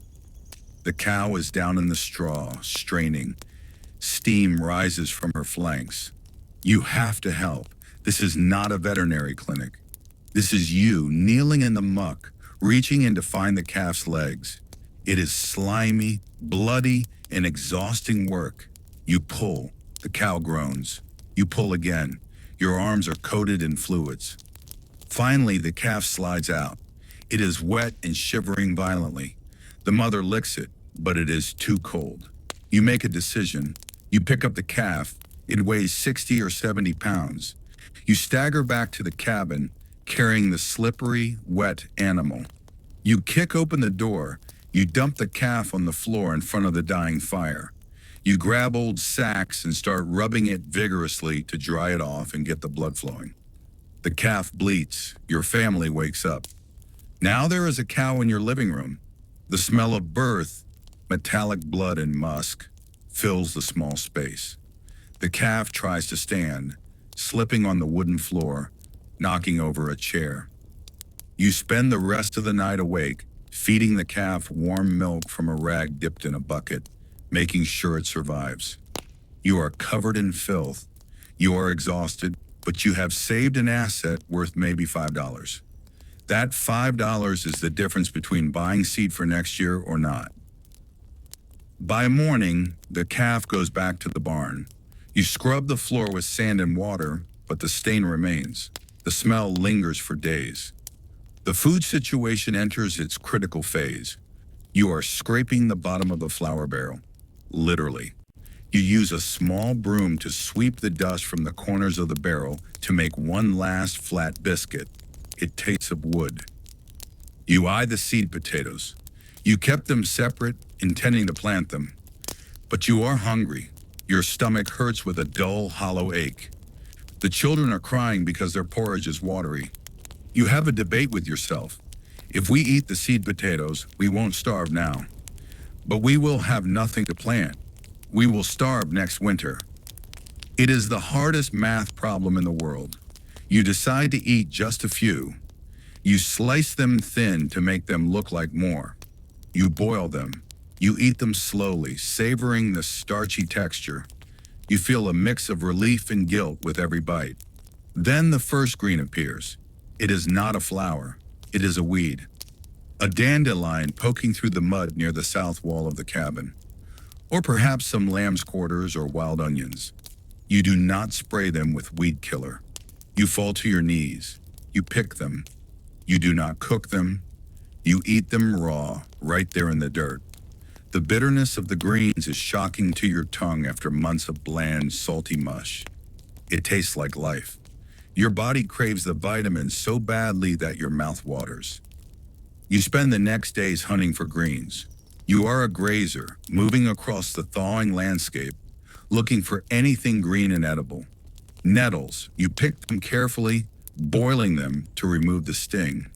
The cow is down in the straw, straining. Steam rises from her flanks. You have to help. This is not a veterinary clinic. This is you kneeling in the muck, reaching in to find the calf's legs. It is slimy, bloody, and exhausting work. You pull. The cow groans. You pull again. Your arms are coated in fluids. Finally, the calf slides out. It is wet and shivering violently. The mother licks it, but it is too cold. You make a decision. You pick up the calf. It weighs 60 or 70 pounds. You stagger back to the cabin, carrying the slippery, wet animal. You kick open the door. You dump the calf on the floor in front of the dying fire. You grab old sacks and start rubbing it vigorously to dry it off and get the blood flowing. The calf bleats. Your family wakes up. Now there is a cow in your living room. The smell of birth, metallic blood and musk, fills the small space. The calf tries to stand, slipping on the wooden floor, knocking over a chair. You spend the rest of the night awake, feeding the calf warm milk from a rag dipped in a bucket, making sure it survives. You are covered in filth. You are exhausted, but you have saved an asset worth maybe $5. That $5 is the difference between buying seed for next year or not. By morning, the calf goes back to the barn. You scrub the floor with sand and water, but the stain remains. The smell lingers for days. The food situation enters its critical phase. You are scraping the bottom of the flour barrel, literally. You use a small broom to sweep the dust from the corners of the barrel to make one last flat biscuit. It tastes of wood. You eye the seed potatoes. You kept them separate, intending to plant them. But you are hungry. Your stomach hurts with a dull, hollow ache. The children are crying because their porridge is watery. You have a debate with yourself. If we eat the seed potatoes, we won't starve now. But we will have nothing to plant. We will starve next winter. It is the hardest math problem in the world. You decide to eat just a few. You slice them thin to make them look like more. You boil them. You eat them slowly, savoring the starchy texture. You feel a mix of relief and guilt with every bite. Then the first green appears. It is not a flower. It is a weed. A dandelion poking through the mud near the south wall of the cabin. Or perhaps some lamb's quarters or wild onions. You do not spray them with weed killer. You fall to your knees. You pick them. You do not cook them. You eat them raw, right there in the dirt. The bitterness of the greens is shocking to your tongue after months of bland, salty mush. It tastes like life. Your body craves the vitamins so badly that your mouth waters. You spend the next days hunting for greens. You are a grazer, moving across the thawing landscape, looking for anything green and edible. Nettles, you pick them carefully, boiling them to remove the sting.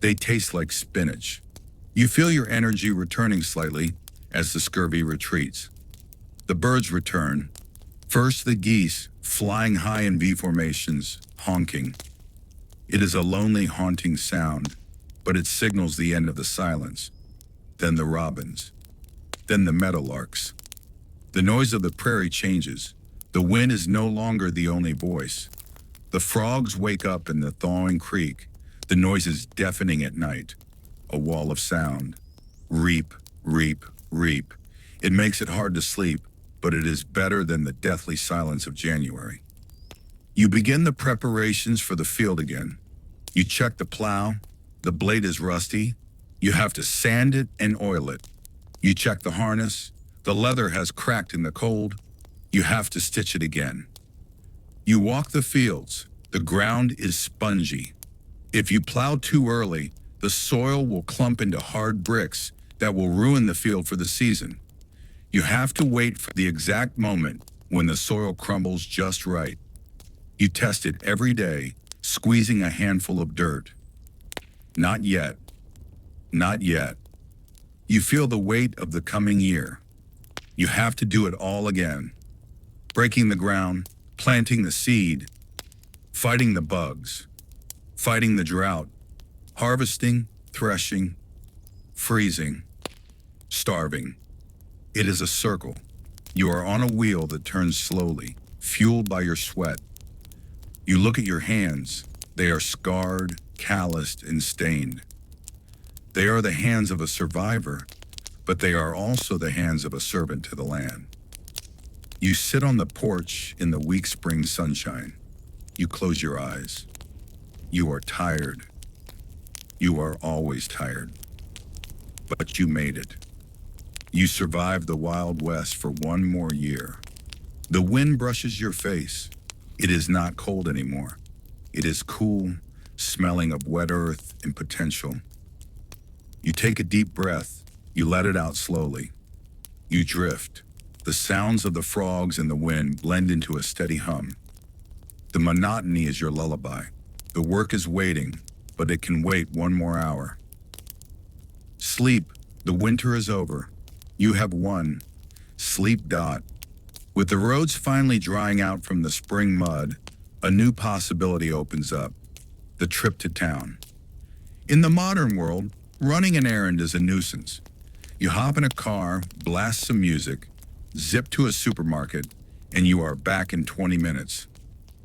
They taste like spinach. You feel your energy returning slightly as the scurvy retreats. The birds return. First the geese, flying high in V formations, honking. It is a lonely, haunting sound, but it signals the end of the silence. Then the robins. Then the meadowlarks. The noise of the prairie changes. The wind is no longer the only voice. The frogs wake up in the thawing creek. The noise is deafening at night. A wall of sound. Reap, reap, reap. It makes it hard to sleep, but it is better than the deathly silence of January. You begin the preparations for the field again. You check the plow. The blade is rusty. You have to sand it and oil it. You check the harness. The leather has cracked in the cold. You have to stitch it again. You walk the fields. The ground is spongy. If you plow too early, the soil will clump into hard bricks that will ruin the field for the season. You have to wait for the exact moment when the soil crumbles just right. You test it every day, squeezing a handful of dirt. Not yet. Not yet. You feel the weight of the coming year. You have to do it all again. Breaking the ground, planting the seed, fighting the bugs, fighting the drought, harvesting, threshing, freezing, starving. It is a circle. You are on a wheel that turns slowly, fueled by your sweat. You look at your hands. They are scarred, calloused, and stained. They are the hands of a survivor, but they are also the hands of a servant to the land. You sit on the porch in the weak spring sunshine. You close your eyes. You are tired. You are always tired. But you made it. You survived the Wild West for one more year. The wind brushes your face. It is not cold anymore. It is cool, smelling of wet earth and potential. You take a deep breath. You let it out slowly. You drift. The sounds of the frogs and the wind blend into a steady hum. The monotony is your lullaby. The work is waiting, but it can wait one more hour. Sleep. The winter is over. You have won. Sleep. With the roads finally drying out from the spring mud, a new possibility opens up. The trip to town. In the modern world, running an errand is a nuisance. You hop in a car, blast some music, zip to a supermarket, and you are back in 20 minutes.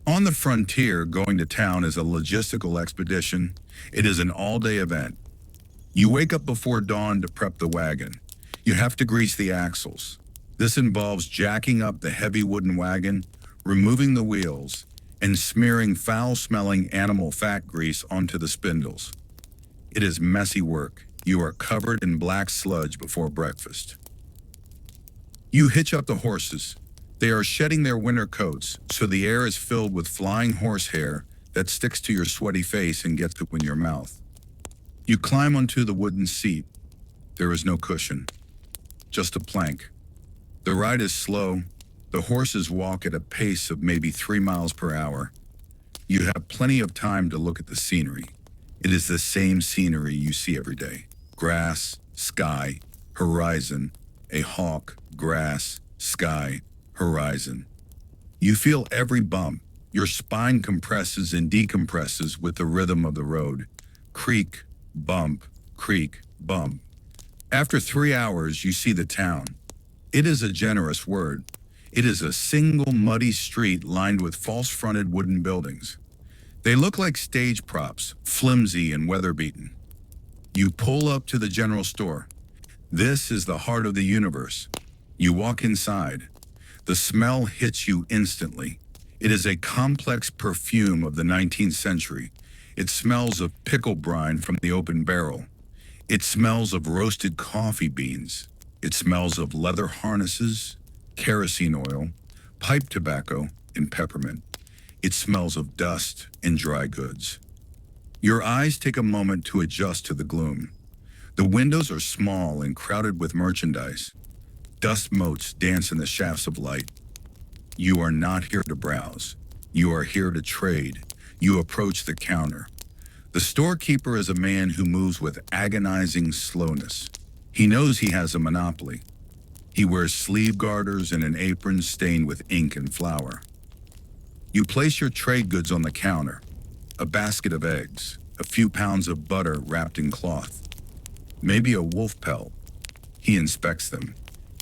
On the frontier, going to town is a logistical expedition. It is an all-day event. You wake up before dawn to prep the wagon. You have to grease the axles. This involves jacking up the heavy wooden wagon, removing the wheels, and smearing foul-smelling animal fat grease onto the spindles. It is messy work, You are covered in black sludge before breakfast. You hitch up the horses. They are shedding their winter coats, so the air is filled with flying horsehair that sticks to your sweaty face and gets up in your mouth. You climb onto the wooden seat. There is no cushion, just a plank. The ride is slow. The horses walk at a pace of maybe 3 miles per hour. You have plenty of time to look at the scenery. It is the same scenery you see every day. Grass, sky, horizon, a hawk, grass, sky, horizon. You feel every bump. Your spine compresses and decompresses with the rhythm of the road. Creak, bump, creak, bump. After 3 hours, you see the town. It is a generous word. It is a single muddy street lined with false-fronted wooden buildings. They look like stage props, flimsy and weather-beaten. You pull up to the general store. This is the heart of the universe. You walk inside. The smell hits you instantly. It is a complex perfume of the 19th century. It smells of pickle brine from the open barrel. It smells of roasted coffee beans. It smells of leather harnesses, kerosene oil, pipe tobacco, and peppermint. It smells of dust and dry goods. Your eyes take a moment to adjust to the gloom. The windows are small and crowded with merchandise. Dust motes dance in the shafts of light. You are not here to browse. You are here to trade. You approach the counter. The storekeeper is a man who moves with agonizing slowness. He knows he has a monopoly. He wears sleeve garters and an apron stained with ink and flour. You place your trade goods on the counter. A basket of eggs, a few pounds of butter wrapped in cloth, maybe a wolf pelt. He inspects them.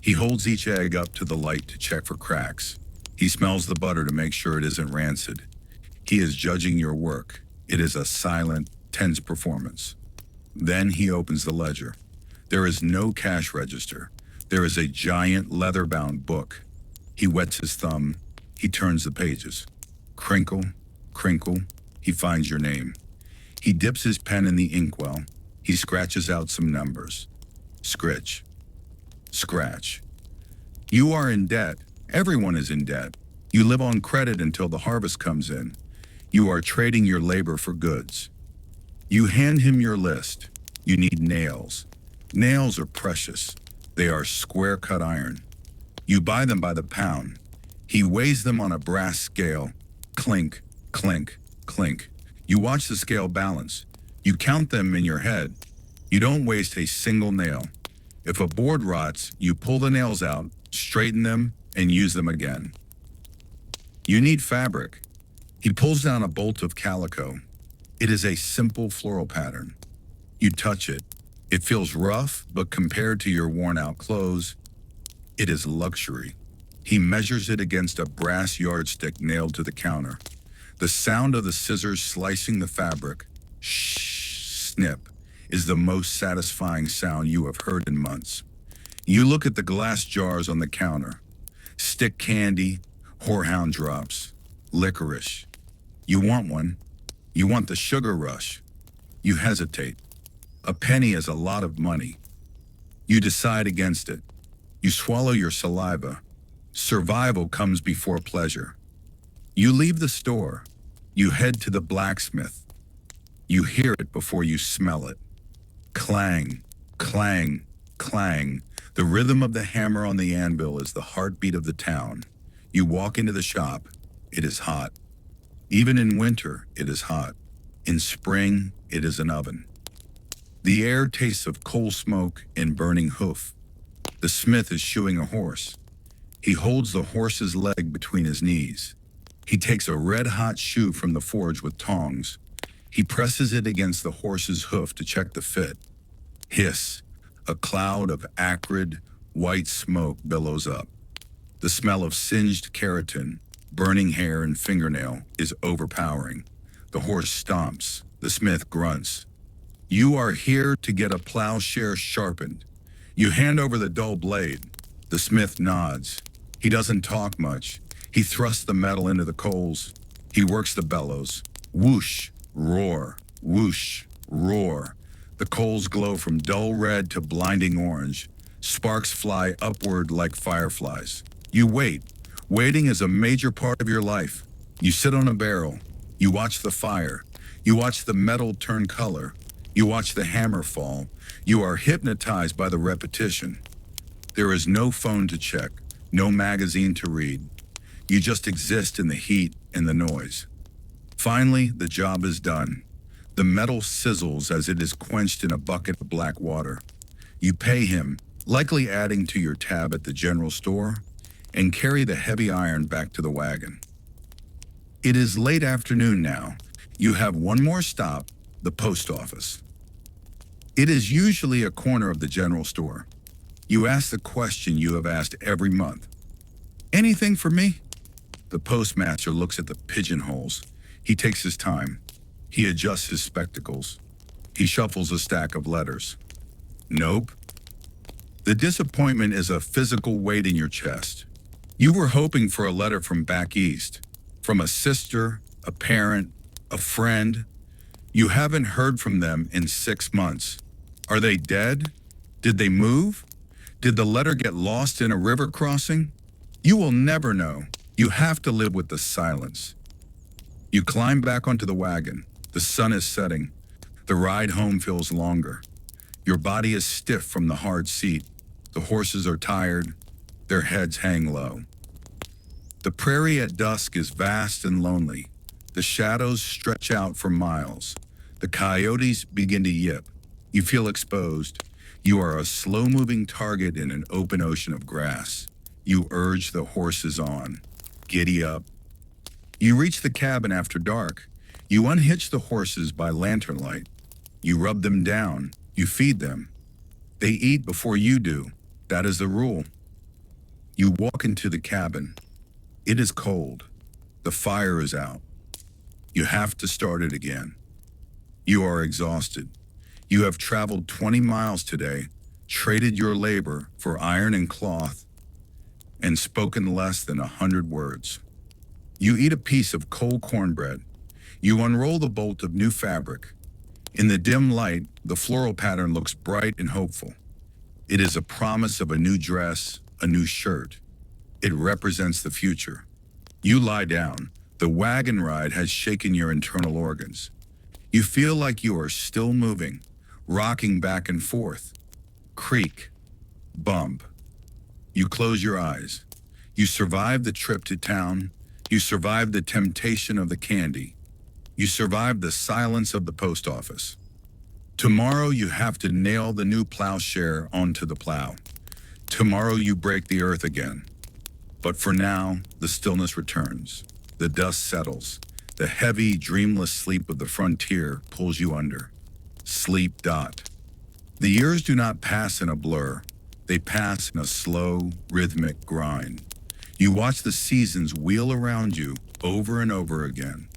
He holds each egg up to the light to check for cracks. He smells the butter to make sure it isn't rancid. He is judging your work. It is a silent, tense performance. Then he opens the ledger. There is no cash register. There is a giant leather-bound book. He wets his thumb. He turns the pages. Crinkle, crinkle. He finds your name. He dips his pen in the inkwell. He scratches out some numbers. Scritch. Scratch. You are in debt. Everyone is in debt. You live on credit until the harvest comes in. You are trading your labor for goods. You hand him your list. You need nails. Nails are precious. They are square-cut iron. You buy them by the pound. He weighs them on a brass scale. Clink, clink, clink. You watch the scale balance. You count them in your head. You don't waste a single nail. If a board rots, you pull the nails out, straighten them, and use them again. You need fabric. He pulls down a bolt of calico. It is a simple floral pattern. You touch it. It feels rough, but compared to your worn-out clothes, it is luxury. He measures it against a brass yardstick nailed to the counter. The sound of the scissors slicing the fabric, snip, is the most satisfying sound you have heard in months. You look at the glass jars on the counter. Stick candy, horehound drops, licorice. You want one. You want the sugar rush. You hesitate. A penny is a lot of money. You decide against it. You swallow your saliva. Survival comes before pleasure. You leave the store. You head to the blacksmith. You hear it before you smell it. Clang, clang, clang. The rhythm of the hammer on the anvil is the heartbeat of the town. You walk into the shop. It is hot. Even in winter, it is hot. In spring, it is an oven. The air tastes of coal smoke and burning hoof. The smith is shoeing a horse. He holds the horse's leg between his knees. He takes a red-hot shoe from the forge with tongs. He presses it against the horse's hoof to check the fit. Hiss. A cloud of acrid, white smoke billows up. The smell of singed keratin, burning hair and fingernail is overpowering. The horse stomps. The smith grunts. You are here to get a plowshare sharpened. You hand over the dull blade. The smith nods. He doesn't talk much. He thrusts the metal into the coals. He works the bellows. Whoosh, roar, whoosh, roar. The coals glow from dull red to blinding orange. Sparks fly upward like fireflies. You wait. Waiting is a major part of your life. You sit on a barrel. You watch the fire. You watch the metal turn color. You watch the hammer fall. You are hypnotized by the repetition. There is no phone to check, no magazine to read. You just exist in the heat and the noise. Finally, the job is done. The metal sizzles as it is quenched in a bucket of black water. You pay him, likely adding to your tab at the general store, and carry the heavy iron back to the wagon. It is late afternoon now. You have one more stop, the post office. It is usually a corner of the general store. You ask the question you have asked every month. Anything for me? The postmaster looks at the pigeonholes. He takes his time. He adjusts his spectacles. He shuffles a stack of letters. Nope. The disappointment is a physical weight in your chest. You were hoping for a letter from back east, from a sister, a parent, a friend. You haven't heard from them in 6 months. Are they dead? Did they move? Did the letter get lost in a river crossing? You will never know. You have to live with the silence. You climb back onto the wagon. The sun is setting. The ride home feels longer. Your body is stiff from the hard seat. The horses are tired. Their heads hang low. The prairie at dusk is vast and lonely. The shadows stretch out for miles. The coyotes begin to yip. You feel exposed. You are a slow-moving target in an open ocean of grass. You urge the horses on. Giddy up. You reach the cabin after dark. You unhitch the horses by lantern light. You rub them down. You feed them. They eat before you do. That is the rule. You walk into the cabin. It is cold. The fire is out. You have to start it again. You are exhausted. You have traveled 20 miles today, traded your labor for iron and cloth, and spoken less than 100 words. You eat a piece of cold cornbread. You unroll the bolt of new fabric. In the dim light, the floral pattern looks bright and hopeful. It is a promise of a new dress, a new shirt. It represents the future. You lie down. The wagon ride has shaken your internal organs. You feel like you are still moving, rocking back and forth. Creak. Bump. You close your eyes. You survive the trip to town. You survive the temptation of the candy. You survive the silence of the post office. Tomorrow you have to nail the new plowshare onto the plow. Tomorrow you break the earth again. But for now, the stillness returns. The dust settles. The heavy, dreamless sleep of the frontier pulls you under. Sleep. The years do not pass in a blur. They pass in a slow, rhythmic grind. You watch the seasons wheel around you over and over again.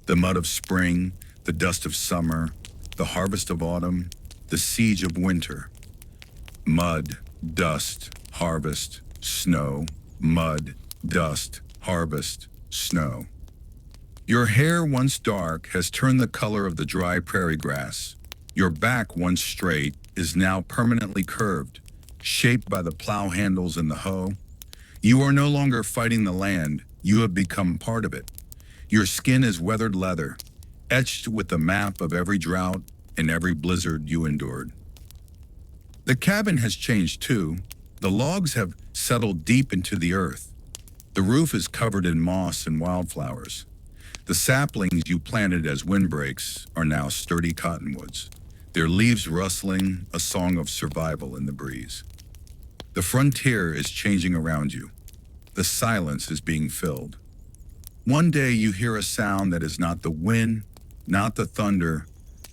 The mud of spring, the dust of summer, the harvest of autumn, the siege of winter. Mud, dust, harvest, snow. Mud, dust, harvest, snow. Your hair, once dark, has turned the color of the dry prairie grass. Your back, once straight, is now permanently curved, shaped by the plow handles and the hoe. You are no longer fighting the land. You have become part of it. Your skin is weathered leather, etched with the map of every drought and every blizzard you endured. The cabin has changed too. The logs have settled deep into the earth. The roof is covered in moss and wildflowers. The saplings you planted as windbreaks are now sturdy cottonwoods, their leaves rustling, a song of survival in the breeze. The frontier is changing around you. The silence is being filled. One day you hear a sound that is not the wind, not the thunder,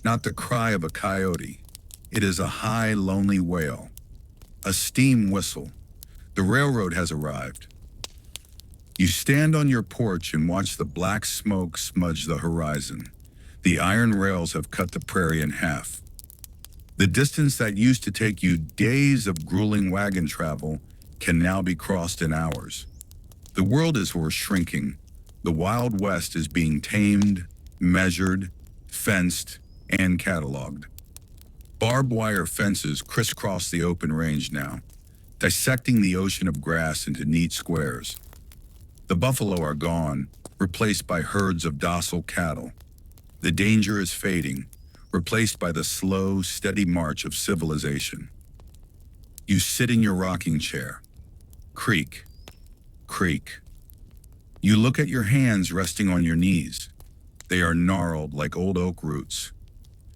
not the cry of a coyote. It is a high, lonely wail. A steam whistle. The railroad has arrived. You stand on your porch and watch the black smoke smudge the horizon. The iron rails have cut the prairie in half. The distance that used to take you days of grueling wagon travel can now be crossed in hours. The world is shrinking. The Wild West is being tamed, measured, fenced, and cataloged. Barbed wire fences crisscross the open range now, dissecting the ocean of grass into neat squares. The buffalo are gone, replaced by herds of docile cattle. The danger is fading, replaced by the slow, steady march of civilization. You sit in your rocking chair. Creak, creak. You look at your hands resting on your knees. They are gnarled like old oak roots.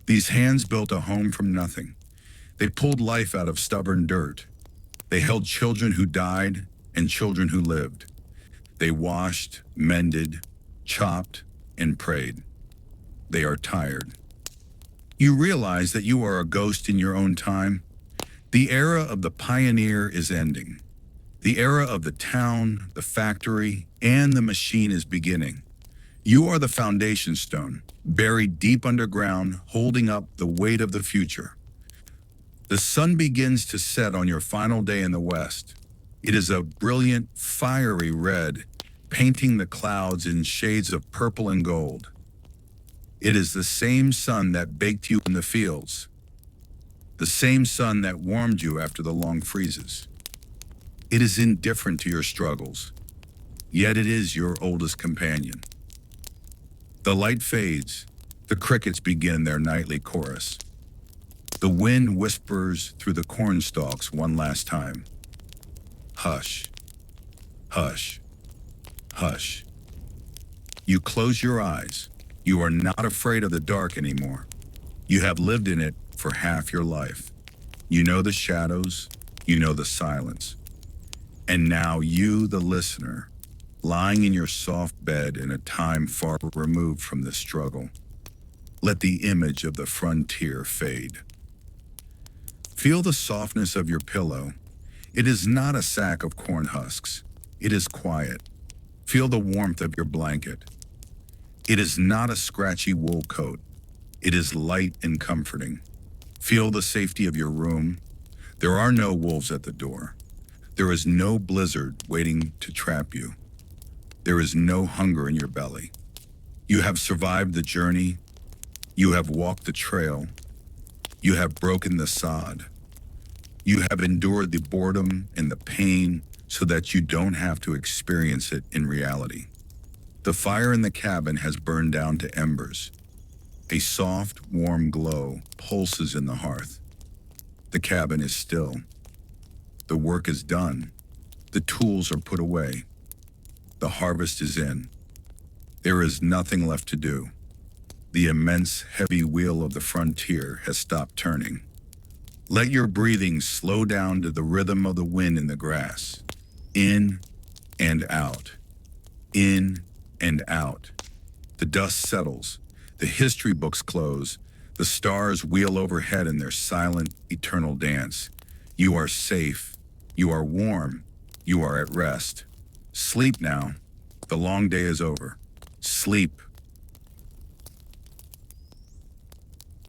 These hands built a home from nothing. They pulled life out of stubborn dirt. They held children who died and children who lived. They washed, mended, chopped, and prayed. They are tired. You realize that you are a ghost in your own time. The era of the pioneer is ending. The era of the town, the factory, and the machine is beginning. You are the foundation stone, buried deep underground, holding up the weight of the future. The sun begins to set on your final day in the west. It is a brilliant, fiery red, painting the clouds in shades of purple and gold. It is the same sun that baked you in the fields, the same sun that warmed you after the long freezes. It is indifferent to your struggles, yet it is your oldest companion. The light fades, the crickets begin their nightly chorus. The wind whispers through the corn stalks one last time. Hush, hush, hush. You close your eyes. You are not afraid of the dark anymore. You have lived in it for half your life. You know the shadows, you know the silence. And now you, the listener, lying in your soft bed in a time far removed from the struggle, let the image of the frontier fade. Feel the softness of your pillow. It is not a sack of corn husks. It is quiet. Feel the warmth of your blanket. It is not a scratchy wool coat. It is light and comforting. Feel the safety of your room. There are no wolves at the door. There is no blizzard waiting to trap you. There is no hunger in your belly. You have survived the journey. You have walked the trail. You have broken the sod. You have endured the boredom and the pain so that you don't have to experience it in reality. The fire in the cabin has burned down to embers. A soft, warm glow pulses in the hearth. The cabin is still. The work is done. The tools are put away. The harvest is in. There is nothing left to do. The immense, heavy wheel of the frontier has stopped turning. Let your breathing slow down to the rhythm of the wind in the grass. In and out. In and out. The dust settles. The history books close. The stars wheel overhead in their silent, eternal dance. You are safe. You are warm. You are at rest. Sleep now. The long day is over. Sleep.